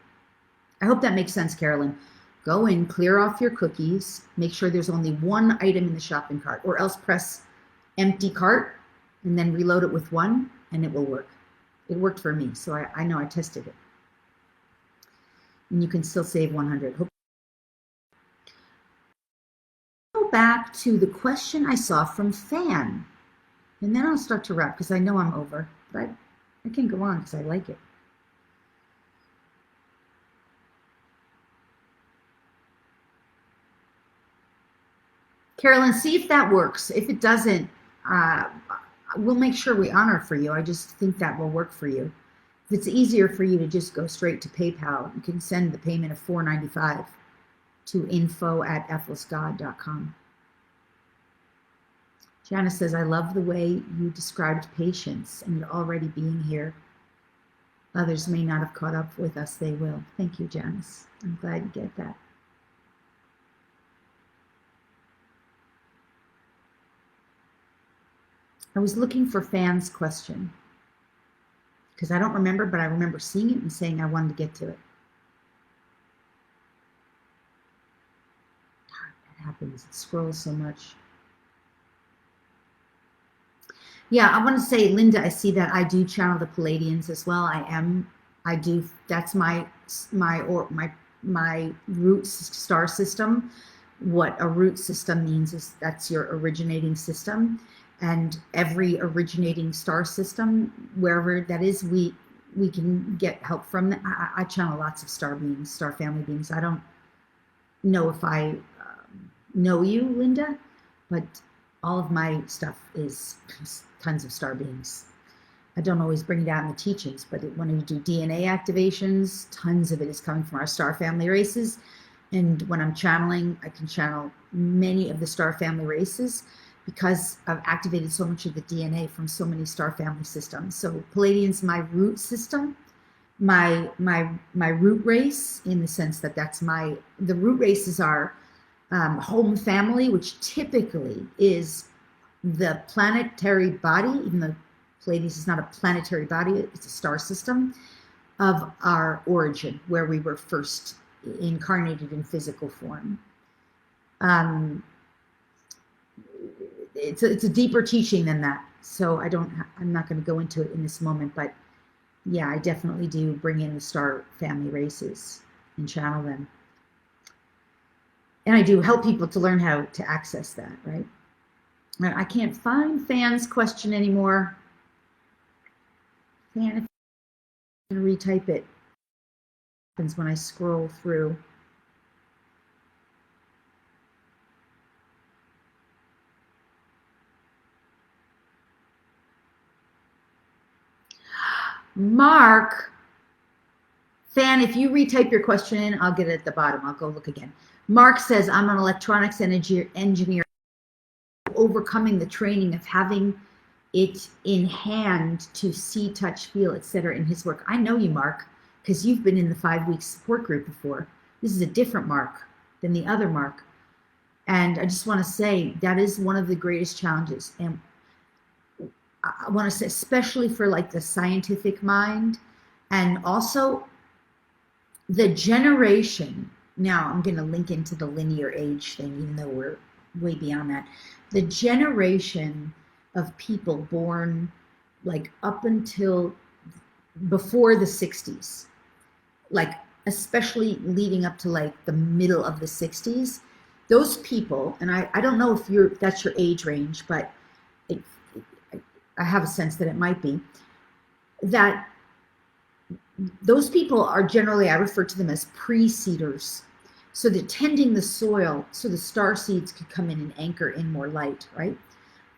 I hope that makes sense, Carolyn. Go in, clear off your cookies, make sure there's only 1 item in the shopping cart, or else press empty cart and then reload it with 1 and it will work. It worked for me, so I know I tested it. And you can still save 100. Go back to the question I saw from Fan, and then I'll start to wrap because I know I'm over, but I can go on because I like it. Carolyn, see if that works. If it doesn't, we'll make sure we honor it for you. I just think that will work for you. If it's easier for you to just go straight to PayPal, you can send the payment of $4.95 to info@ethel'sgod.com. Janice says, I love the way you described patience and you're already being here. Others may not have caught up with us. They will. Thank you, Janice. I'm glad you get that. I was looking for Fan's question because I don't remember, but I remember seeing it and saying I wanted to get to it. God, that happens. It scrolls so much. Yeah, I want to say, Linda, I see that I do channel the Palladians as well. I do. That's my root star system. What a root system means is that's your originating system. And every originating star system, wherever that is, we can get help from. I channel lots of star beings, star family beings. I don't know if I know you, Linda, but all of my stuff is tons of star beings. I don't always bring it out in the teachings, but when we do DNA activations, tons of it is coming from our star family races. And when I'm channeling, I can channel many of the star family races, because I've activated so much of the DNA from so many star family systems. So Palladian's my root system, my root race, in the sense that the root races are home family, which typically is the planetary body, even though Palladians is not a planetary body, it's a star system of our origin, where we were first incarnated in physical form. It's a deeper teaching than that, so I'm not going to go into it in this moment, but yeah, I definitely do bring in the star family races and channel them, and I do help people to learn how to access that. Right? I can't find Fan's question anymore. Fan, if I'm going to retype it, happens when I scroll through. Mark, Fan, if you retype your question in, I'll get it at the bottom. I'll go look again. Mark says, I'm an electronics engineer, overcoming the training of having it in hand to see, touch, feel, etc. in his work. I know you, Mark, because you've been in the 5-week support group before. This is a different Mark than the other Mark. And I just want to say that is one of the greatest challenges. And I want to say, especially for like the scientific mind, and also the generation, now I'm going to link into the linear age thing, even though we're way beyond that. The generation of people born like up until before the 60s, like especially leading up to like the middle of the 60s, those people, and I don't know if that's your age range, but I have a sense that it might be, that those people are generally, I refer to them as pre-seeders. So they're tending the soil so the star seeds could come in and anchor in more light, right?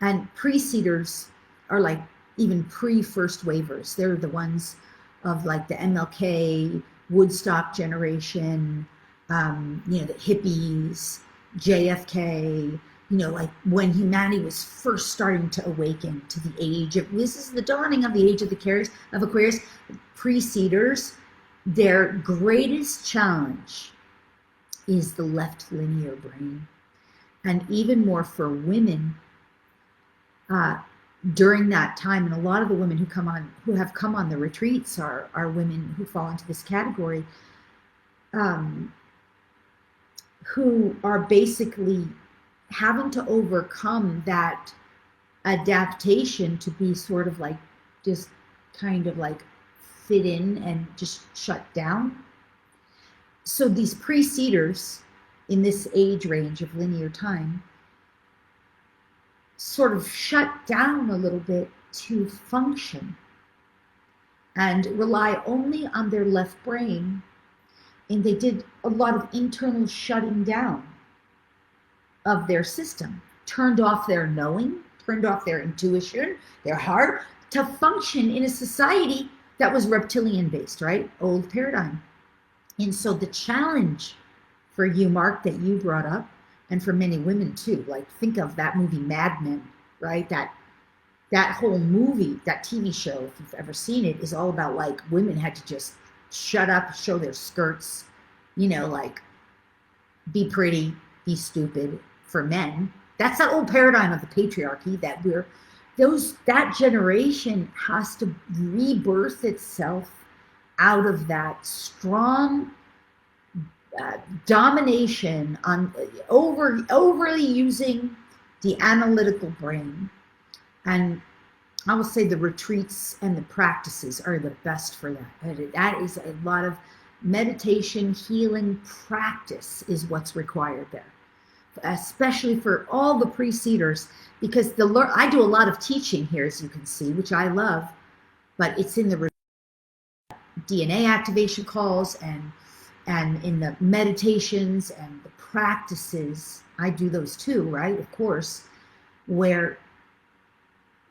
And pre-seeders are like even pre-first wavers. They're the ones of like the MLK, Woodstock generation, the hippies, JFK, like when humanity was first starting to awaken to the age of, this is the dawning of the age of Aquarius. Pre-seeders, their greatest challenge is the left linear brain. And even more for women, during that time, and a lot of the women who have come on the retreats are women who fall into this category, who are basically having to overcome that adaptation to be sort of like just kind of like fit in and just shut down. So these pre-seeders in this age range of linear time sort of shut down a little bit to function and rely only on their left brain. And they did a lot of internal shutting down of their system, turned off their knowing, turned off their intuition, their heart, to function in a society that was reptilian based, right? Old paradigm. And so the challenge for you, Mark, that you brought up, and for many women too, like think of that movie Mad Men, right? That whole movie, that TV show, if you've ever seen it, is all about like women had to just shut up, show their skirts, like be pretty, be stupid for men. That's that old paradigm of the patriarchy that that generation has to rebirth itself out of that strong domination on overly using the analytical brain. And I will say the retreats and the practices are the best for that. That is a lot of meditation, healing practice is what's required there, especially for all the pre-seeders, because I do a lot of teaching here, as you can see, which I love, but it's in the DNA activation calls and in the meditations and the practices. I do those too, right? Of course, where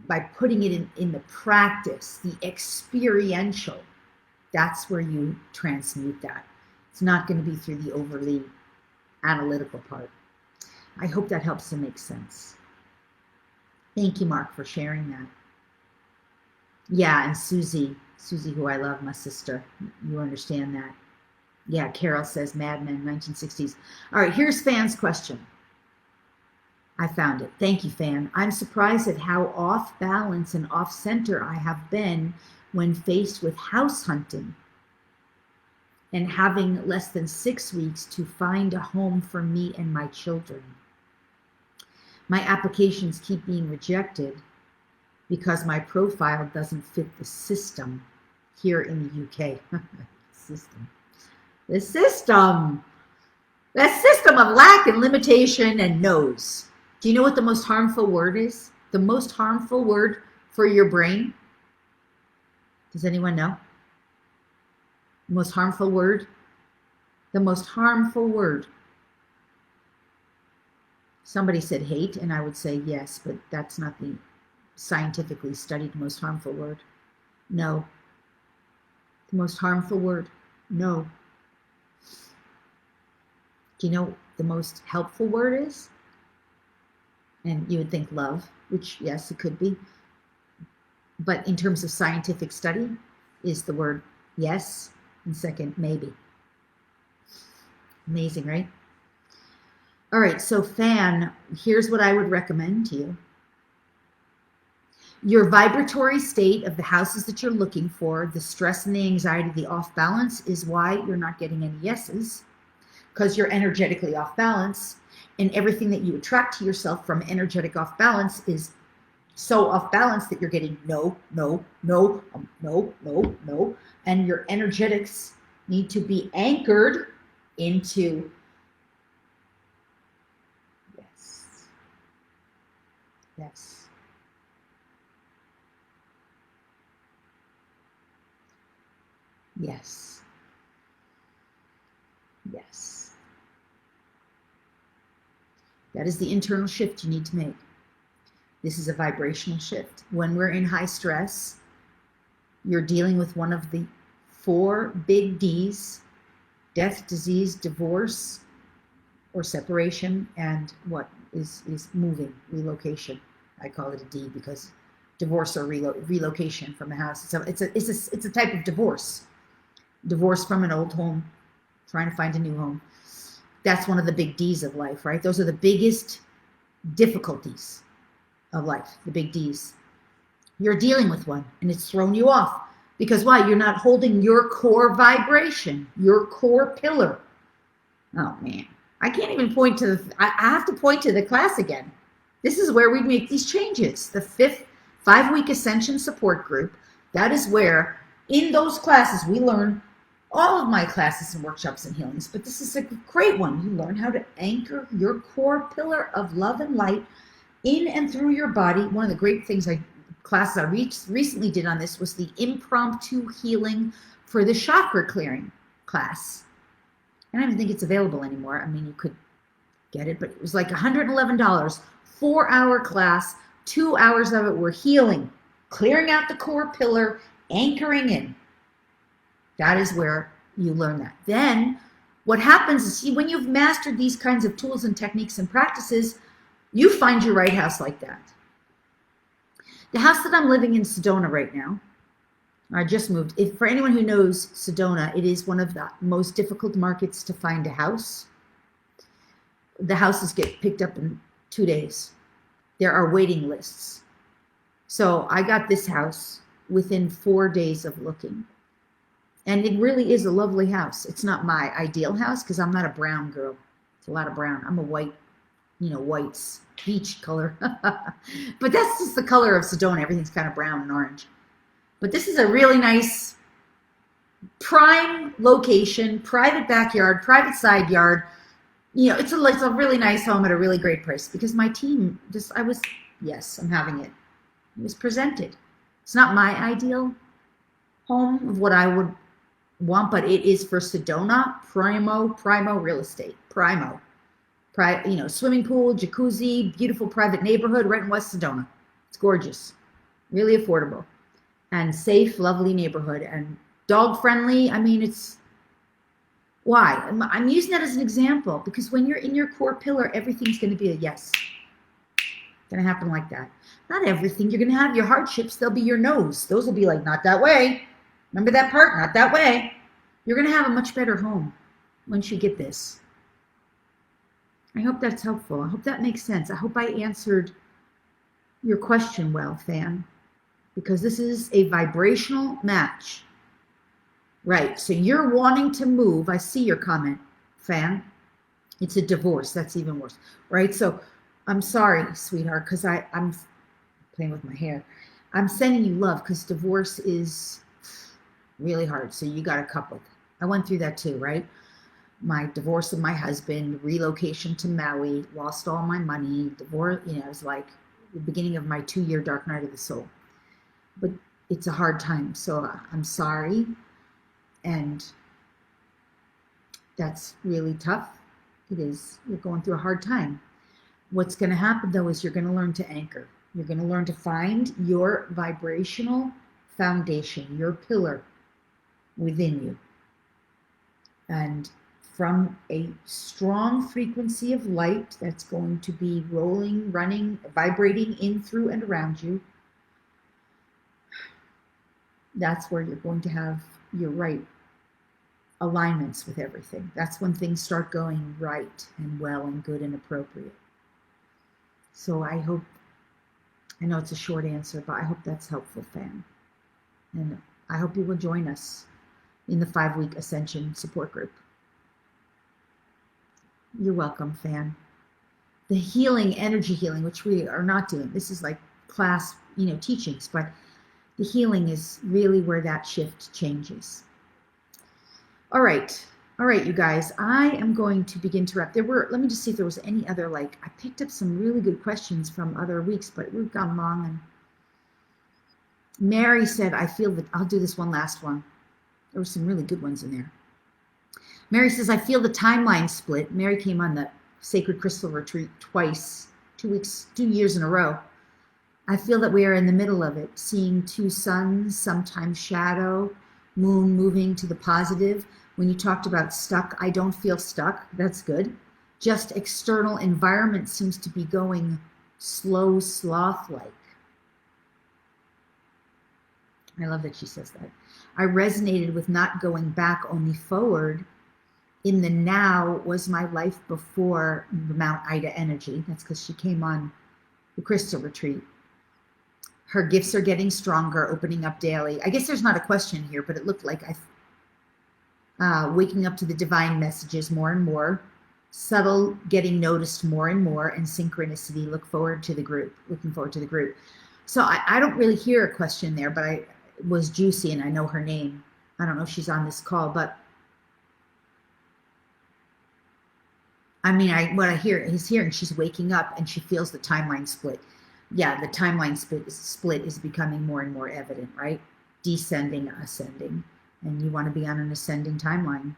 by putting it in the practice, the experiential, that's where you transmute that. It's not going to be through the overly analytical part. I hope that helps to make sense. Thank you, Mark, for sharing that. Yeah, and Susie, who I love, my sister, you understand that. Yeah, Carol says Mad Men, 1960s. All right, here's Fan's question. I found it. Thank you, Fan. I'm surprised at how off balance and off center I have been when faced with house hunting and having less than 6 weeks to find a home for me and my children. My applications keep being rejected because my profile doesn't fit the system here in the UK. The system of lack and limitation and no's. Do you know what the most harmful word is? The most harmful word for your brain? Does anyone know? The most harmful word? The most harmful word. Somebody said hate, and I would say yes, but that's not the scientifically studied most harmful word. No. The most harmful word? No. Do you know what the most helpful word is? And you would think love, which yes, it could be. But in terms of scientific study, is the word yes, and second, maybe. Amazing, right? All right, so Fan, here's what I would recommend to you. Your vibratory state of the houses that you're looking for, the stress and the anxiety, the off balance, is why you're not getting any yeses, because you're energetically off balance, and everything that you attract to yourself from energetic off balance is so off balance that you're getting no, no, no, no, no, no, and your energetics need to be anchored into yes, yes, yes, yes. That is the internal shift you need to make. This is a vibrational shift. When we're in high stress, you're dealing with one of the 4 big D's: death, disease, divorce, or separation, and what is moving, relocation. I call it a D because divorce or relocation from a house. It's a type of divorce. Divorce from an old home, trying to find a new home. That's one of the big D's of life, right? Those are the biggest difficulties of life, the big D's. You're dealing with one, and it's thrown you off. Because why? You're not holding your core vibration, your core pillar. Oh, man. I can't even point to I have to point to the class again. This is where we make these changes. The 5th 5-week Ascension Support Group. That is where, in those classes, we learn all of my classes and workshops and healings. But this is a great one. You learn how to anchor your core pillar of love and light in and through your body. One of the great things classes I recently did on this was the Impromptu Healing for the Chakra Clearing class. I don't even think it's available anymore. I mean, you could get it, but it was like $111, 4-hour class, 2 hours of it were healing, clearing out the core pillar, anchoring in. That is where you learn that. Then what happens is, see, when you've mastered these kinds of tools and techniques and practices, you find your right house like that. The house that I'm living in Sedona right now, I just moved. For anyone who knows Sedona, it is one of the most difficult markets to find a house. The houses get picked up in 2 days. There are waiting lists. So I got this house within 4 days of looking. And it really is a lovely house. It's not my ideal house because I'm not a brown girl. It's a lot of brown. I'm a white, whites, peach color. But that's just the color of Sedona. Everything's kind of brown and orange. But this is a really nice prime location, private backyard, private side yard. It's a really nice home at a really great price because my team I'm having it. It was presented. It's not my ideal home of what I would want, but it is for Sedona, primo real estate, primo. Swimming pool, jacuzzi, beautiful private neighborhood right in West Sedona. It's gorgeous, really affordable, and safe, lovely neighborhood, and dog friendly. I mean, it's why I'm using that as an example because when you're in your core pillar, everything's going to be a yes. It's going to happen like that. Not everything. You're going to have your hardships. They'll be your no's. Those will be like, not that way. Remember that part? Not that way. You're going to have a much better home once you get this. I hope that's helpful. I hope that makes sense. I hope I answered your question well, fan, because this is a vibrational match. Right. So you're wanting to move. I see your comment, fan. It's a divorce. That's even worse. Right. So I'm sorry, sweetheart, because I'm playing with my hair. I'm sending you love because divorce is really hard. So you got to couple. I went through that too, right? My divorce of my husband, relocation to Maui, lost all my money, divorce, it was like the beginning of my 2-year dark night of the soul. But it's a hard time. So I'm sorry. And that's really tough. It is. You're going through a hard time. What's going to happen though is you're going to learn to anchor. You're going to learn to find your vibrational foundation, your pillar within you. And from a strong frequency of light that's going to be rolling, running, vibrating in, through, and around you, that's where you're going to have your right alignments with everything. That's when things start going right and well and good and appropriate. So I hope I know it's a short answer, but I hope that's helpful, Fan. And I hope you will join us in the 5-week Ascension support group. You're welcome, Fan. The healing, energy healing, which we are not doing. This is like class, teachings, but the healing is really where that shift changes. All right, you guys, I am going to begin to wrap. Let me just see if there was any other, I picked up some really good questions from other weeks, but we've gone long. And Mary said, I feel that, I'll do this one last one. There were some really good ones in there. Mary says, I feel the timeline split. Mary came on the Sacred Crystal Retreat twice, 2 years in a row. I feel that we are in the middle of it, seeing 2 suns, sometimes shadow, moon moving to the positive. When you talked about stuck, I don't feel stuck. That's good. Just external environment seems to be going slow, sloth-like. I love that she says that. I resonated with not going back, only forward. In the now was my life before the Mount Ida energy. That's because she came on the Crystal Retreat. Her gifts are getting stronger, opening up daily. I guess there's not a question here, but it looked like waking up to the divine messages more and more, subtle getting noticed more and more, and synchronicity. Looking forward to the group. So I don't really hear a question there, but it was juicy, and I know her name. I don't know if she's on this call, but what I hear is hearing she's waking up and she feels the timeline split. Yeah, the timeline split is becoming more and more evident, right? Descending, ascending. And you want to be on an ascending timeline.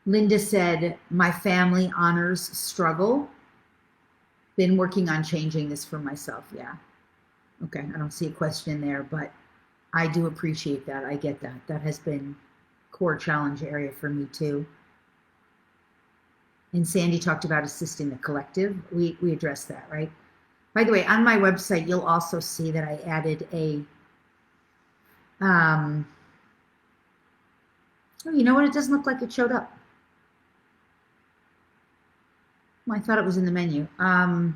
Linda said, my family honors struggle. Been working on changing this for myself. Yeah. Okay, I don't see a question there, but I do appreciate that. I get that. That has been core challenge area for me too. And Sandy talked about assisting the collective. We addressed that, right? By the way, on my website, you'll also see that I added a, oh, you know what? It doesn't look like it showed up. Well, I thought it was in the menu. I'll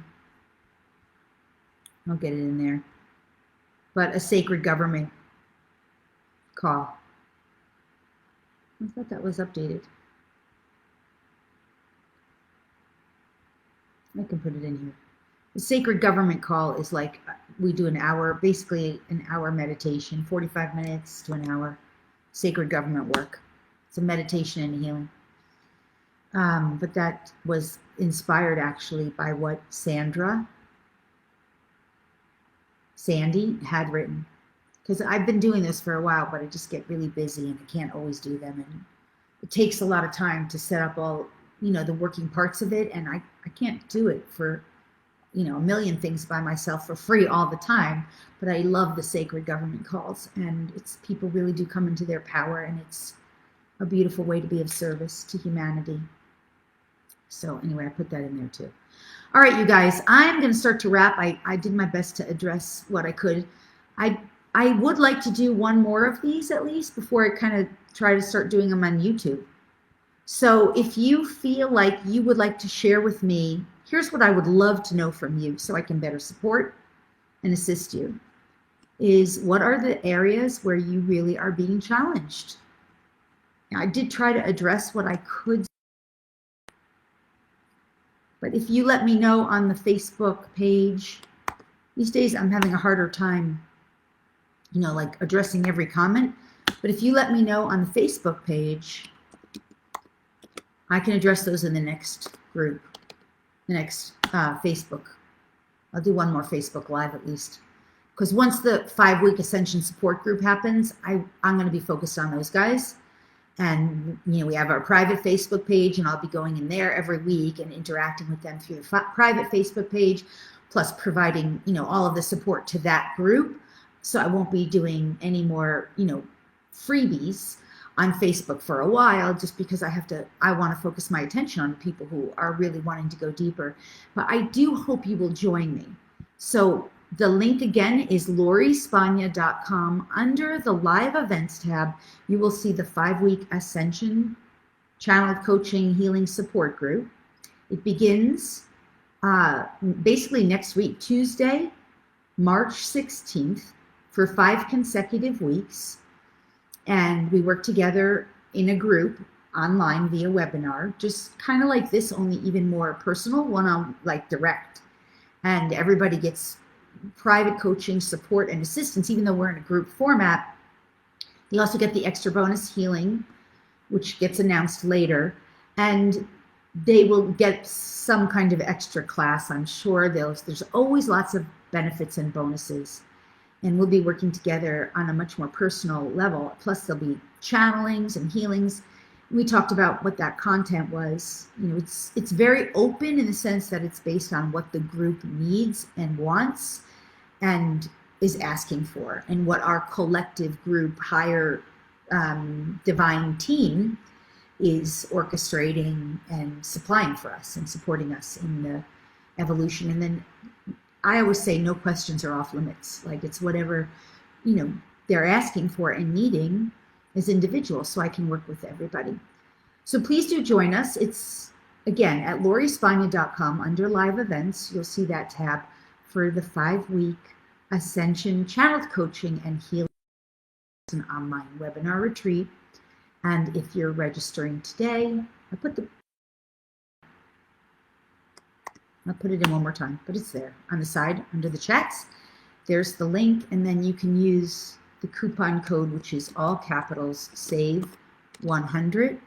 get it in there. But a sacred government call. I thought that was updated. I can put it in here. The sacred government call is like we do an hour, basically an hour meditation, 45 minutes to an hour, sacred government work. It's a meditation and healing. But that was inspired actually by what Sandy had written. Because I've been doing this for a while, but I just get really busy and I can't always do them. And it takes a lot of time to set up all, the working parts of it. And I can't do it for, a million things by myself for free all the time. But I love the sacred government calls. And people really do come into their power. And it's a beautiful way to be of service to humanity. So anyway, I put that in there too. All right, you guys, I'm going to start to wrap. I did my best to address what I could. I would like to do one more of these at least before I kind of try to start doing them on YouTube. So if you feel like you would like to share with me, here's what I would love to know from you so I can better support and assist you, is what are the areas where you really are being challenged? Now, I did try to address what I could. But if you let me know on the Facebook page, these days I'm having a harder time, addressing every comment. But if you let me know on the Facebook page, I can address those in the next group, the next Facebook. I'll do one more Facebook Live at least. Because once the 5-week Ascension support group happens, I'm going to be focused on those guys. And, we have our private Facebook page, and I'll be going in there every week and interacting with them through the private Facebook page, plus providing, all of the support to that group. So I won't be doing any more, freebies on Facebook for a while, just because I want to focus my attention on people who are really wanting to go deeper. But I do hope you will join me. So the link again is LoriSpagna.com. Under the live events tab, you will see the 5-week Ascension Channel Coaching Healing Support Group. It begins basically next week, Tuesday, March 16th, for 5 consecutive weeks. And we work together in a group online via webinar, just kind of like this, only even more personal, one-on, like direct. And everybody gets private coaching, support, and assistance, even though we're in a group format. You also get the extra bonus healing, which gets announced later. And they will get some kind of extra class, I'm sure. There's always lots of benefits and bonuses. And we'll be working together on a much more personal level. Plus, there'll be channelings and healings. We talked about what that content was. You know, it's very open in the sense that it's based on what the group needs and wants and is asking for, and what our collective group, higher divine team is orchestrating and supplying for us and supporting us in the evolution. And then I always say no questions are off limits. Like, it's whatever, you know, they're asking for and needing as individuals, so I can work with everybody. So please do join us. It's, again, at LoriSpagna.com under live events. You'll see that tab for the 5-week Ascension Channeled Coaching and Healing, an online webinar retreat. And if you're registering today, I'll put it in one more time, but it's there on the side under the chats. There's the link, and then you can use the coupon code, which is all capitals, SAVE 100,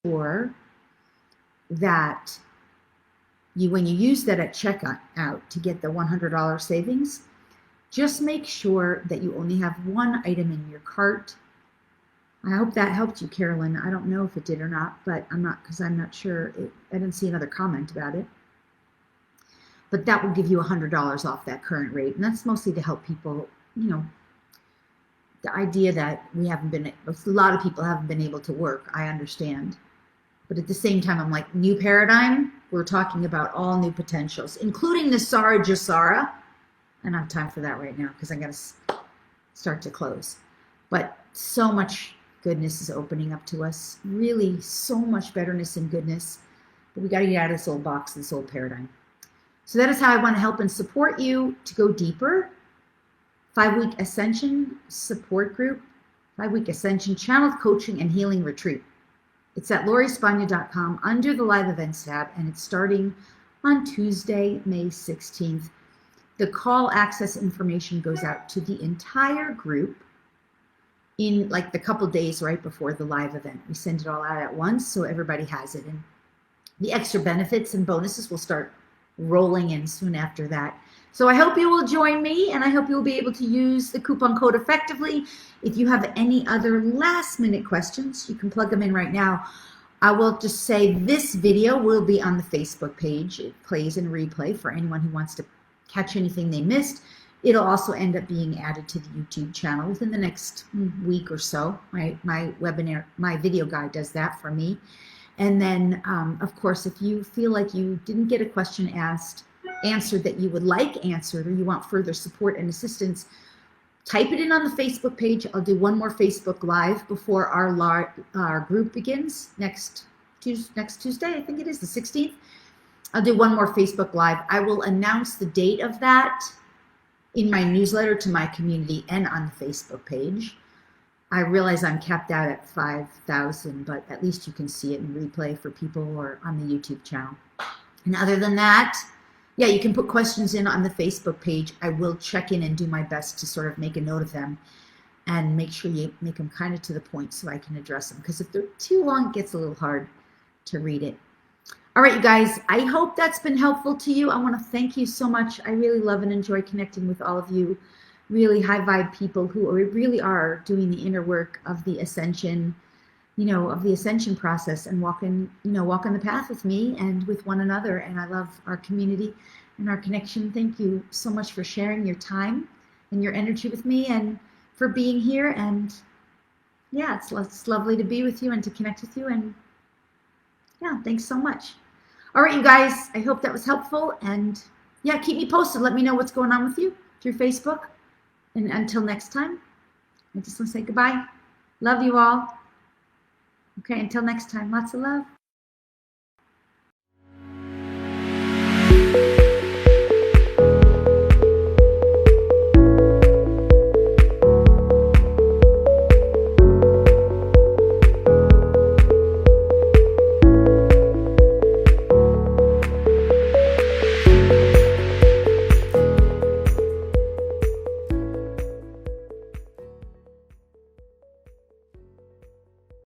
or that when you use that at checkout to get the $100 savings, just make sure that you only have one item in your cart. I hope that helped you, Carolyn. I don't know if it did or not, but I'm not sure. I didn't see another comment about it. But that will give you $100 off that current rate. And that's mostly to help people, you know, the idea that a lot of people haven't been able to work, I understand. But at the same time, I'm like, new paradigm, we're talking about all new potentials, including the Sara Jasara. I don't have time for that right now because I got to start to close. But so much goodness is opening up to us. Really, so much betterness and goodness. But we got to get out of this old box, this old paradigm. So that is how I want to help and support you to go deeper. 5-week Ascension Support Group, 5-week Ascension Channeled Coaching and Healing Retreat. It's at LoriSpagna.com under the live events tab, and it's starting on Tuesday, May 16th. The call access information goes out to the entire group in like the couple days right before the live event. We send it all out at once so everybody has it. And the extra benefits and bonuses will start rolling in soon after that. So I hope you will join me, and I hope you'll be able to use the coupon code effectively. If you have any other last minute questions, you can plug them in right now. I will just say this video will be on the Facebook page. It plays in replay for anyone who wants to catch anything they missed. It'll also end up being added to the YouTube channel within the next week or so. My video guide does that for me. And then, of course, if you feel like you didn't get a question answered that you would like answered, or you want further support and assistance, type it in on the Facebook page. I'll do one more Facebook Live before our group begins next Tuesday. I think it is the 16th. I'll do one more Facebook Live. I will announce the date of that in my newsletter to my community and on the Facebook page. I realize I'm capped out at 5,000, but at least you can see it in replay for people who are on the YouTube channel. And other than that, yeah, you can put questions in on the Facebook page. I will check in and do my best to sort of make a note of them and make sure you make them kind of to the point so I can address them. Because if they're too long, it gets a little hard to read it. All right, you guys, I hope that's been helpful to you. I want to thank you so much. I really love and enjoy connecting with all of you really high vibe people who really are doing the inner work of the ascension, of the ascension process, and walking the path with me and with one another. And I love our community and our connection. Thank you so much for sharing your time and your energy with me, and for being here. And yeah, it's lovely to be with you and to connect with you. And yeah, thanks so much. All right, you guys, I hope that was helpful. And yeah, keep me posted. Let me know what's going on with you through Facebook. And until next time, I just want to say goodbye. Love you all. Okay. Okay, until next time, lots of love.